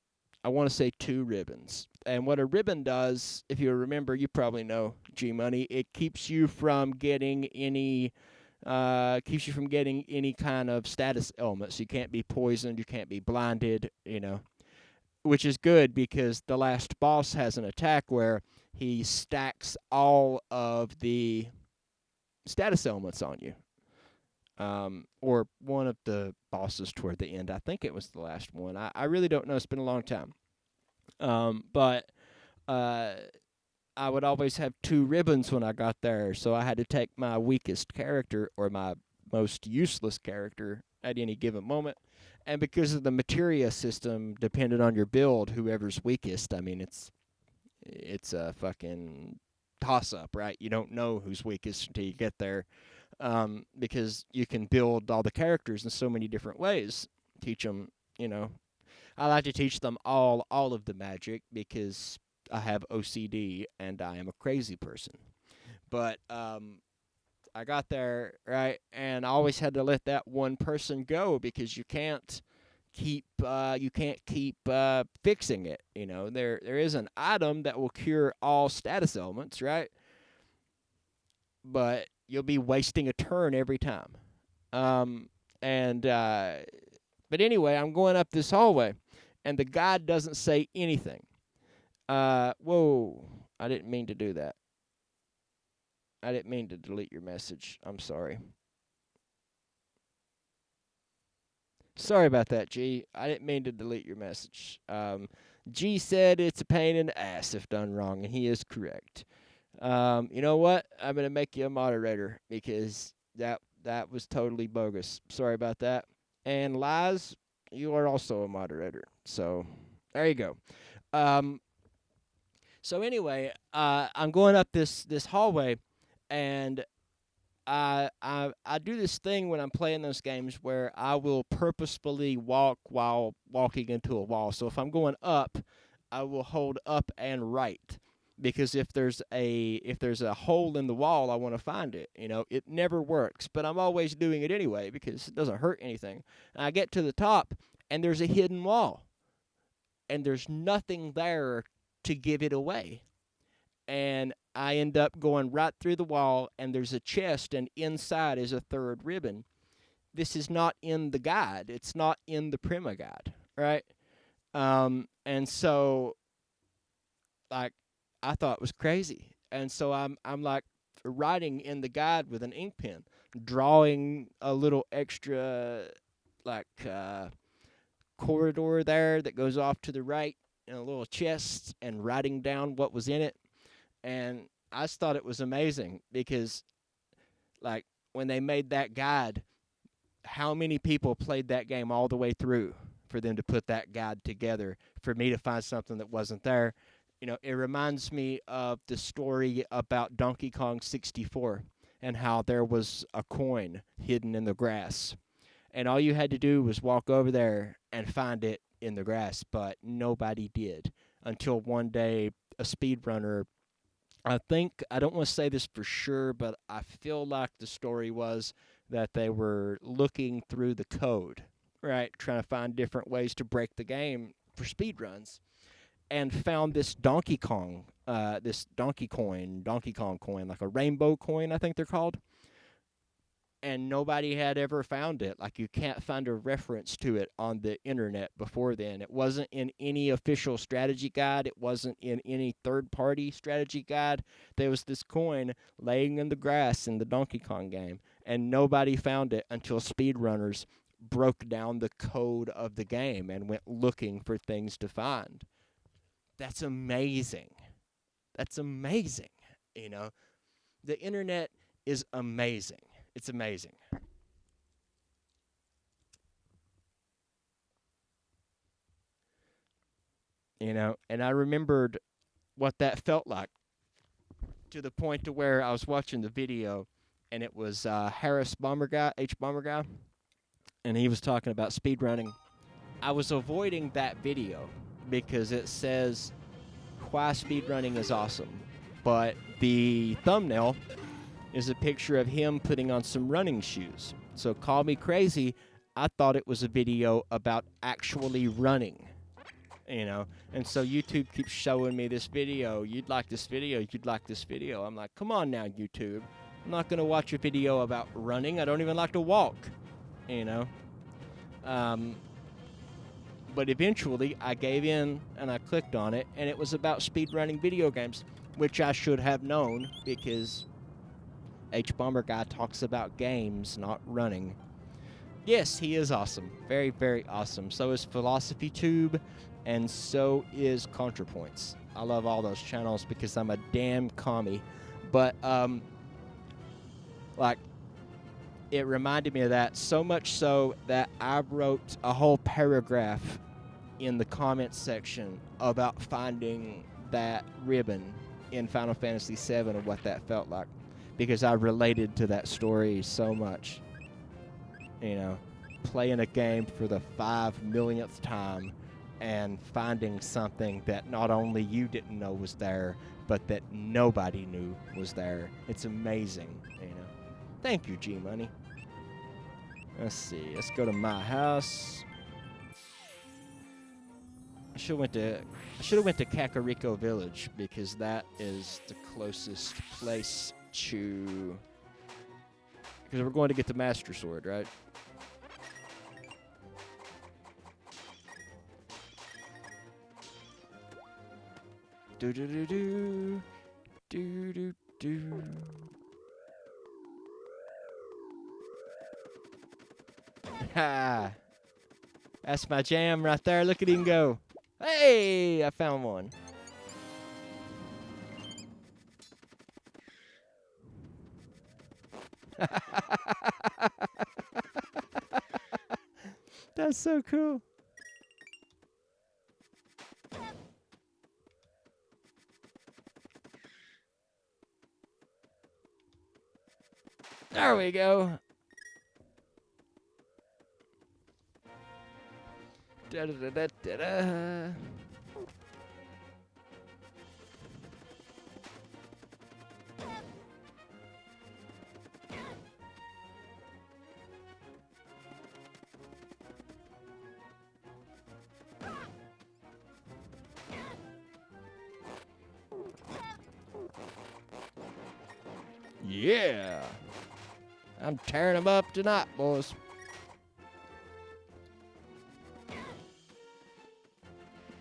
I want to say 2 ribbons. And what a ribbon does, if you remember, you probably know, G-Money, it keeps you from getting any kind of status elements. You can't be poisoned, you can't be blinded, you know, which is good because the last boss has an attack where he stacks all of the status elements on you. Or one of the bosses toward the end. I think it was the last one. I really don't know. It's been a long time. But I would always have 2 ribbons when I got there, so I had to take my weakest character or my most useless character at any given moment. And because of the materia system, depending on your build, whoever's weakest, I mean, it's a fucking toss-up, right? You don't know who's weakest until you get there, because you can build all the characters in so many different ways. Teach them, you know. I like to teach them all of the magic because I have OCD and I am a crazy person. But I got there, right, and I always had to let that one person go because you can't keep fixing it. You know, there is an item that will cure all status elements, right? But you'll be wasting a turn every time. And But anyway, I'm going up this hallway, and the guide doesn't say anything. Whoa, I didn't mean to do that. I didn't mean to delete your message. I'm sorry. Sorry about that, G. I didn't mean to delete your message. G said it's a pain in the ass if done wrong, and he is correct. You know what? I'm going to make you a moderator because that was totally bogus. Sorry about that. And Lies, you are also a moderator. So there you go. So anyway, I'm going up this hallway, and I do this thing when I'm playing those games where I will purposefully walk while walking into a wall. So if I'm going up, I will hold up and right, because if there's a hole in the wall, I want to find it. You know, it never works, but I'm always doing it anyway because it doesn't hurt anything. And I get to the top, and there's a hidden wall, and there's nothing there to give it away. And I end up going right through the wall, and there's a chest, and inside is a third ribbon. This is not in the guide. It's not in the Prima guide, right? And so, like, I thought it was crazy. And so I'm like writing in the guide with an ink pen, drawing a little extra, like, corridor there that goes off to the right, and a little chest, and writing down what was in it. And I just thought it was amazing because, like, when they made that guide, how many people played that game all the way through for them to put that guide together for me to find something that wasn't there? You know, it reminds me of the story about Donkey Kong 64 and how there was a coin hidden in the grass. And all you had to do was walk over there and find it in the grass, but nobody did until one day a speedrunner, I think, I don't want to say this for sure, but I feel like the story was that they were looking through the code, right, trying to find different ways to break the game for speedruns, and found this Donkey Kong coin, like a rainbow coin, I think they're called. And nobody had ever found it. Like, you can't find a reference to it on the internet before then. It wasn't in any official strategy guide. It wasn't in any third-party strategy guide. There was this coin laying in the grass in the Donkey Kong game, and nobody found it until speedrunners broke down the code of the game and went looking for things to find. That's amazing. That's amazing, you know? The internet is amazing. It's amazing. You know, and I remembered what that felt like, to the point to where I was watching the video, and it was Harris Bomber Guy, H Bomber Guy, and he was talking about speedrunning. I was avoiding that video because it says why speedrunning is awesome, but the thumbnail is a picture of him putting on some running shoes. So call me crazy, I thought it was a video about actually running, you know? And so YouTube keeps showing me this video. You'd like this video. You'd like this video. I'm like, come on now, YouTube. I'm not going to watch a video about running. I don't even like to walk, you know? But eventually, I gave in, and I clicked on it, and it was about speedrunning video games, which I should have known because H Bomber Guy talks about games, not running. Yes, he is awesome. Very, very awesome. So is Philosophy Tube, and so is ContraPoints. I love all those channels because I'm a damn commie. But, like, it reminded me of that, so much so that I wrote a whole paragraph in the comments section about finding that ribbon in Final Fantasy VII and what that felt like, because I related to that story so much. You know, playing a game for the 5 millionth time and finding something that not only you didn't know was there, but that nobody knew was there. It's amazing, you know. Thank you, G-Money. Let's see. Let's go to my house. I should have went to Kakariko Village because that is the closest place to. Because we're going to get the Master Sword, right? Do do do do. Do do do. Ha! That's my jam right there. Look at him go. Hey! I found one. That's so cool. There we go. Da da da da da da. Yeah. I'm tearing them up tonight, boys.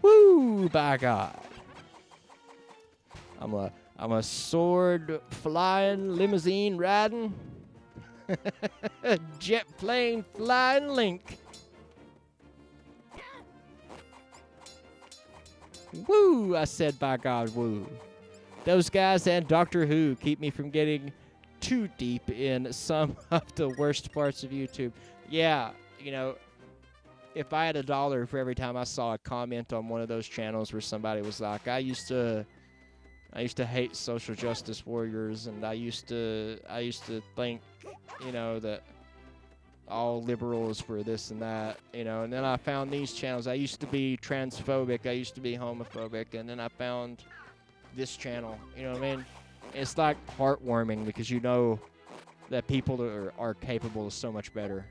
Woo, by God. I'm a sword flying, limousine riding, jet plane flying Link. Woo, I said by God, woo. Those guys and Doctor Who keep me from getting too deep in some of the worst parts of YouTube. Yeah, you know, if I had $1 for every time I saw a comment on one of those channels where somebody was like, I used to hate social justice warriors, and I used to think, you know, that all liberals were this and that, you know, and then I found these channels. I used to be transphobic, I used to be homophobic, and then I found this channel, you know what I mean? It's like heartwarming because you know that people are capable of so much better,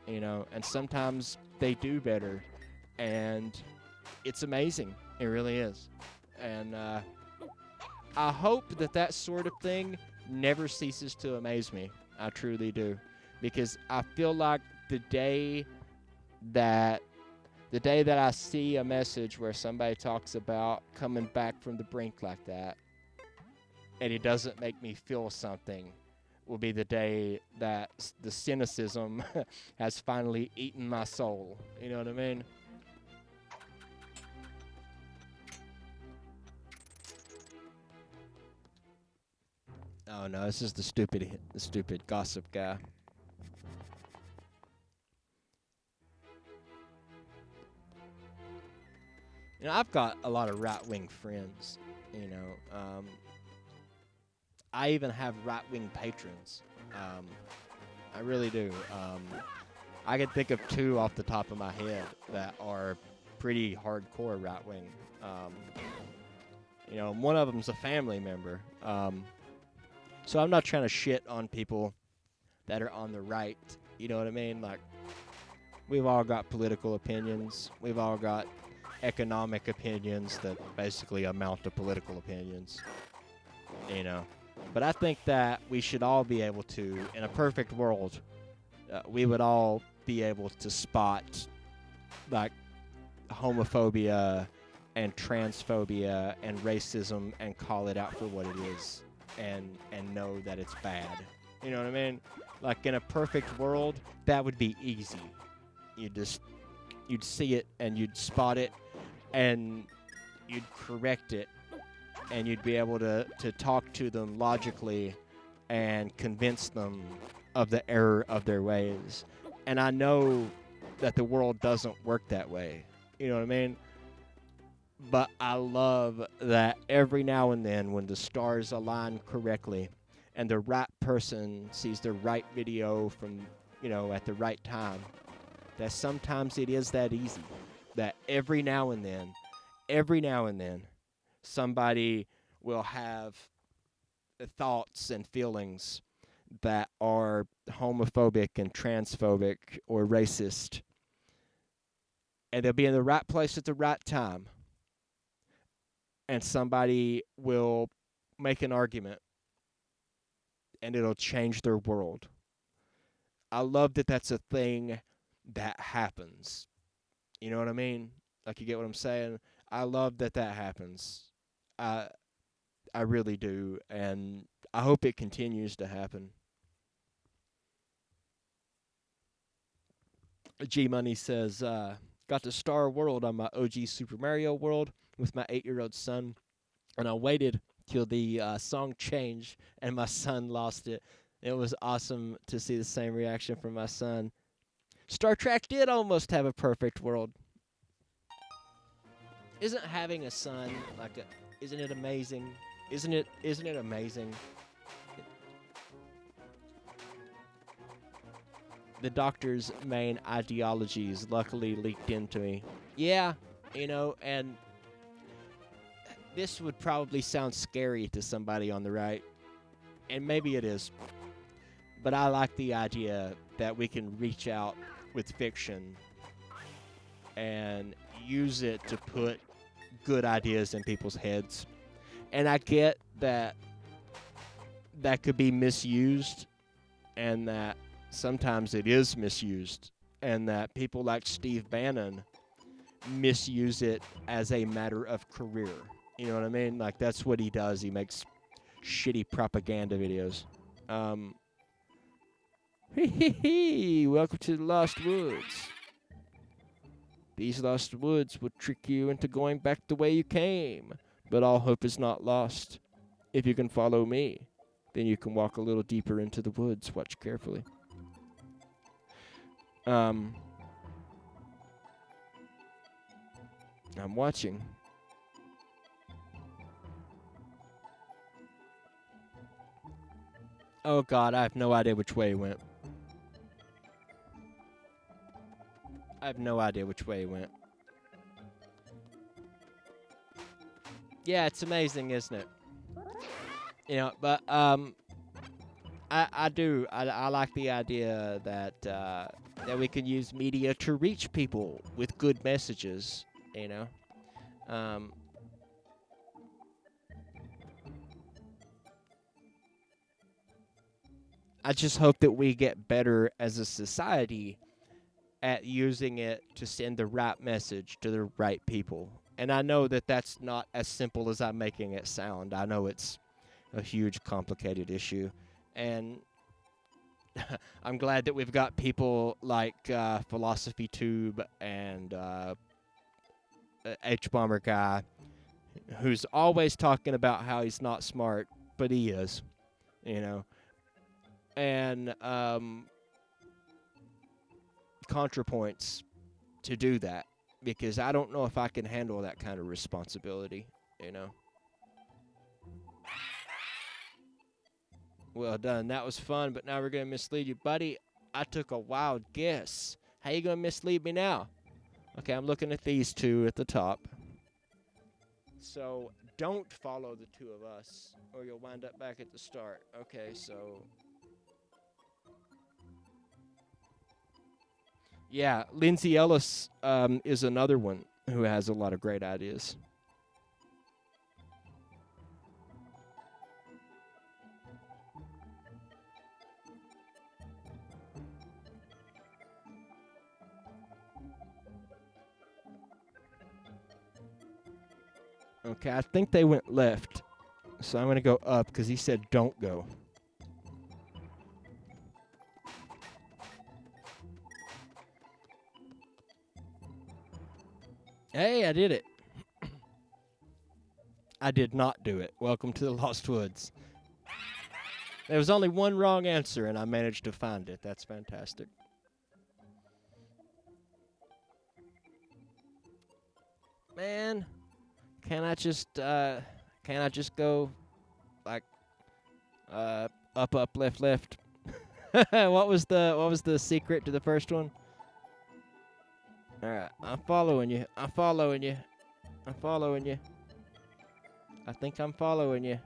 you know, and sometimes they do better, and it's amazing. It really is. And I hope that sort of thing never ceases to amaze me. I truly do. Because I feel like the day that I see a message where somebody talks about coming back from the brink like that, and it doesn't make me feel something, will be the day that the cynicism has finally eaten my soul. You know what I mean? Oh no, this is the stupid gossip guy. You know, I've got a lot of right-wing friends, you know. I even have right-wing patrons. I really do. I can think of 2 off the top of my head that are pretty hardcore right-wing. You know, one of them's a family member. So I'm not trying to shit on people that are on the right. You know what I mean? Like, we've all got political opinions. We've all got economic opinions that basically amount to political opinions, you know. But I think that we should all be able to, in a perfect world, we would all be able to spot, like, homophobia and transphobia and racism and call it out for what it is, and know that it's bad. You know what I mean? Like, in a perfect world, that would be easy. You'd see it and you'd spot it, and you'd correct it, and you'd be able to talk to them logically and convince them of the error of their ways. And I know that the world doesn't work that way. You know what I mean? But I love that every now and then when the stars align correctly and the right person sees the right video from, you know, at the right time, that sometimes it is that easy. That every now and then, somebody will have thoughts and feelings that are homophobic and transphobic or racist. And they'll be in the right place at the right time. And somebody will make an argument, and it'll change their world. I love that that's a thing that happens. You know what I mean? Like, you get what I'm saying? I love that happens. I I really do, and I hope it continues to happen. G Money says, got to Star World on my OG Super Mario World with my 8-year-old son, and I waited till the song changed and my son lost it. It was awesome to see the same reaction from my son. Star Trek did almost have a perfect world. Isn't having a son like a? Isn't it amazing? Isn't it? Isn't it amazing? The doctor's main ideologies luckily leaked into me. Yeah, and this would probably sound scary to somebody on the right, and maybe it is. But I like the idea that we can reach out with fiction and use it to put good ideas in people's heads. And I get that that could be misused, and that sometimes it is misused, and that people like Steve Bannon misuse it as a matter of career. You know what I mean? Like, that's what he does. He makes shitty propaganda videos. Welcome to the Lost Woods. These lost woods will trick you into going back the way you came, but all hope is not lost. If you can follow me, then you can walk a little deeper into the woods. Watch carefully. I'm watching. Oh God, I have no idea which way he went. I have no idea which way he went. Yeah, it's amazing, isn't it? But I do. I like the idea that that we can use media to reach people with good messages. I just hope that we get better as a society at using it to send the right message to the right people. And I know that that's not as simple as I'm making it sound. I know it's a huge, complicated issue. And I'm glad that we've got people like Philosophy Tube and H-Bomber Guy, who's always talking about how he's not smart, but he is, And ContraPoints to do that, because I don't know if I can handle that kind of responsibility, Well done. That was fun, but now we're going to mislead you. Buddy, I took a wild guess. How you going to mislead me now? Okay, I'm looking at these two at the top. So don't follow the two of us, or you'll wind up back at the start. Okay, so... Yeah, Lindsay Ellis is another one who has a lot of great ideas. Okay, I think they went left. So I'm going to go up because he said don't go. Hey, I did it. I did not do it. Welcome to the Lost Woods. There was only one wrong answer, and I managed to find it. That's fantastic. Man, can I just go like up, left? What was the secret to the first one? All right, I'm following you. I think I'm following you.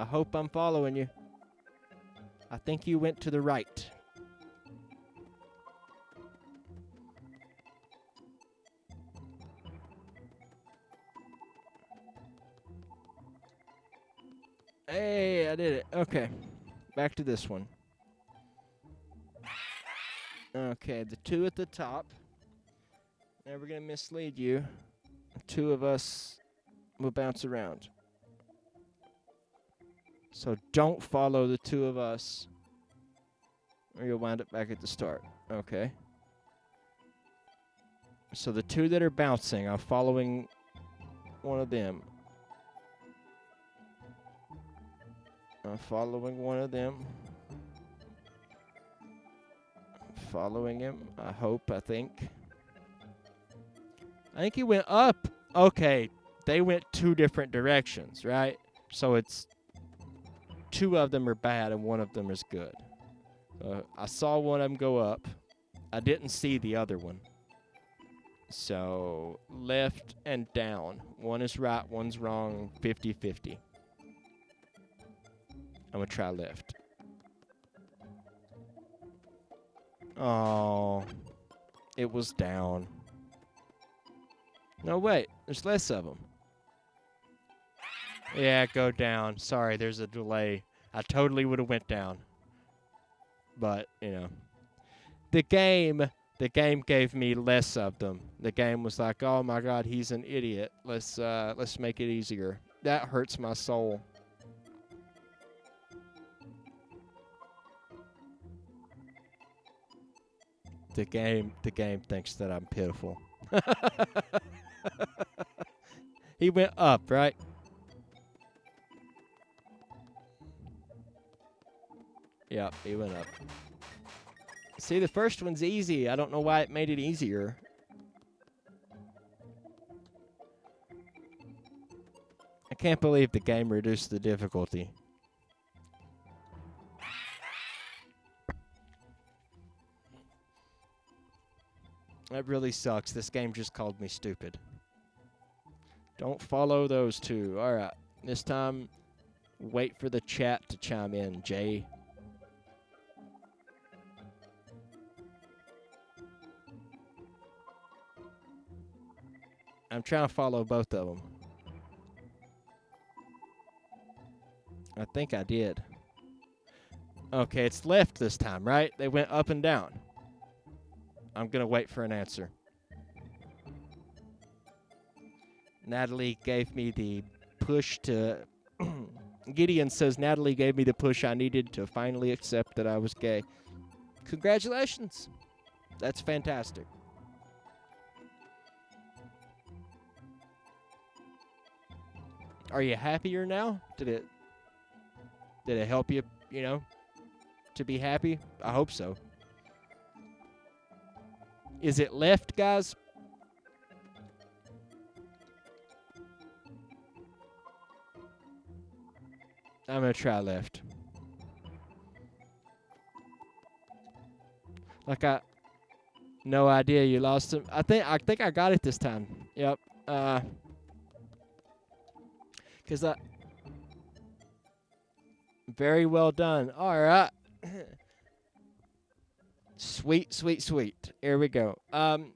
I hope I'm following you. I think you went to the right. Hey, I did it. Okay. Back to this one. Okay, the two at the top. Now we're going to mislead you. The two of us will bounce around. So don't follow the two of us, or you'll wind up back at the start. Okay. So the two that are bouncing, I'm following one of them. I'm following one of them. Following him, I hope, I think. I think he went up. Okay, they went two different directions, right? So it's two of them are bad and one of them is good. I saw one of them go up. I didn't see the other one. So left and down. One is right, one's wrong, 50-50. I'm going to try left. Oh, it was down. No, wait, there's less of them. Yeah, go down. Sorry, there's a delay. I totally would have went down. But, you know. The game gave me less of them. The game was like, oh my god, he's an idiot. Let's make it easier. That hurts my soul. The game thinks that I'm pitiful. He went up, right? Yep, he went up. See, the first one's easy. I don't know why it made it easier. I can't believe the game reduced the difficulty. That really sucks. This game just called me stupid. Don't follow those two. All right. This time, wait for the chat to chime in, Jay. I'm trying to follow both of them. I think I did. Okay, it's left this time, right? They went up and down. I'm going to wait for an answer. Natalie gave me the push to... Gideon says, Natalie gave me the push I needed to finally accept that I was gay. Congratulations. That's fantastic. Are you happier now? Did it help you, you know, to be happy? I hope so. Is it left, guys? I'm going to try left. Like no idea you lost him. I think I got it this time. Yep. Cuz very well done. All right. Sweet, sweet, sweet. Here we go. You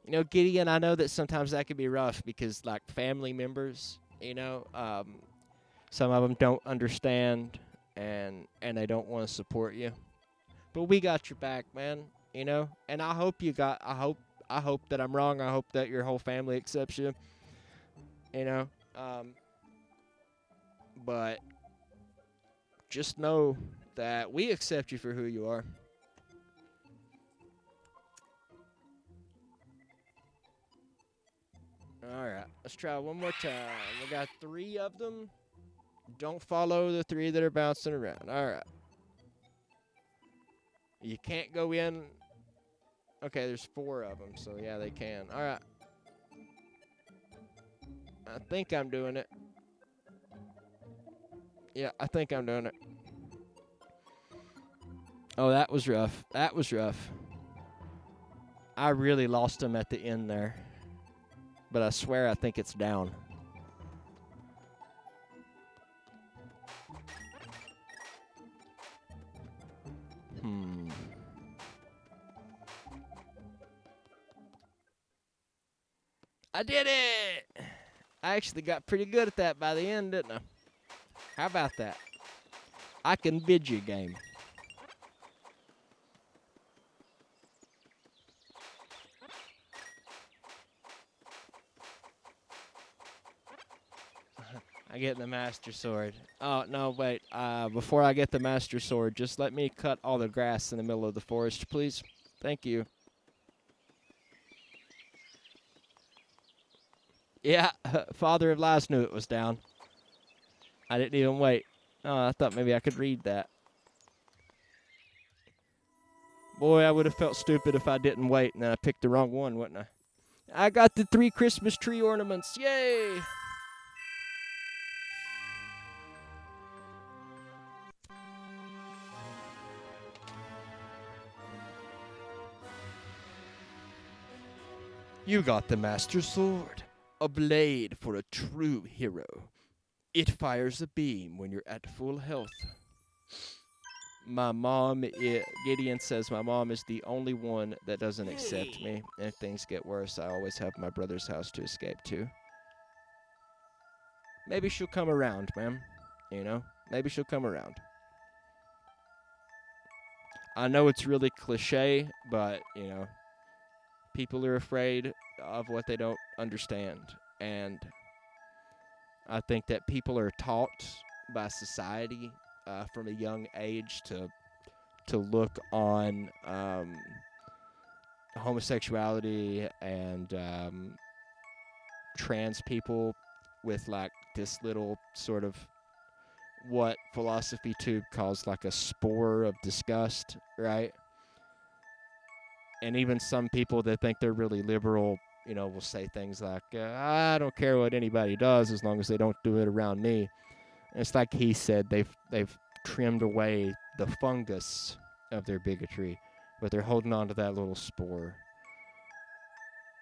know, Gideon, I know that sometimes that can be rough because, like, family members, you know, some of them don't understand and they don't want to support you. But we got your back, man, you know? And I hope I hope that I'm wrong. I hope that your whole family accepts you, you know? But just know that we accept you for who you are. All right, let's try one more time. We got 3 of them. Don't follow the 3 that are bouncing around. All right. You can't go in. Okay, there's 4 of them, so yeah, they can. All right. I think I'm doing it. Yeah, I think I'm doing it. Oh, that was rough. That was rough. I really lost him at the end there. But I swear I think it's down. I did it! I actually got pretty good at that by the end, didn't I? How about that? I can bid you a game. I get the Master Sword. Oh, no, wait. Before I get the Master Sword, just let me cut all the grass in the middle of the forest, please. Thank you. Yeah, Father of Lies knew it was down. I didn't even wait. Oh, I thought maybe I could read that. Boy, I would have felt stupid if I didn't wait and then I picked the wrong one, wouldn't I? I got the 3 Christmas tree ornaments. Yay! You got the Master Sword, a blade for a true hero. It fires a beam when you're at full health. My mom, Gideon says my mom is the only one that doesn't accept me. And if things get worse, I always have my brother's house to escape to. Maybe she'll come around, man. You know, maybe she'll come around. I know it's really cliche, but, you know, people are afraid of what they don't understand. And I think that people are taught by society from a young age to look on homosexuality and trans people with like this little sort of what Philosophy Tube calls like a spore of disgust, right? And even some people that think they're really liberal, you know, will say things like, I don't care what anybody does as long as they don't do it around me. And it's like he said, they've trimmed away the fungus of their bigotry, but they're holding on to that little spore.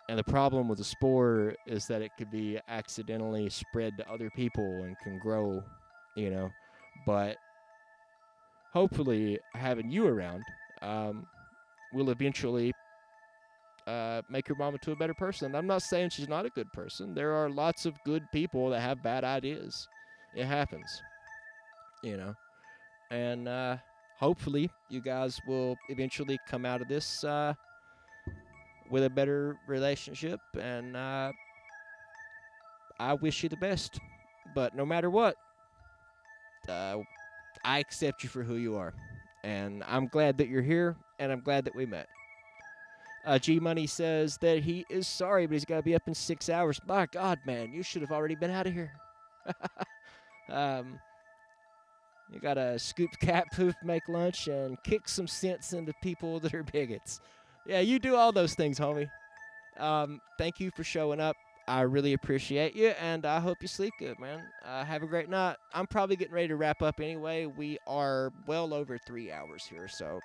And the problem with the spore is that it could be accidentally spread to other people and can grow, you know. But hopefully having you around will eventually make your mom into a better person. I'm not saying she's not a good person. There are lots of good people that have bad ideas. It happens, you know. And hopefully you guys will eventually come out of this with a better relationship. And I wish you the best. But no matter what, I accept you for who you are. And I'm glad that you're here, and I'm glad that we met. G-Money says that he is sorry, but he's got to be up in 6 hours. My God, man, you should have already been out of here. You got to scoop cat poop, make lunch, and kick some sense into people that are bigots. Yeah, you do all those things, homie. Thank you for showing up. I really appreciate you, and I hope you sleep good, man. Have a great night. I'm probably getting ready to wrap up anyway. We are well over 3 hours here, so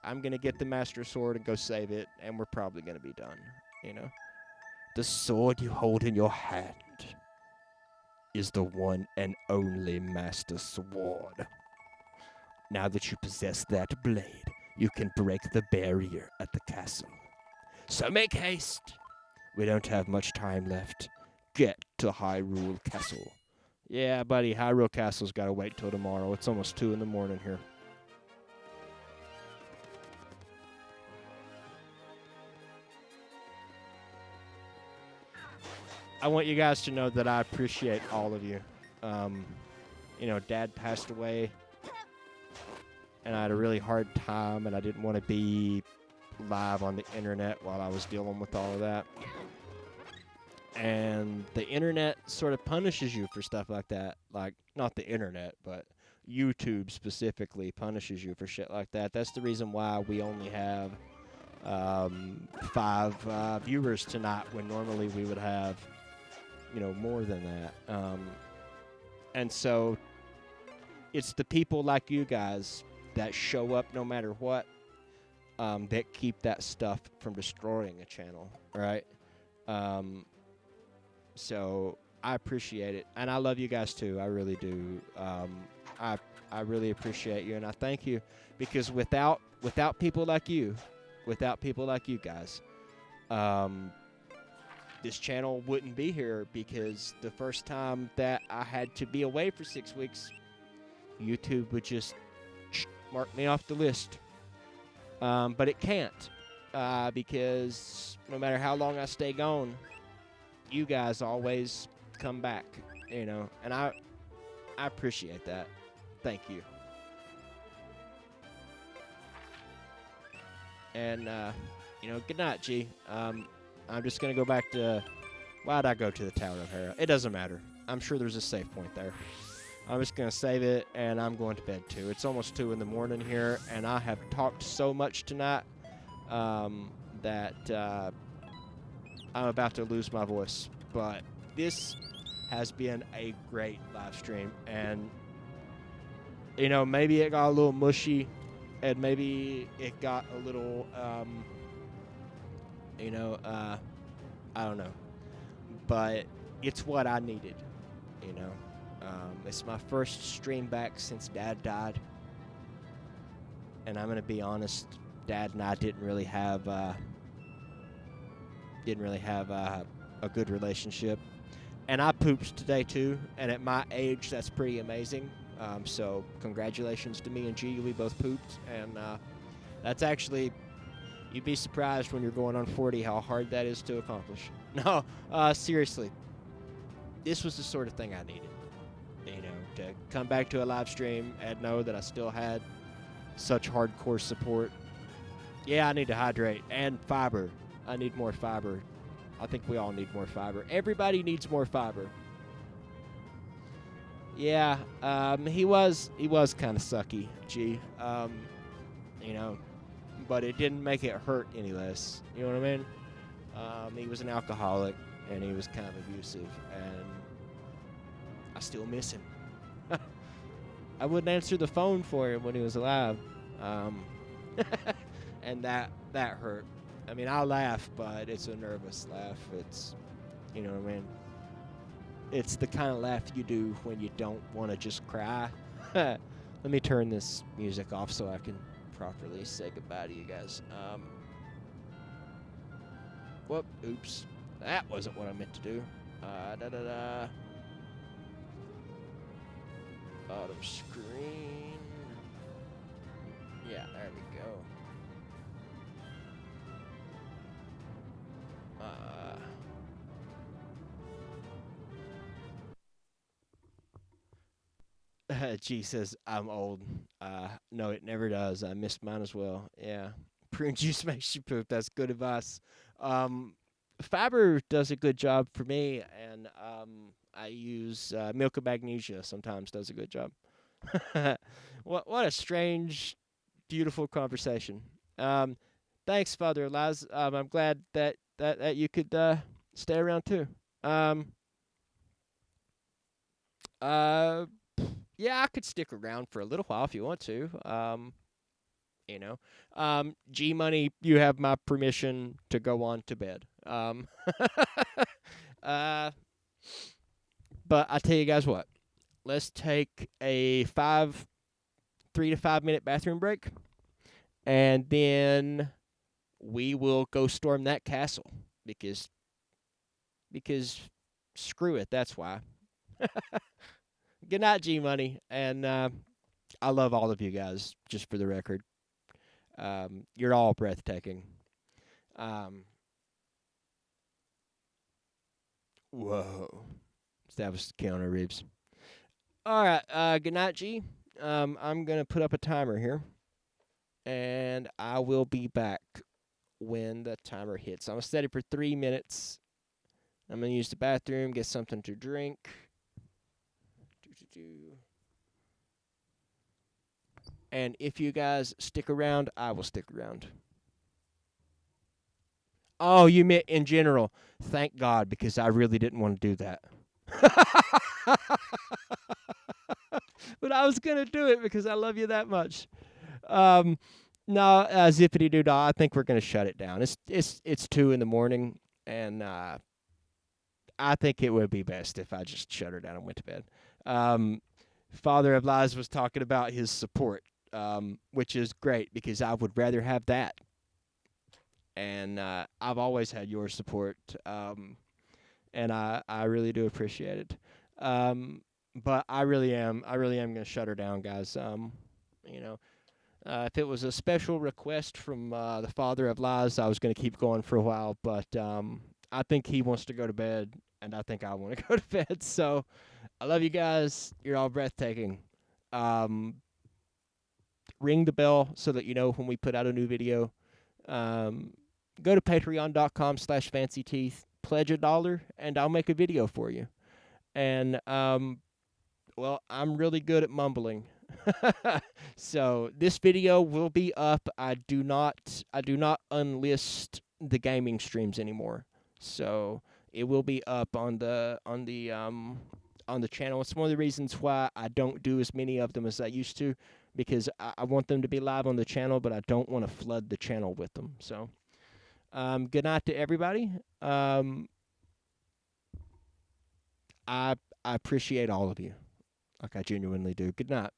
I'm going to get the Master Sword and go save it, and we're probably going to be done, you know. The sword you hold in your hand is the one and only Master Sword. Now that you possess that blade, you can break the barrier at the castle. So make haste. We don't have much time left. Get to Hyrule Castle. Yeah, buddy, Hyrule Castle's got to wait till tomorrow. It's almost 2 in the morning here. I want you guys to know that I appreciate all of you. You know, Dad passed away, and I had a really hard time, and I didn't want to be live on the internet while I was dealing with all of that. And the internet sort of punishes you for stuff like that. Like, not the internet, but YouTube specifically punishes you for shit like that. That's the reason why we only have 5 viewers tonight when normally we would have, you know, more than that. And so it's the people like you guys that show up no matter what that keep that stuff from destroying a channel, right? So I appreciate it, and I love you guys too. I really do. I really appreciate you, and I thank you, because without people like you, guys, this channel wouldn't be here, because the first time that I had to be away for 6 weeks, YouTube would just mark me off the list. But it can't, because no matter how long I stay gone, you guys always come back. you know, and I appreciate that. Thank you. And, you know, good night, G. I'm just going to go back to... Why'd I go to the Tower of Hera? It doesn't matter. I'm sure there's a save point there. I'm just going to save it, and I'm going to bed, too. It's almost 2 in the morning here, and I have talked so much tonight that I'm about to lose my voice. But this has been a great live stream, and, you know, maybe it got a little mushy, and maybe it got a little, you know, I don't know. But it's what I needed, you know. It's my first stream back since Dad died. And I'm going to be honest, Dad and I didn't really have a good relationship. And I pooped today, too. And at my age, that's pretty amazing. So congratulations to me and G. We both pooped. And that's actually... You'd be surprised when you're going on 40 how hard that is to accomplish. No, seriously. This was the sort of thing I needed. You know, to come back to a live stream and know that I still had such hardcore support. Yeah, I need to hydrate. And fiber. I need more fiber. I think we all need more fiber. Everybody needs more fiber. Yeah, he was kind of sucky, G. You know, but it didn't make it hurt any less. You know what I mean? He was an alcoholic, and he was kind of abusive, and I still miss him. I wouldn't answer the phone for him when he was alive, and that hurt. I mean, I'll laugh, but it's a nervous laugh. It's, you know what I mean? It's the kind of laugh you do when you don't want to just cry. Let me turn this music off so I can properly say goodbye to you guys. Whoop, oops. That wasn't what I meant to do. Bottom screen. Yeah, there we go. G says, I'm old. No, it never does. I missed mine as well. Yeah. Prune juice makes you poop. That's good advice. Fiber does a good job for me, and I use milk of magnesia sometimes does a good job. What a strange, beautiful conversation. Thanks, Father Elias. I'm glad that you could stay around too. Yeah, I could stick around for a little while if you want to. You know, G Money, you have my permission to go on to bed. But I tell you guys what, let's take a 3 to 5 minute bathroom break, and then we will go storm that castle because screw it. That's why. Good night, G Money, and I love all of you guys. Just for the record, you're all breathtaking. Whoa, that was Keanu Reeves. All right, good night, G. I'm gonna put up a timer here, and I will be back when the timer hits. I'm gonna set it for 3 minutes. I'm gonna use the bathroom, get something to drink. And if you guys stick around, I will stick around. Oh, you meant in general. Thank God, because I really didn't want to do that. But I was going to do it because I love you that much. No, zippity doo dah. I think we're going to shut it down. It's 2 in the morning, and I think it would be best if I just shut her down and went to bed. Father of Lies was talking about his support, which is great because I would rather have that. And I've always had your support, and I really do appreciate it. But I really am going to shut her down, guys. You know, if it was a special request from the Father of Lies, I was going to keep going for a while. But I think he wants to go to bed, and I think I want to go to bed. So I love you guys. You're all breathtaking. Ring the bell so that you know when we put out a new video. Um, Go to patreon.com/fancyteeth, pledge $1, and I'll make a video for you. And well, I'm really good at mumbling. So this video will be up. I do not unlist the gaming streams anymore. So it will be up on the channel. It's one of the reasons why I don't do as many of them as I used to, because I want them to be live on the channel, but I don't want to flood the channel with them. So good night to everybody. I appreciate all of you. Like I genuinely do. Good night.